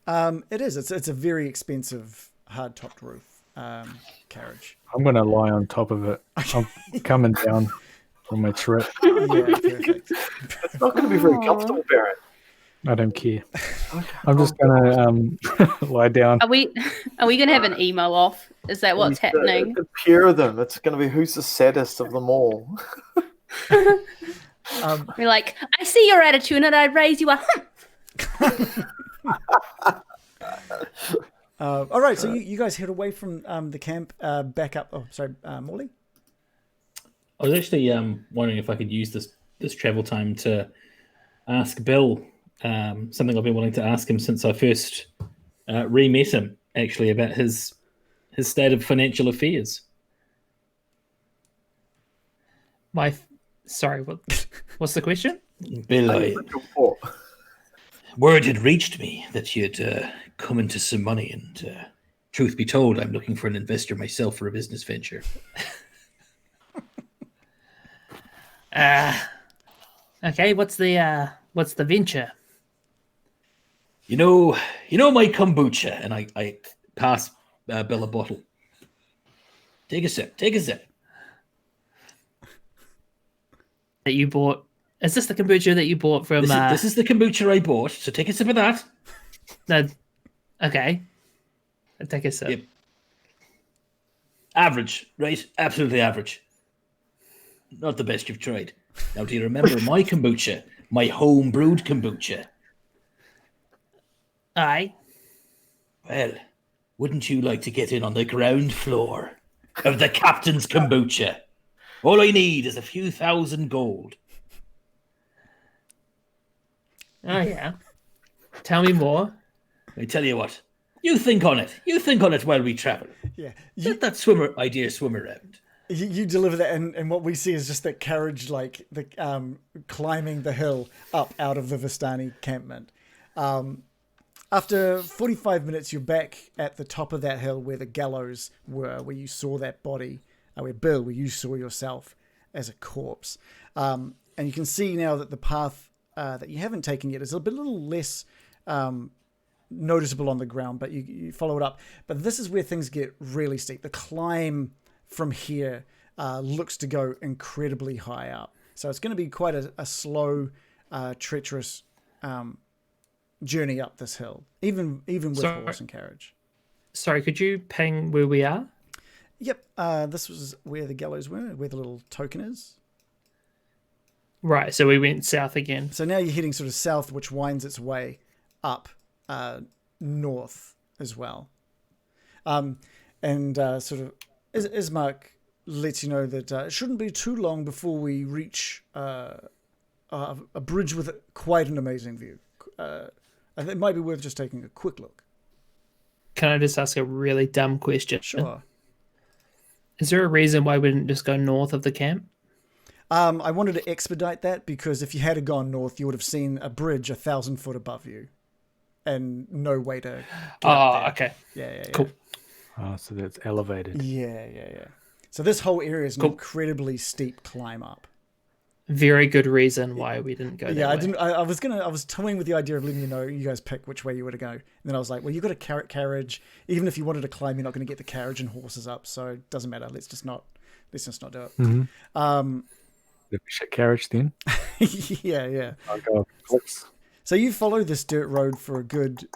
It is. It's a very expensive hard topped roof carriage. I'm going to lie on top of it. I'm coming down from my trip. Yeah, perfect. It's not going to be very comfortable, Baron. I don't care. I'm just going to lie down. Are we going to have an emo off? Is that what's happening? The pair of them. It's going to be who's the saddest of them all. We're like, I see your attitude and I'd raise you a hump. All right, so you guys head away from the camp back up. Oh, sorry, Morley? I was actually wondering if I could use this travel time to ask Bill something I've been wanting to ask him since I first re-met him, actually, about his state of financial affairs. Sorry, what's the question? Bill, word had reached me that you'd come into some money, and truth be told, I'm looking for an investor myself for a business venture. Okay, what's the venture? You know my kombucha, and I pass Bill a bottle. Take a sip. That you bought? Is this the kombucha that you bought from? This is the kombucha I bought. So take a sip of that. No, okay. I'll take a sip. Yep. Average, right? Absolutely average. Not the best you've tried. Now, do you remember my kombucha? My home brewed kombucha? Aye. Well, wouldn't you like to get in on the ground floor of the captain's kombucha? All I need is a few thousand gold. Oh, yeah. Tell me more. I tell you what. You think on it. You think on it while we travel. Yeah. Let that idea swim around. You deliver that, and what we see is just that carriage, like the climbing the hill up out of the Vistani campment. After 45 minutes, you're back at the top of that hill where the gallows were, where you saw that body, where you saw yourself as a corpse. And you can see now that the path that you haven't taken yet is a little less noticeable on the ground, but you follow it up. But this is where things get really steep. The climb from here looks to go incredibly high up. So it's going to be quite a slow, treacherous journey up this hill, even with horse and carriage. Sorry, could you ping where we are? Yep, this was where the gallows were, where the little token is. Right, so we went south again. So now you're heading sort of south, which winds its way up north as well. And sort of Ismark lets you know that it shouldn't be too long before we reach a bridge with quite an amazing view. I think it might be worth just taking a quick look. Can I just ask a really dumb question? Sure. Is there a reason why we didn't just go north of the camp? I wanted to expedite that because if you had gone north, you would have seen a bridge 1,000 foot above you, and no way to get up there. Okay. Yeah. Cool. Oh, so that's elevated. Yeah. So this whole area is an Cool. incredibly steep climb up. Very good reason why we didn't go Yeah, that I way. didn't. I was toying with the idea of letting you guys pick which way you were to go. And then I was like, well, you've got a carriage. Even if you wanted to climb, you're not going to get the carriage and horses up, so it doesn't matter. Let's just not do it. Mm-hmm. The shit carriage then. Yeah. I'll go clicks. So you follow this dirt road for a good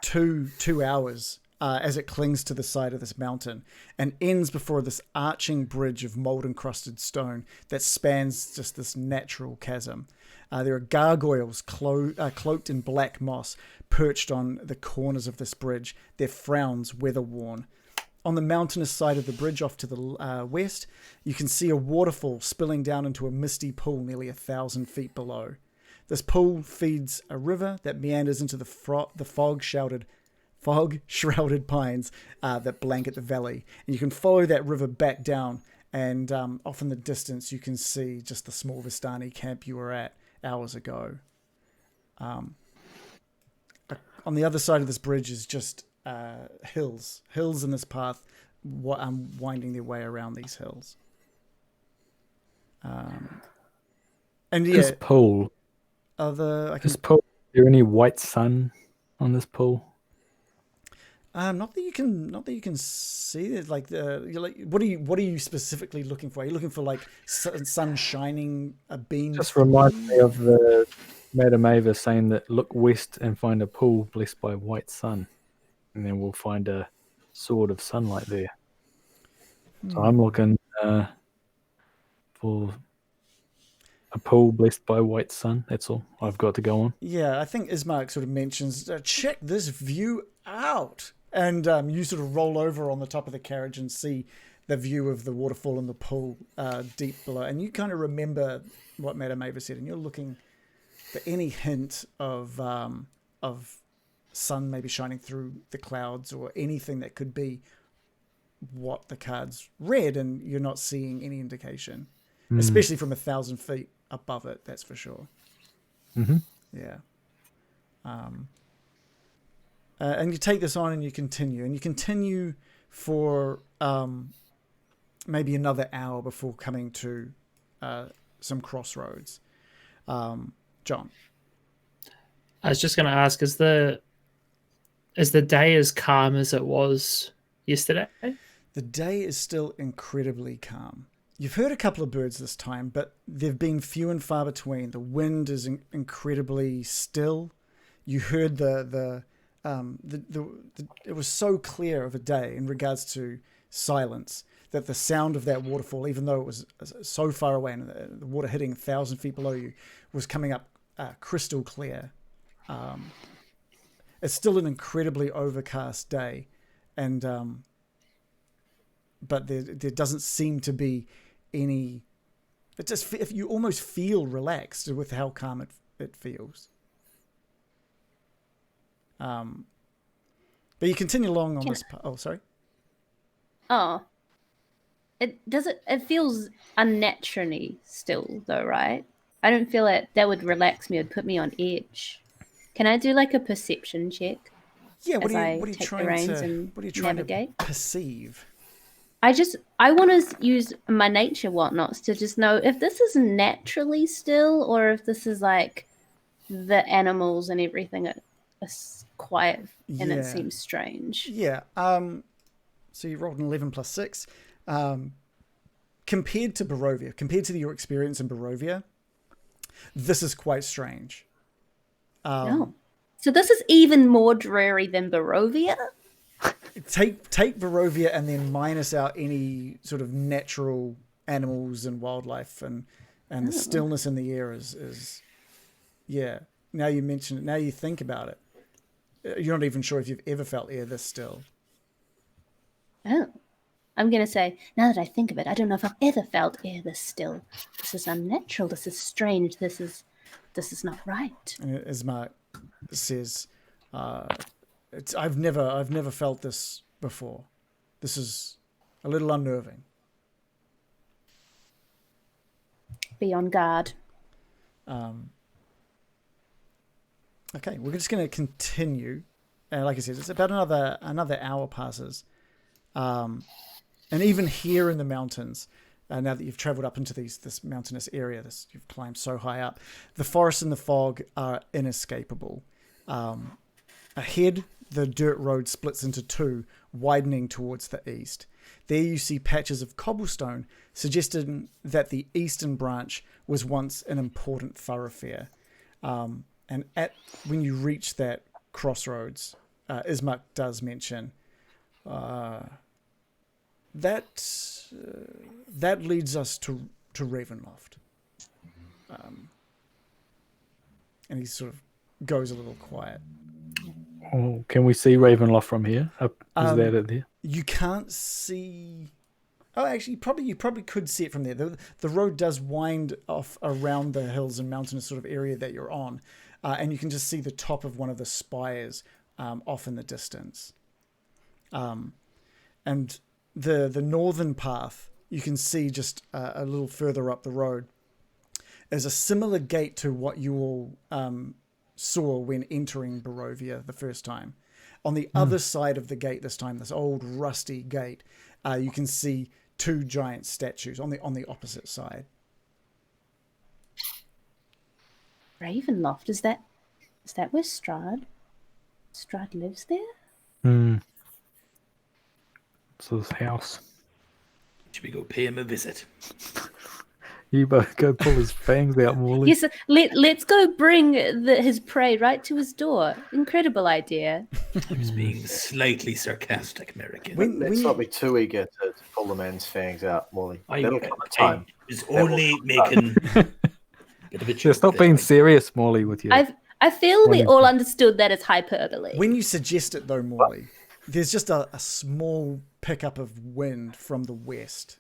2 hours as it clings to the side of this mountain and ends before this arching bridge of mold-encrusted stone that spans just this natural chasm. There are gargoyles cloaked in black moss perched on the corners of this bridge, their frowns weather-worn. On the mountainous side of the bridge off to the west, you can see a waterfall spilling down into a misty pool nearly 1,000 feet below. This pool feeds a river that meanders into the fog-shrouded pines that blanket the valley. And you can follow that river back down, and off in the distance you can see just the small Vistani camp you were at hours ago. On the other side of this bridge is just hills in this path, winding their way around these hills. And yeah, This pool. Is there any white sun on this pool? Not that you can see it. Like what are you specifically looking for? Are you looking for like sun shining a beam? Just reminds me of the Madame Eva saying that look west and find a pool blessed by white sun, and then we'll find a sword of sunlight there. So I'm looking for a pool blessed by white sun. That's all I've got to go on. Yeah, I think Ismark sort of mentions, check this view out. And you sort of roll over on the top of the carriage and see the view of the waterfall and the pool deep below. And you kind of remember what Madame Eva said, and you're looking for any hint of sun maybe shining through the clouds or anything that could be what the cards read, and you're not seeing any indication, especially from 1,000 feet above it, that's for sure. Mm-hmm. Yeah. And you take this on and you continue for maybe another hour before coming to some crossroads. John. I was just going to ask, is the day as calm as it was yesterday? The day is still incredibly calm. You've heard a couple of birds this time, but they've been few and far between. The wind is incredibly still. You heard it was so clear of a day in regards to silence that the sound of that waterfall, even though it was so far away and the water hitting 1,000 feet below you, was coming up crystal clear. It's still an incredibly overcast day, and but there doesn't seem to be any. It just, if you almost feel relaxed with how calm it feels. But you continue along on this. Oh, sorry. Oh, it feels unnaturally still though, right? I don't feel like that would relax me or put me on edge. Can I do like a perception check? Yeah. What are you take trying the reins to? and What are you trying navigate? to perceive? I want to use my nature whatnots to just know if this is naturally still or if this is like the animals and everything are quiet and it seems strange. Yeah. So you rolled an 11 plus 6. Compared to Barovia, compared to your experience in Barovia, this is quite strange. So this is even more dreary than Barovia? Take Barovia and then minus out any sort of natural animals and wildlife and the stillness in the air is now you mention it, now you think about it, you're not even sure if you've ever felt air this still. Oh, I'm going to say, now that I think of it, I don't know if I've ever felt air this still. This is unnatural. This is strange. This is not right. And as Mark says, I've never felt this before. This is a little unnerving. Be on guard. Okay, we're just going to continue. Like I said, it's about another hour passes. And even here in the mountains, now that you've traveled up into this mountainous area, you've climbed so high up, the forest and the fog are inescapable. Ahead, the dirt road splits into two, widening towards the east. There you see patches of cobblestone, suggesting that the eastern branch was once an important thoroughfare. And when you reach that crossroads, Ismark does mention that leads us to Ravenloft. And he sort of goes a little quiet. Oh, can we see Ravenloft from here? Is that it there? You can't see. Oh, actually, you probably could see it from there. The road does wind off around the hills and mountainous sort of area that you're on, and you can just see the top of one of the spires off in the distance. And the northern path you can see just a little further up the road is a similar gate to what you all saw when entering Barovia the first time. On the other side of the gate this time, this old rusty gate, you can see two giant statues on the opposite side. Ravenloft, is that where Strahd lives there? It's his house. Should we go pay him a visit? You both go pull his fangs out, Morley. Yes, let's go bring his prey right to his door. Incredible idea. I was being slightly sarcastic, American. Let's not be too eager to pull the man's fangs out, Molly. That'll come in I time. was only making a bit of a Yeah, joke stop there. being serious, Morley, with you. I feel we all understood that as hyperbole. When you suggest it, though, Morley, there's just a small pickup of wind from the west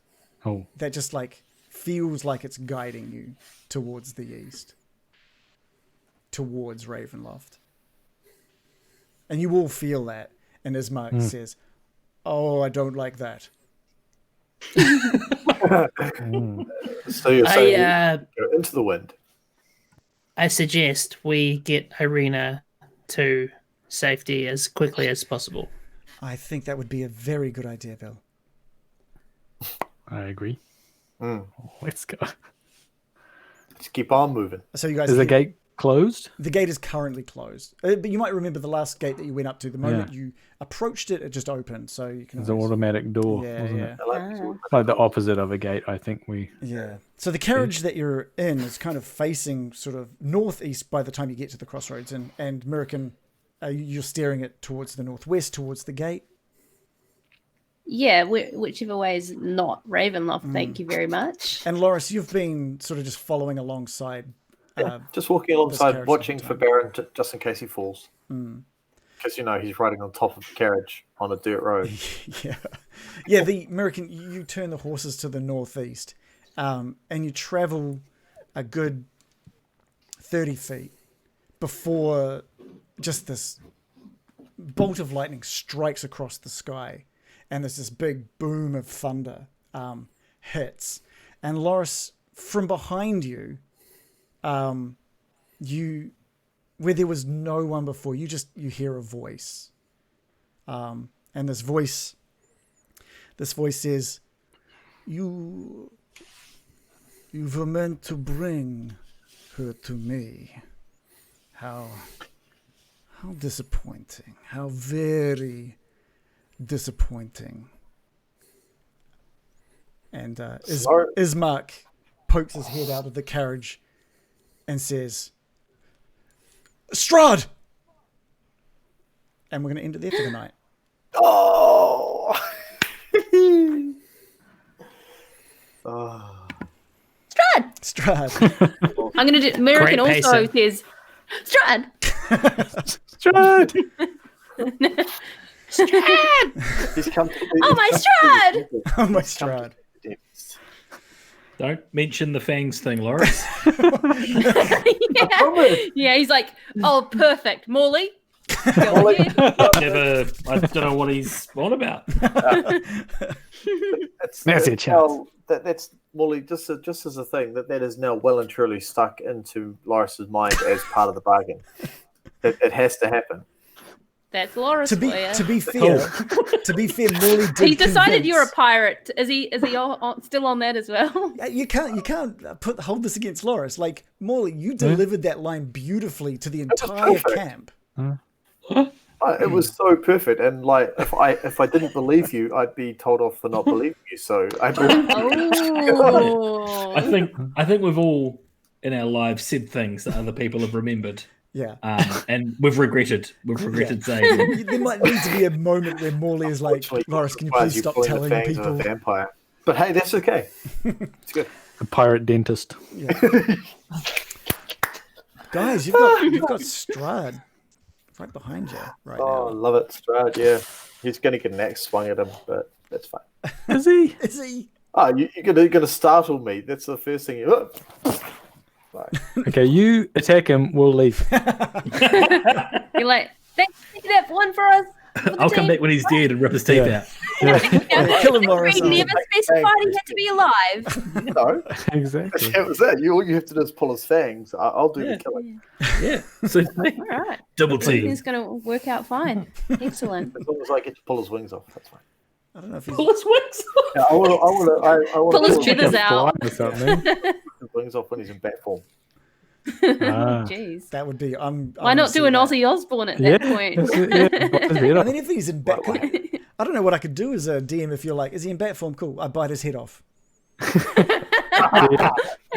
that just feels like it's guiding you towards the east, towards Ravenloft. And you all feel that. And Ismark says, "Oh, I don't like that." So you're saying go into the wind. I suggest we get Irina to safety as quickly as possible. I think that would be a very good idea, Bill. I agree. Let's go. Let's keep on moving. So you guys, Is the gate closed? The gate is currently closed, but you might remember the last gate that you went up to. The moment you approached it, it just opened, so you can. It's an automatic door, wasn't it? Like the opposite of a gate, I think we. Yeah. So the carriage that you're in is kind of facing sort of northeast by the time you get to the crossroads, and American, you're steering it towards the northwest, towards the gate. Yeah, whichever way is not Ravenloft, thank you very much. And Loris, you've been sort of just following alongside. Just walking alongside, watching for Baron just in case he falls. Because, he's riding on top of the carriage on a dirt road. Yeah, the American, you turn the horses to the northeast and you travel a good 30 feet before just this bolt of lightning strikes across the sky. And there's this big boom of thunder hits. And Loris, from behind you, where there was no one before, you hear a voice. And this voice says, You were meant to bring her to me. How disappointing. How very disappointing. And Ismark pokes his head out of the carriage and says, Strahd! And we're going to end it there for the night. Oh! Strahd! I'm going to do... American Great also pacing. says, Strahd! Strahd! Strahd! He's come to Oh, my Strahd! Oh, my Strahd. Don't mention the fangs thing, Loris. Yeah, he's like, oh, perfect. Morley, Go ahead. I don't know what he's on about. That's your chance. That's Molly. Just as a thing that is now well and truly stuck into Loris's mind as part of the bargain. It has to happen. That's Loris To for be you. to be fair, Morley did. He decided convince- you're a pirate. Is he still on that as well? You can't hold this against Loris. Like Morley, you delivered that line beautifully to the entire perfect. camp. It was so perfect, and like if I didn't believe you, I'd be told off for not believing you. So I believe Oh. I think we've all in our lives said things that other people have remembered. Yeah. And we've regretted saying. There might need to be a moment where Morley is like, Loris, can you please stop telling fangs of a people? vampire. But hey, that's okay. It's good. A pirate dentist. Yeah. Guys, you've got Strahd right behind you right Oh, I now. love it, Strahd. Yeah, he's gonna get an axe swung at him, but that's fine. Is he? Is he? Oh, you're gonna startle me. That's the first thing you. Right. Okay, you attack him. We'll leave. You're like, thanks for taking that one for us. for the I'll come team." back when he's dead and rip his teeth out. Yeah, kill him, Loris. He never specified he had to be alive. No, Exactly. that was that. All you have to do is pull his fangs. I'll do the killing. Yeah. So All right. double T. It's going to work out fine. Excellent. As long as I get to pull his wings off, that's fine. I don't know if he's. Pull his wings. Yeah, I want Pull his feathers out. Or something. his wings off when he's in bat form. Jeez. That would be. Why not do an Ozzy Osbourne at that point? I mean, if he's in bat, I don't know what I could do as a DM if you're like, is he in bat form? Cool. I bite his head off.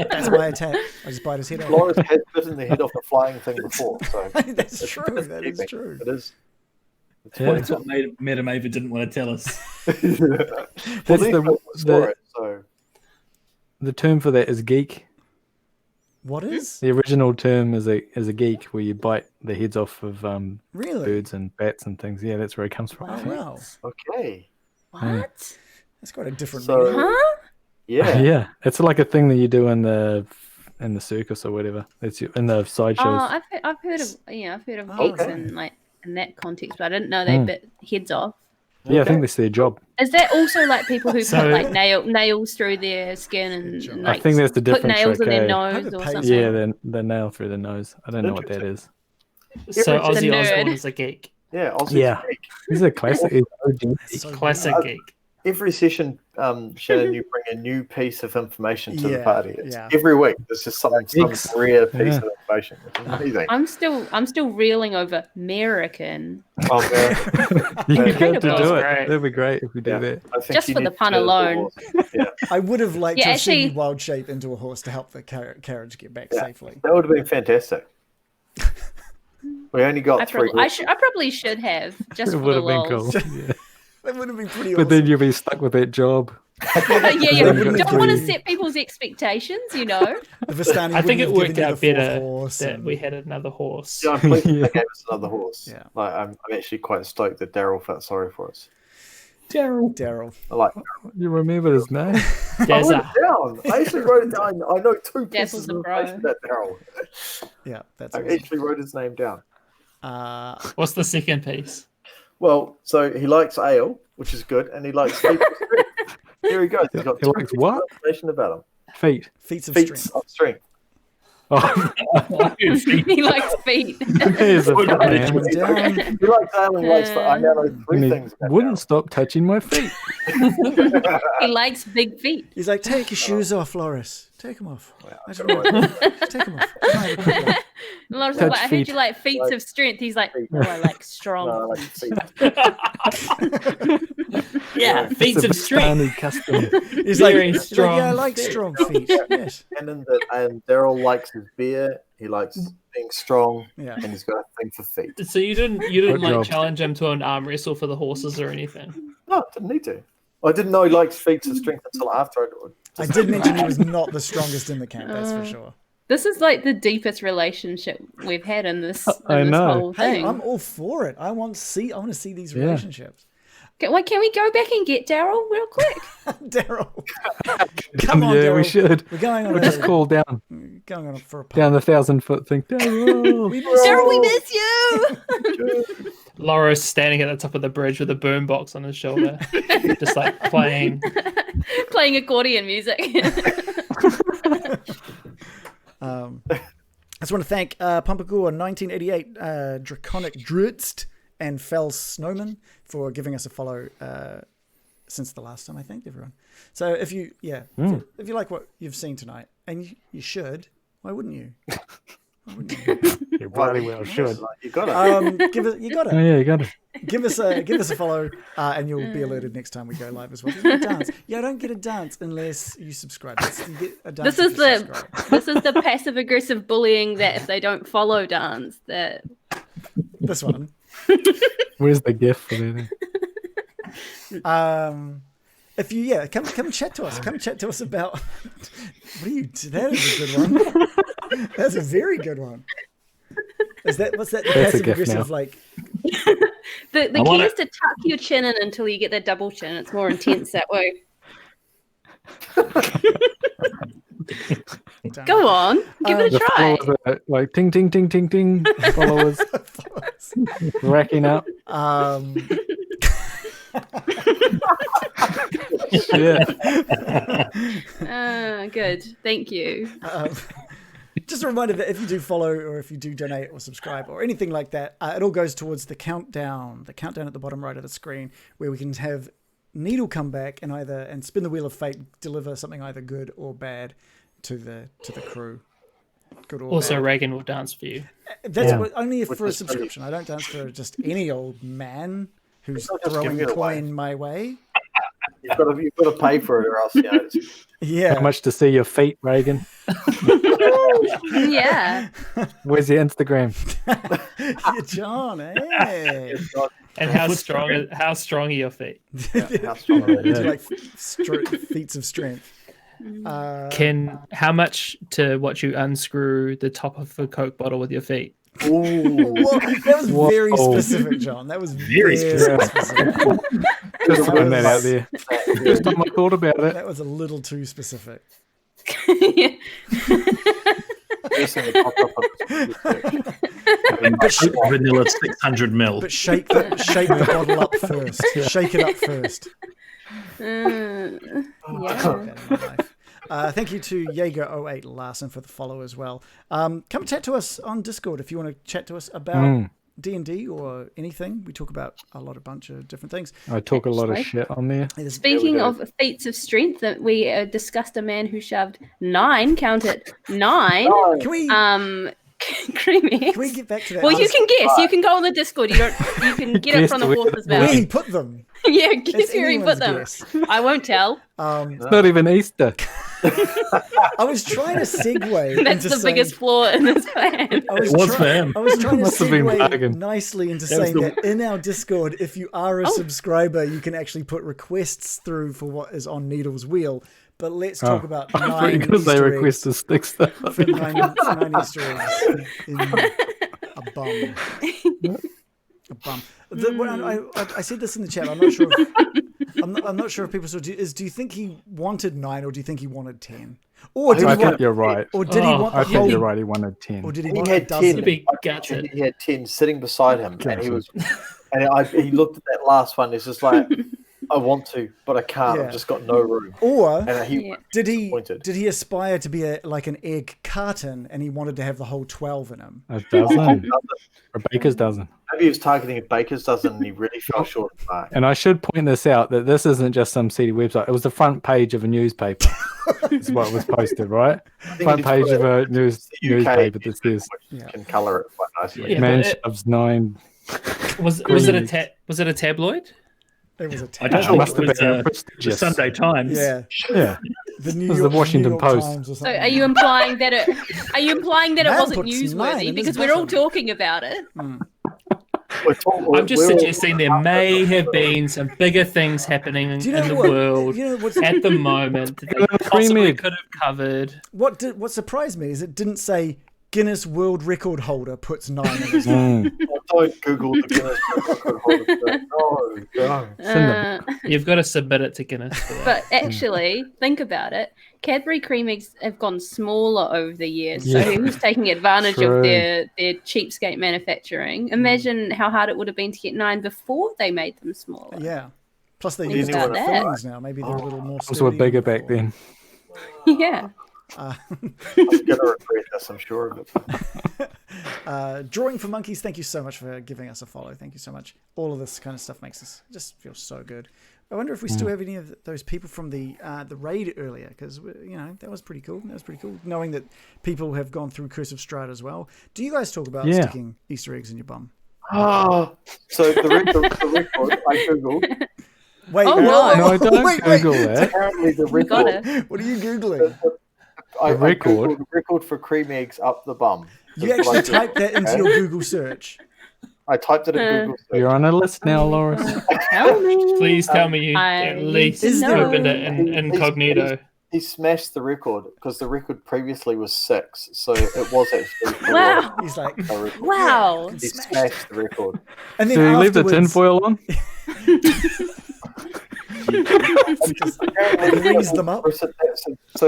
That's my attack. I just bite his head off. Loris has bitten the head off a flying thing before, so That's true. That is true. it is. That's what Madame Eva didn't want to tell us. That's the term for that is geek. What is? The original term is a geek, where you bite the heads off of Really? birds and bats and things. Yeah, that's where it comes from. Oh, wow. Okay. What? That's quite a different So- meaning. Huh? Yeah. Yeah, it's like a thing that you do in the circus or whatever. It's in the sideshows. Oh, I've heard of geeks Okay. in that context, but I didn't know they bit heads off. Yeah, I think that's their job. Is that also like people who So- put like nails through their skin and like I think that's the put difference. nails in their okay. nose Have a or pace. something? Yeah, the nail through the nose. I don't know what that is. So The Ozzy nerd. Osbourne is a geek. Yeah. Ozzy's Yeah. geek. He's a classic. He's OG. So Classic Uh, geek. Every session, Shannon, you bring a new piece of information to the Yeah, party. It's yeah. Every week, there's just some Geeks. rare piece Yeah. of information. It's amazing. I'm still reeling over American. Oh, man. You Yeah. got to do That's it. great. That'd be great if we do Yeah. that. I think Just you for the need pun to- alone. Yeah, I would have liked Yeah, to have seen actually- you wild shape into a horse to help the carriage get back Yeah. safely. that would have been fantastic. We only got I 3 probably should have just It for would the have been lols. cool. Yeah. That would have been pretty But awesome. then you'll be stuck with that job. yeah. wouldn't Don't want to agree. set people's expectations, you know. The Vistani I think wouldn't it have worked given you out the fourth better horse that and- we had another horse. Yeah, I'm pleased Yeah. they gave us another horse. Yeah. Like, I'm actually quite stoked that Daryl felt sorry for us. Daryl. Daryl. I like. You remember his name? I There's wrote a it down. I actually wrote it down. I know 2 Dazzle's pieces the of bro. information about Daryl. Yeah, that's I awesome. actually wrote his name down. What's the second piece? Well, so he likes ale, which is good, and he likes feet. Here he goes. He's got He 2 likes pieces what? of information about him. Feet. Feats of Feats strength. of strength. Oh, He likes feet. there's a Put it man. Going down. He likes ale and he likes. I now know 3 And he things. About wouldn't stop touching my feet. He likes big feet. He's like, take your shoes off, Loris. Take them off. I just Daryl. want- take them off. Can I have a quick look? And Laura's Touch like, I heard feet. you like feats of strength. He's like, no, I like strong. No, I like feet. Yeah, feats of strength. Vistani custom. He's like, Very he's like, strong yeah, I like feet. strong feet. Yes. And then Daryl likes his beer. He likes being strong, Yeah. and he's got a thing for feet. So you didn't Good like job. challenge him to an arm wrestle for the horses or anything? No, didn't need to. I didn't know he likes feats of strength until after I did mention he was not the strongest in the camp, that's for sure. This is like the deepest relationship we've had in this, I in this know. whole Hey, thing. I'm all for it. I want to see these Yeah. relationships. Can we go back and get Daryl real quick? Daryl. Come on, yeah, Daryl. we should. We're going on We'll just call down for a pub. down the 1,000-foot thing. Daryl. Daryl, we miss you. Loris standing at the top of the bridge with a boombox on his shoulder, just like playing. Playing accordion music. I just want to thank Pumpagore 1988, Draconic Drutzt, and Fel Snowman for giving us a follow since the last time, I think, everyone. So if you like what you've seen tonight, and you should, why wouldn't you? Why wouldn't you? You bloody well should. You got it. You got it. Oh, yeah, you got it. Give us a follow, and you'll be alerted next time we go live as well. You get a dance. I don't get a dance unless you subscribe. You get a dance This is subscribe. this is the passive aggressive bullying that if they don't follow dance, that This one. Where's the gift for that? If you come chat to us. Come chat to us about what are you? That is a good one. That's a very good one. What's that? The passive aggressive now. like? the key is to tuck your chin in until you get that double chin. It's more intense that way. Go on, give it a try. Followers are like ting ting ting ting ting. Followers racking up. Yeah. Good. Thank you. Just a reminder that if you do follow or if you do donate or subscribe or anything like that, it all goes towards the countdown at the bottom right of the screen, where we can have Needle come back and spin the wheel of fate, deliver something either good or bad to the crew. Good or Also, bad. Reagan will dance for you. That's only for a subscription. I don't dance for just any old man who's throwing a coin my way. You've got to pay for it, or else Yeah. How much to see your feet, Reagan? Yeah. Where's your Instagram? Yeah, John, hey. And how strong are your feet? How strong are they? Do like feats of strength. How much to watch you unscrew the top of a Coke bottle with your feet? Whoa, that was very specific, John. That was very specific. Just throwing that out there. First time I thought about it. That was a little too specific. First thing that popped up on the Vanilla 600 ml. But shake the bottle up first. Shake it up first. Yeah. Thank you to Jaeger08 Larson for the follow as well. Come chat to us on Discord if you want to chat to us about D&D or anything. We talk about a bunch of different things. I talk a lot of shit on there. Speaking of feats of strength, that we discussed a man who shoved 9. Count it 9. Can we? Creamy. Can we get back to that? Well, you can guess. You can go on the Discord. You can get it from the horse's Where mouth. he put them. Yeah, guess where he anyone's put them. guess. I won't tell. It's not even Easter. I was trying to segue. That's into the biggest flaw in this plan. I was was for him. I was trying to Must have been segue bargain. nicely into That was saying the- that in our Discord, if you are a subscriber, you can actually put requests through for what is on Needle's wheel. But let's talk about 9 Because they Easter request eggs to stick stuff. for 9 Easter eggs in a bum. A bum. I said this in the chat. I'm not sure. I'm not sure if people saw. Do you think he wanted 9 or do you think he wanted 10? Or did I he think want? you're right. Or did he want I the think whole? you're right. He wanted 10. Or did he He want a had dozen? 10. Be gutted. He had 10 sitting beside him, and he was, he looked at that last one. He's just like, I want to, but I can't. Yeah. I've just got no room. Or And he Yeah. did he disappointed. aspire to be like an egg carton and he wanted to have the whole 12 in him? A dozen. Or Baker's dozen. Maybe he was targeting a baker's dozen, and he really fell short of the mark. And I should point this out that this isn't just some seedy website. It was the front page of a newspaper. That's what was posted, right? Front page of a newspaper that says, Can colour it quite nicely. Yeah, "Man but it- shoves 9." Was it a tabloid? It was a I tab. don't must think have it been was the prestigious. Sunday Times. Yeah, Yeah. the New was York, the Washington New York Post. Times or So something. are you implying that it Man wasn't puts 9 newsworthy in his because we're all bottom. talking about it? I'm just suggesting there may have been some bigger things happening in Do you know the what? world You know what's at the moment that they possibly Premier. could have covered. what surprised me is it didn't say Guinness World Record holder puts 9 in his Don't Google the Guinness World Record holder. No. You've got to submit it to Guinness for that. But actually, think about it. Cadbury cream eggs have gone smaller over the years, so Yeah. who's taking advantage True. of their cheapskate manufacturing? Imagine how hard it would have been to get 9 before they made them smaller. Yeah. Plus they Think use about different that. fillings now. Maybe they're a little more Those were sturdy bigger than back then. Yeah. I'm going to regret this, I'm sure of it. Drawing for Monkeys, thank you so much for giving us a follow. Thank you so much. All of this kind of stuff makes us just feel so good. I wonder if we still have any of those people from the raid earlier, because that was pretty cool. That was pretty cool, knowing that people have gone through Curse of Strahd as well. Do you guys talk about sticking Easter eggs in your bum? So the record I googled. Wait, Oh, No, don't wait. Google that. Apparently the You got record. it. What are you googling? I record? googled record for cream eggs up the bum. You actually typed that into your Google search. I typed it in Google search. You're on a list now, Loris. Tell me. Please tell me you I at least need to know. opened it in incognito. He smashed the record because the record previously was 6, so it was actually Wow. He's like, a record. Wow. He smashed the record. and then So you leave the afterwards, tinfoil on? grease them up. So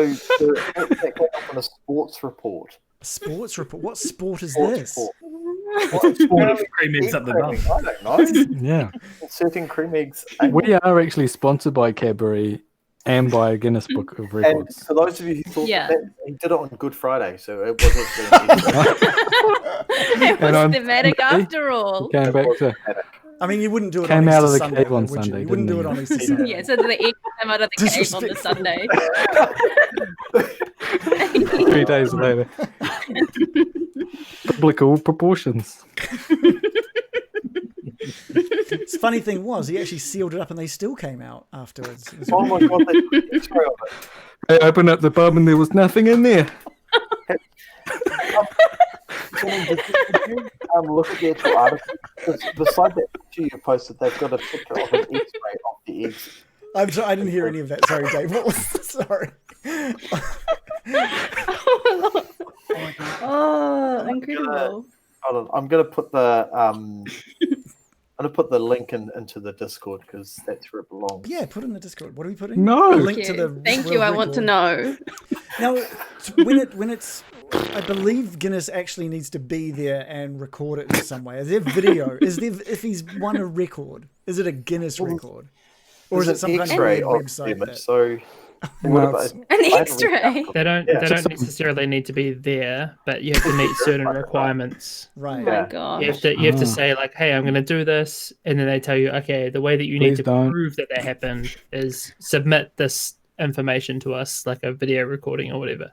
that came up on a sports report. Sports report. What sport is Sports this? report. What sport of cream eggs up the bum? I don't know. Yeah. Inserting cream eggs. We are actually sponsored by Cadbury and by Guinness Book of And Records. for those of you who thought Yeah. that, he did it on Good Friday, so it was actually It And on was thematic Sunday, after all. Came back to I mean, you wouldn't do it Came on out Easter of the Sunday, cave on though, would you? Sunday, You wouldn't do didn't it on you? Easter Sunday. Yeah, so the egg came out of the cave on the Disrespectful. Sunday. 3 days later. Biblical proportions. The funny thing was, he actually sealed it up and they still came out afterwards. It was Oh my god, they put an X-ray on it. I opened up the bum and there was nothing in there. Did you look at the actual article? Because beside that picture you posted, they've got a picture of an X-ray of the eggs. I'm sorry, I didn't hear any of that. Sorry, Dave. What was sorry? Oh, incredible. Hold on, I'm gonna put the link into the Discord because that's where it belongs. Yeah, put in the Discord. What are we putting? No. A link Thank to you. the Thank you. world I want to record. know. Now, when it's, I believe Guinness actually needs to be there and record it in some way. Is there video? If he's won a record, is it a Guinness record, or is it some kind of X-ray weird of the website? image? That, So No, it's- An I haven't read X-ray. that. They don't. Yeah. They don't necessarily need to be there, but you have to meet certain requirements. Oh right? my Yeah. gosh. You have to say like, "Hey, I'm going to do this," and then they tell you, "Okay, the way that you need Please to don't. prove that happened is submit this information to us, like a video recording or whatever."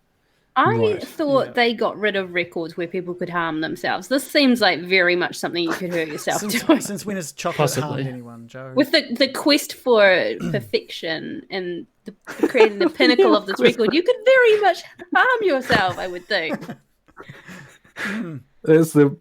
I Right. thought Yeah. they got rid of records where people could harm themselves. This seems like very much something you could hurt yourself doing. Since when has chocolate Possibly. harmed anyone, Joe? With the quest for perfection and creating the pinnacle of this record, you could very much harm yourself, I would think. That's the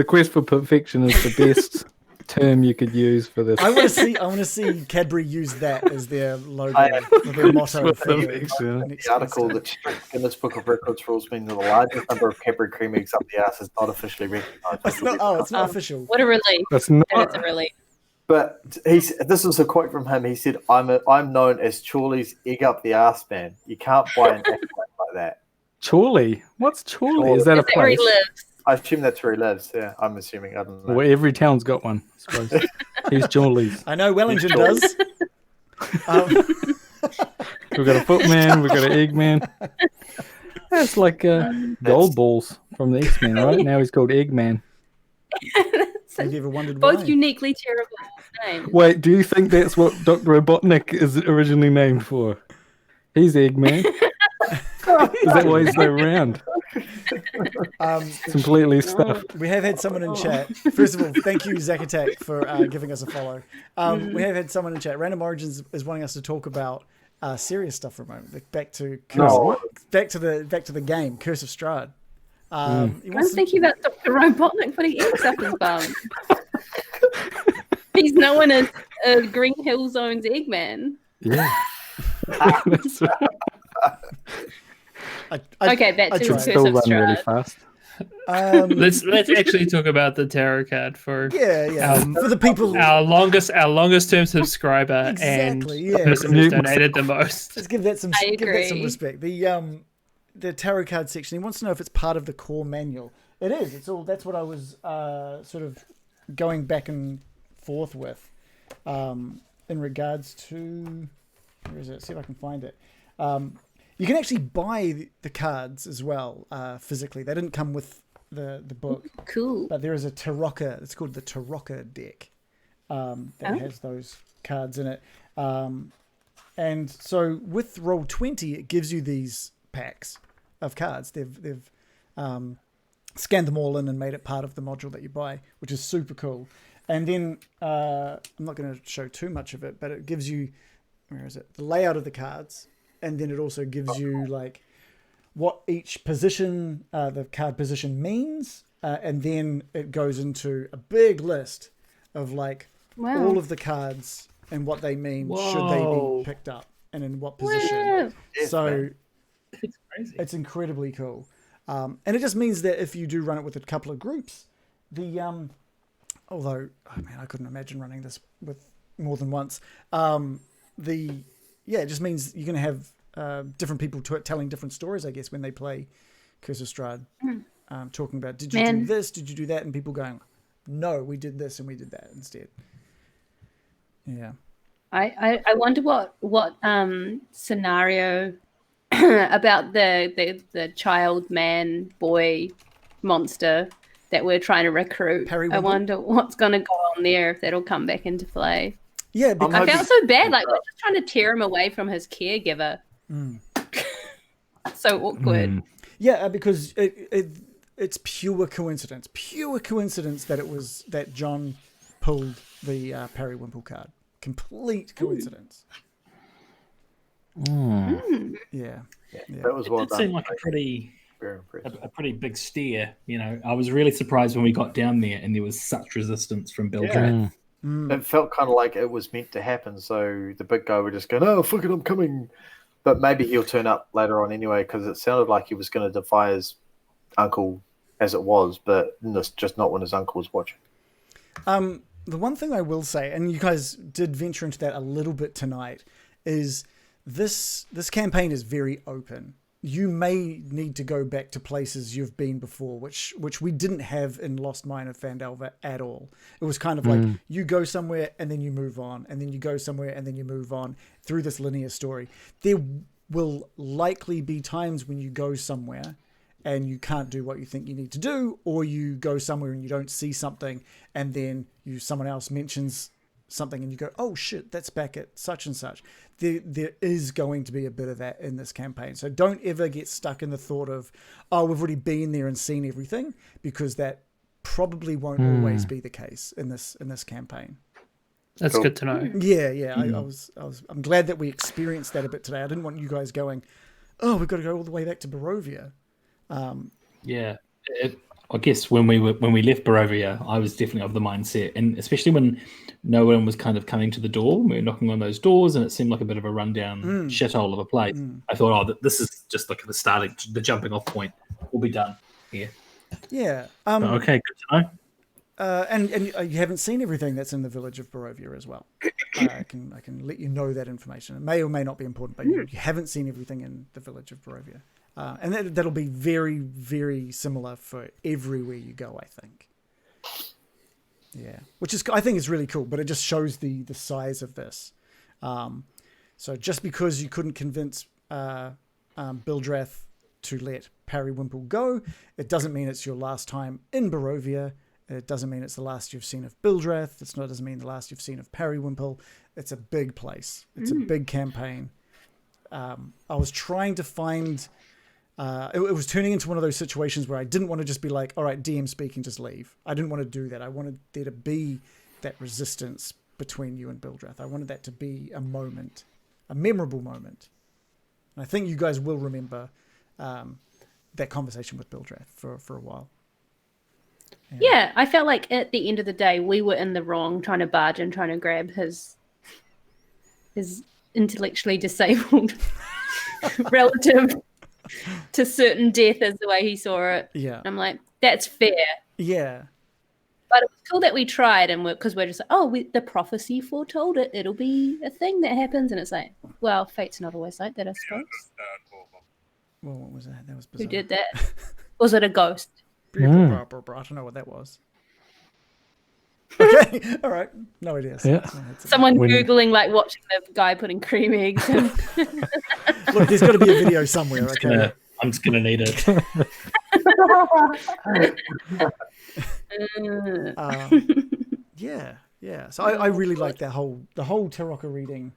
quest for perfection is the best term you could use for this. I want to see Cadbury use that as their logo, or their motto With for perfection. next The article Easter. that strict Guinness Book of Records rules mean that the largest number of Cadbury cream eggs up the ass is not officially recognised. It's not. Oh, it's not official. What a relief. That's That not. is a relief. But this was a quote from him. He said, "I'm known as Chorley's egg up the ass man. You can't buy an accolade like that." Chorley. What's Chorley? Is that a Is that where he place? lives? I assume that's where he lives. Yeah, I'm assuming. I don't know. Well, every town's got one, I suppose. He's Chorley's. I know Wellington does. We've got a footman, we've got an Eggman. That's like Gold Balls from the X-Men, right? Now he's called Eggman. Have you ever wondered Both why? uniquely terrible names. Wait, do you think that's what Dr. Robotnik is originally named for? He's Eggman. Is that why he's so round? Completely stuffed. We have had someone in chat. First of all, thank you, Zack Attack, for giving us a follow. We have had someone in chat. Random Origins is wanting us to talk about serious stuff for a moment. Back to back to the game, Curse of Strahd. He I wants was to- thinking about Dr. Robotnik putting eggs up his bum. He's known as Green Hill Zone's Eggman. Yeah. That's right. I Okay, back I to tried. Curse Still of run really Strahd. fast. Let's actually talk about the tarot card for for the people. our longest term subscriber Exactly, and the person who's donated the most. Let's give that some agree. respect. The tarot card section. He wants to know if it's part of the core manual. It is. It's all. That's what I was sort of going back and forth with in regards to. Where is it? See if I can find it. You can actually buy the cards as well physically. They didn't come with the book. Cool. But there is a Tarocca. It's called the Tarocca deck that has those cards in it. And so with Roll20, it gives you these packs of cards. They've scanned them all in and made it part of the module that you buy, which is super cool. And then I'm not going to show too much of it, but it gives you, where is it? The layout of the cards. And then it also gives you like what each position, the card position means. And then it goes into a big list of like all of the cards and what they mean should they be picked up and in what position. So It's crazy. it's incredibly cool. And it just means that if you do run it with a couple of groups, although, I couldn't imagine running this with more than once. It just means you're going to have different people telling different stories, I guess, when they play Curse of Strahd. Talking about, did you do this? Did you do that? And people going, no, we did this and we did that instead. Yeah. I wonder what scenario about the child, man, boy, monster that we're trying to recruit. I wonder what's going to go on there, if that'll come back into play. Yeah, I felt so bad. Like, we're just trying to tear him away from his caregiver. So awkward. Yeah, because it's pure coincidence. Pure coincidence that John pulled the Periwinkle card. Complete coincidence. Yeah. That was well It done. seemed like a Very impressive. pretty big steer. I was really surprised when we got down there and there was such resistance from Bildred. It felt kind of like it was meant to happen. So the big guy would just go, "No, fuck it, I'm coming." But maybe he'll turn up later on anyway, because it sounded like he was going to defy his uncle as it was, but just not when his uncle was watching. The one thing I will say, and you guys did venture into that a little bit tonight, is this campaign is very open. You may need to go back to places you've been before, which we didn't have in Lost Mine of Phandelver at all. It was kind of like you go somewhere and then you move on, and then you go somewhere and then you move on through this linear story. There will likely be times when you go somewhere and you can't do what you think you need to do, or you go somewhere and you don't see something, and then someone else mentions something and you go, oh shit, that's back at such and such. There is going to be a bit of that in this campaign. So don't ever get stuck in the thought of, oh, we've already been there and seen everything, because that probably won't always be the case in this campaign. That's good to know. Yeah. I'm glad that we experienced that a bit today. I didn't want you guys going, oh, we've got to go all the way back to Barovia. I guess when we left Barovia, I was definitely of the mindset, and especially when no one was kind of coming to the door, we were knocking on those doors, and it seemed like a bit of a rundown shithole of a place. I thought, this is just like the jumping off point. We'll be done here. Yeah. Okay, good to know. And you haven't seen everything that's in the village of Barovia as well. I can let you know that information. It may or may not be important, but you haven't seen everything in the village of Barovia. And that'll be very, very similar for everywhere you go, I think. Yeah, which I think is really cool, but it just shows the size of this. So just because you couldn't convince Bildrath to let Periwinkle go, it doesn't mean it's your last time in Barovia. It doesn't mean it's the last you've seen of Bildrath. It doesn't mean the last you've seen of Periwinkle. It's a big place. It's a big campaign. I was trying to find... it was turning into one of those situations where I didn't want to just be like, all right, DM speaking, just leave. I didn't want to do that. I wanted there to be that resistance between you and Bildrath. I wanted that to be a moment, a memorable moment. And I think you guys will remember that conversation with Bildrath for a while. Yeah, I felt like at the end of the day, we were in the wrong, trying to barge in, trying to grab his intellectually disabled relative. to certain death is the way he saw it. Yeah. I'm like, that's fair. Yeah. But it was cool that we tried, and because we're just like, the prophecy foretold it. It'll be a thing that happens, and it's like, well, fate's not always like that, I suppose. Well, what was that? That was bizarre. Who did that? Was it a ghost? I don't know what that was. Okay, all right. No idea. Yeah. Someone Googling, like, watching the guy putting cream eggs in. Look, there's got to be a video somewhere, okay? I'm just going to need it. Yeah. So I really like the whole Tarocca reading,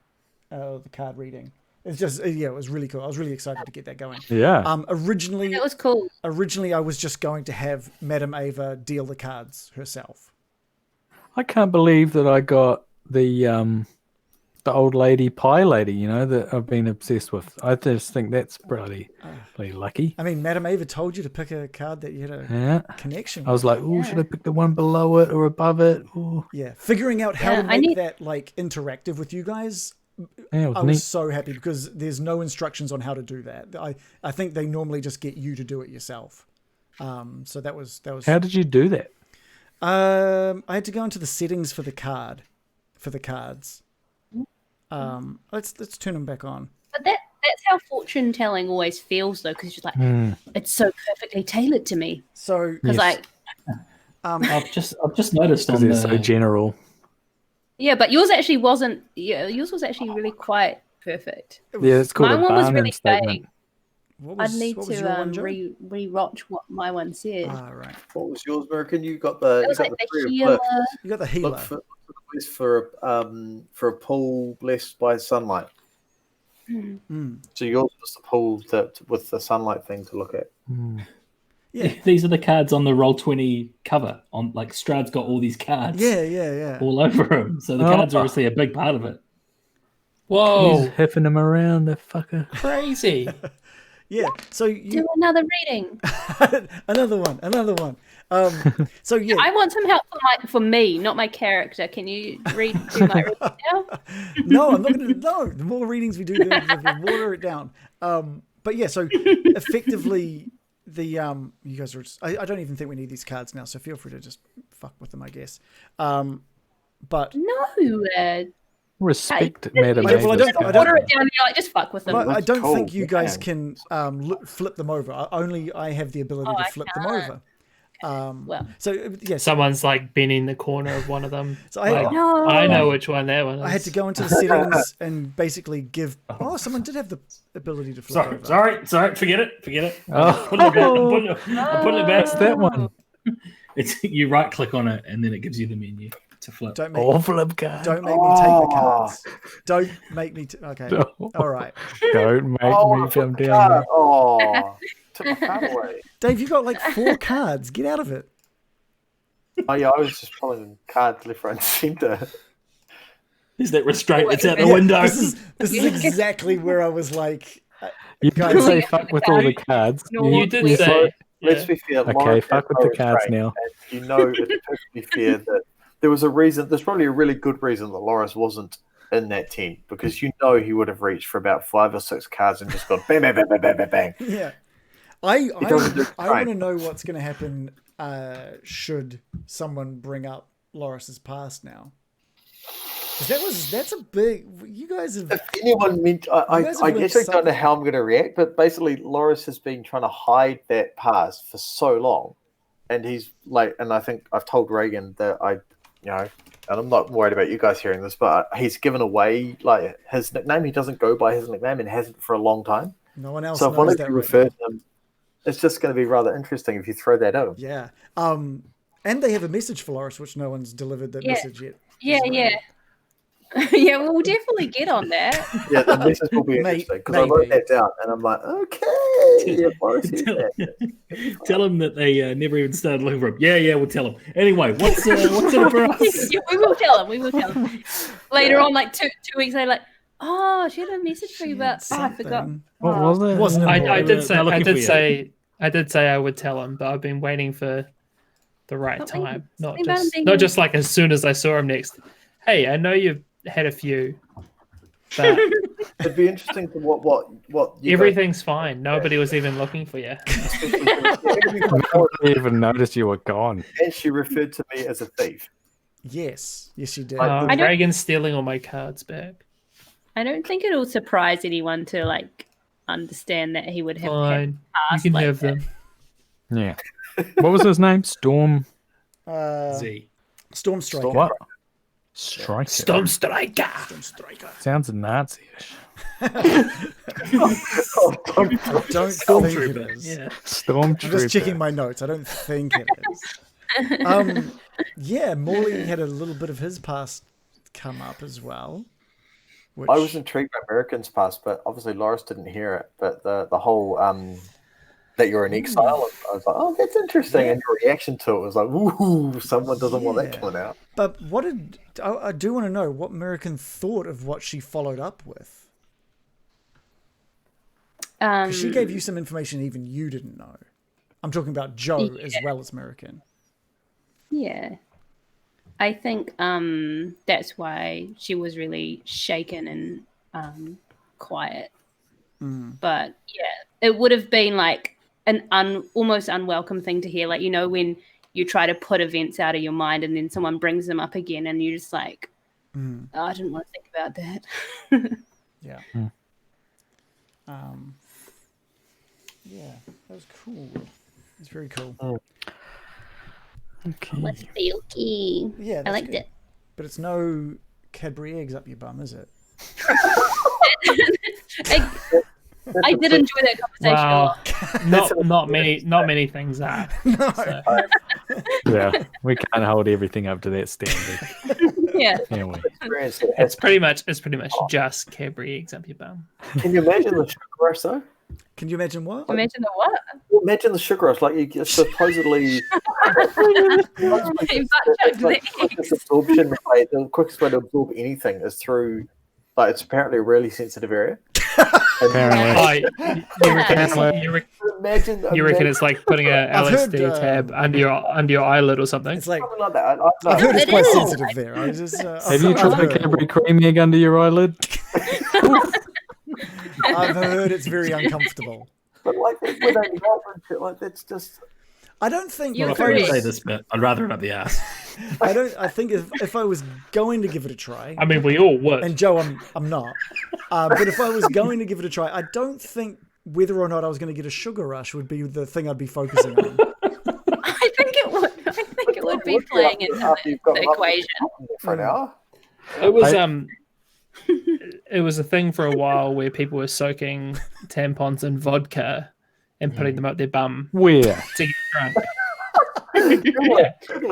the card reading. It's just it was really cool. I was really excited to get that going. Yeah. Originally, it was cool. Originally, I was just going to have Madame Eva deal the cards herself. I can't believe that I got the old lady pie lady, that I've been obsessed with. I just think that's pretty lucky. I mean, Madame Eva told you to pick a card that you had a connection with. I was like, should I pick the one below it or above it? Ooh. Yeah, figuring out how to make that like interactive with you guys. I was so happy because there's no instructions on how to do that. I think they normally just get you to do it yourself. So that was. How did you do that? I had to go into the settings for the cards. Let's turn them back on. But that's how fortune telling always feels, though, because it's just like it's so perfectly tailored to me. So because I've just noticed because it's so general. Yeah, but yours actually wasn't. Yeah, yours was actually really quite perfect. Yeah, it's called mine a one was Barnum really statement. vague. I'd need to re-watch what my one said. Right. What was yours, American? You got the. Healer. You got the healer. Look for a pool blessed by sunlight. So yours was the pool with the sunlight thing to look at. Yeah, these are the cards on the Roll20 cover. On like Strahd's got all these cards. Yeah. All over him. So the cards are obviously a big part of it. Whoa! He's hiffing him around, the fucker. Crazy. Yeah. So you do another reading. another one. So yeah, I want some help for me, not my character. Can you do my reading now? No, I'm not going to. No, the more readings we do, the water it down. But yeah, so effectively, you guys are. I don't even think we need these cards now, so feel free to just fuck with them, I guess. But no. Respect, Madame Eva. Well, I don't water it down. You're like, just fuck with them. I don't think you guys can flip them over. Only I have the ability to flip them over. So yeah, someone's like been in the corner of one of them. So I know which one that one is. I had to go into the settings and basically give. Oh, someone did have the ability to flip over. Sorry. Forget it. Oh. I'm putting it back. It's that one. It's you right click on it and then it gives you the menu to flip. Don't make me take the cards. Don't make me. Okay. No. All right. Don't make me come down there. Oh, took my card away. Dave, you got like 4 cards. Get out of it. Oh yeah, I was just pulling cards left, right, and centre. Is that restraint? It's out the window. This is exactly where I was like. You didn't say fuck with all the cards. No, you did say. Let's be fair. Okay, fuck with the cards now. And it's perfectly fair that there was a reason. There's probably a really good reason that Loris wasn't in that tent because he would have reached for about 5 or 6 cards and just gone bang, bang, bang, bang, bang, bang, bang. Yeah, I want to know what's going to happen should someone bring up Loris's past now. That's a big. You guys have. If anyone meant, I actually don't know how I'm going to react, but basically, Loris has been trying to hide that past for so long, and he's like, and I think I've told Reagan that and I'm not worried about you guys hearing this, but he's given away like his nickname. He doesn't go by his nickname and hasn't for a long time. No one else. So if one knows of you that refer to him, it's just going to be rather interesting if you throw that out. Yeah. And they have a message for Loris, which no one's delivered that message yet. Yeah. Yeah, we'll definitely get on that. Yeah, the message will be interesting because I wrote that down and I'm like, okay. Tell him that they never even started looking for him. Yeah, we'll tell him. Anyway, what's in it for us? Yeah, we will tell him. Later on, like two weeks later, like, oh, she had a message for you, but I forgot. What was it? Wasn't I did say I would tell him, but I've been waiting for the right time, not just like as soon as I saw him next. Hey, I know you've had a few, but It'd be interesting to what you Everything's fine. Nobody was even looking for you. I even noticed you were gone. And she referred to me as a thief. Yes, you did. Reagan's stealing all my cards back. I don't think it'll surprise anyone to like understand that he would have Fine. You past can like have that. them. Yeah. What was his name? Storm. Z. Storm Striker. What? Striker. Storm Striker. Storm Striker. Sounds Nazi-ish. Don't think it is. Yeah. Storm. I'm just checking my notes. I don't think it is. Yeah, Morley had a little bit of his past come up as well. Which... I was intrigued by American's past, but obviously Loris didn't hear it. But the whole that you're in exile, I was like, oh, that's interesting. And your reaction to it was like, ooh, someone doesn't want that coming out. But what did I do want to know what American thought of what she followed up with? 'Cause she gave you some information even you didn't know. I'm talking about Joe as well as American. Yeah. I think that's why she was really shaken and quiet. But yeah, it would have been like an almost unwelcome thing to hear. Like, you know, when you try to put events out of your mind and then someone brings them up again and you're just like, oh, I didn't want to think about that. Yeah. Yeah, that was cool. It's very cool. Okay. Let's be okay. Yeah, I liked good. it. But it's no Cadbury eggs up your bum, is it? I did enjoy that conversation a lot. Not many things are. So. Yeah, we can't hold everything up to that standard. Yeah. Can we? It's pretty much just Cadbury eggs up your bum. Can you imagine the sugar rush though? Can you imagine what? Imagine the what? Imagine the sugar rush, like you supposedly absorption rate. The quickest way to absorb anything is through, like, it's apparently a really sensitive area. Apparently. You reckon it's like putting a LSD tab under your eyelid or something? It's like Something like that. I've heard it's It quite is. sensitive there. I just, Have you tried a Cadbury cream egg under your eyelid? I've heard it's very uncomfortable. But like with a mouth and shit, like that's just. I don't think. You Well, if if I I, were to agree. say this bit, I'd rather it up the ass. I think if I was going to give it a try, I mean, we all would. and Joe, I'm not. But if I was going to give it a try, I don't think whether or not I was going to get a sugar rush would be the thing I'd be focusing on. I think it would. I think it would be playing into the equation. For an hour. It was it was a thing for a while where people were soaking tampons in vodka and putting them up their bum Where? to get drunk. Google that. Who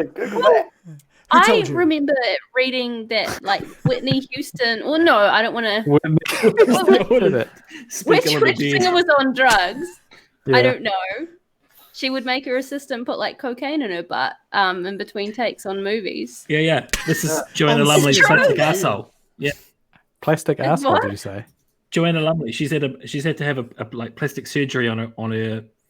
I told you? remember reading that, like, Whitney Houston. Well, no, I don't want to. What is it? Which Speculate singer was on drugs? Yeah. I don't know. She would make her assistant put like cocaine in her butt in between takes on movies. Yeah. This is Joanna On Lumley's stream. plastic arsehole. Yeah. Plastic arsehole, What? did you say? Joanna Lumley. She's had to have a like plastic surgery on her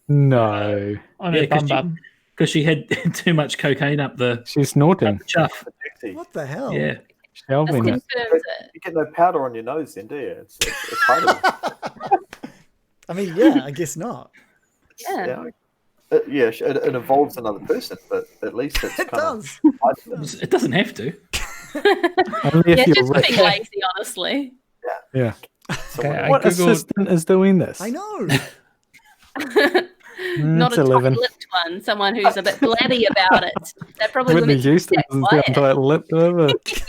No. On Yeah, her bum. because she had too much cocaine up the She's snorting. chuff. What the hell? Yeah. This Shelving it. confirms it. You get no powder on your nose, then, do you? It's hard. I mean, yeah, I guess not. Yeah. It involves another person, but at least it's It kind does. of. It doesn't have to. Only Yeah, if you're just rich. being lazy, honestly. Yeah. Okay, I What googled. assistant is doing this? I know. Not It's a 11. tight-lipped one, someone who's a bit blabby about it. That probably Whitney wouldn't Houston that isn't quiet. down tight-lipped over. It's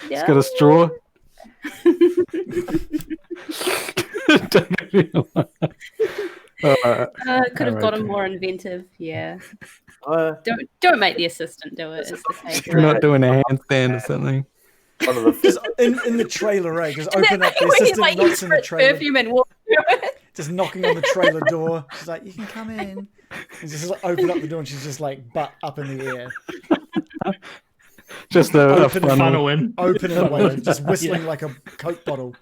Yeah. got a straw. Could have gotten Okay. more inventive. Yeah. Uh, Don't make the assistant do it. It's the safe You're way. not doing a handstand or something. one of the Just in the trailer, right? Just open up the When he's assistant like, knocks in the spritz trailer, perfume and walk through it. just knocking on the trailer door. She's like, "You can come in." And just like open up the door, and she's just like butt up in the air, Just a Open funnel. Funnel in. open and away, just whistling like a Coke bottle.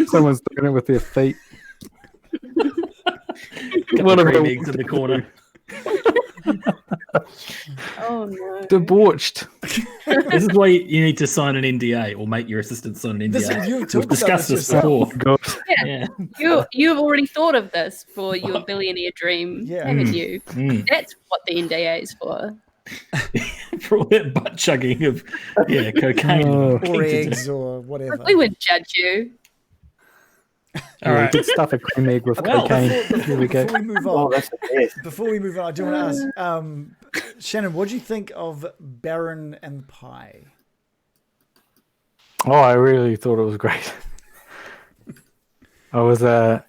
Someone's doing it with their feet. Couple One of of cream the- eggs in the corner. Oh no. Debauched. This is why you need to sign an NDA or make your assistant sign an NDA. You've We've talked about discussed this this before. God. Yeah. You've already thought of this for your billionaire dream, Yeah. haven't you? Mm. That's what the NDA is for. For all that butt chugging of cocaine. Oh. or eggs or whatever. We wouldn't judge you. All right. Good stuff, a cream egg with Well, cocaine. Here we go. Before we move Oh, on, that's the best. I do want to ask Shannon, what do you think of Baron and the Pie? Oh, I really thought it was great. I was, I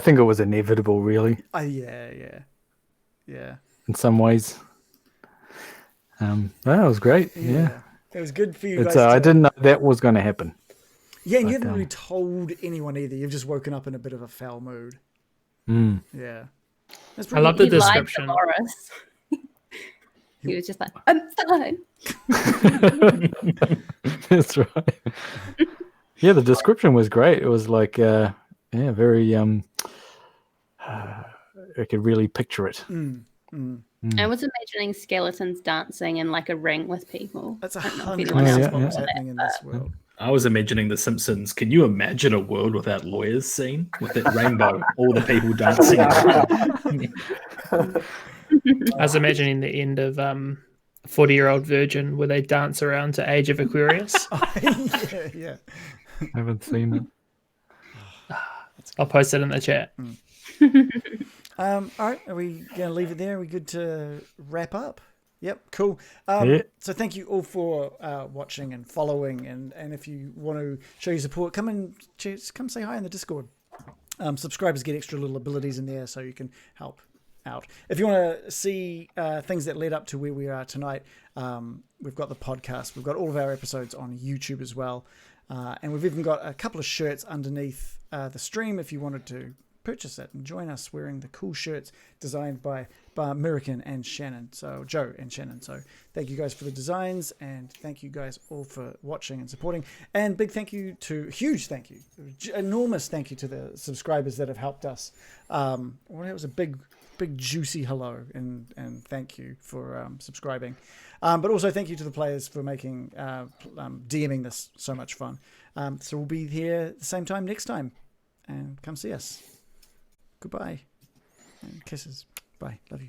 think it was inevitable, really, Yeah. in some ways. That was great. Yeah. It was good for you It's, guys. I didn't know that was going to happen. Yeah, and you but, haven't really told anyone either. You've just woken up in a bit of a foul mood. Mm. Yeah. That's I love the He lied to description. Loris. He was just like, I'm fine. That's right. Yeah, the description was great. It was like, very, I could really picture it. I was imagining skeletons dancing in like a ring with people. That's I don't know if 100% anyone else yeah, what was thought happening in this world. I was imagining The Simpsons. Can you imagine a world without lawyers scene? With that rainbow, all the people dancing. I was imagining the end of 40-Year-Old Virgin where they dance around to Age of Aquarius. yeah. I haven't seen it. I'll post it in the chat. All right, are we going to leave it there? Are we good to wrap up? Yep, cool. Yeah. So thank you all for watching and following, and if you want to show your support, come say hi in the Discord. Subscribers get extra little abilities in there, so you can help out. If you want to see things that led up to where we are tonight, we've got the podcast. We've got all of our episodes on YouTube as well, and we've even got a couple of shirts underneath the stream if you wanted to purchase it and join us wearing the cool shirts designed by Mirakin and Shannon. So Joe and Shannon. So thank you guys for the designs, and thank you guys all for watching and supporting. And huge thank you, enormous thank you to the subscribers that have helped us. Well, it was a big juicy hello and thank you for subscribing. But also thank you to the players for making DMing this so much fun. So we'll be here at the same time next time, and come see us. Goodbye and kisses. Bye. Love you.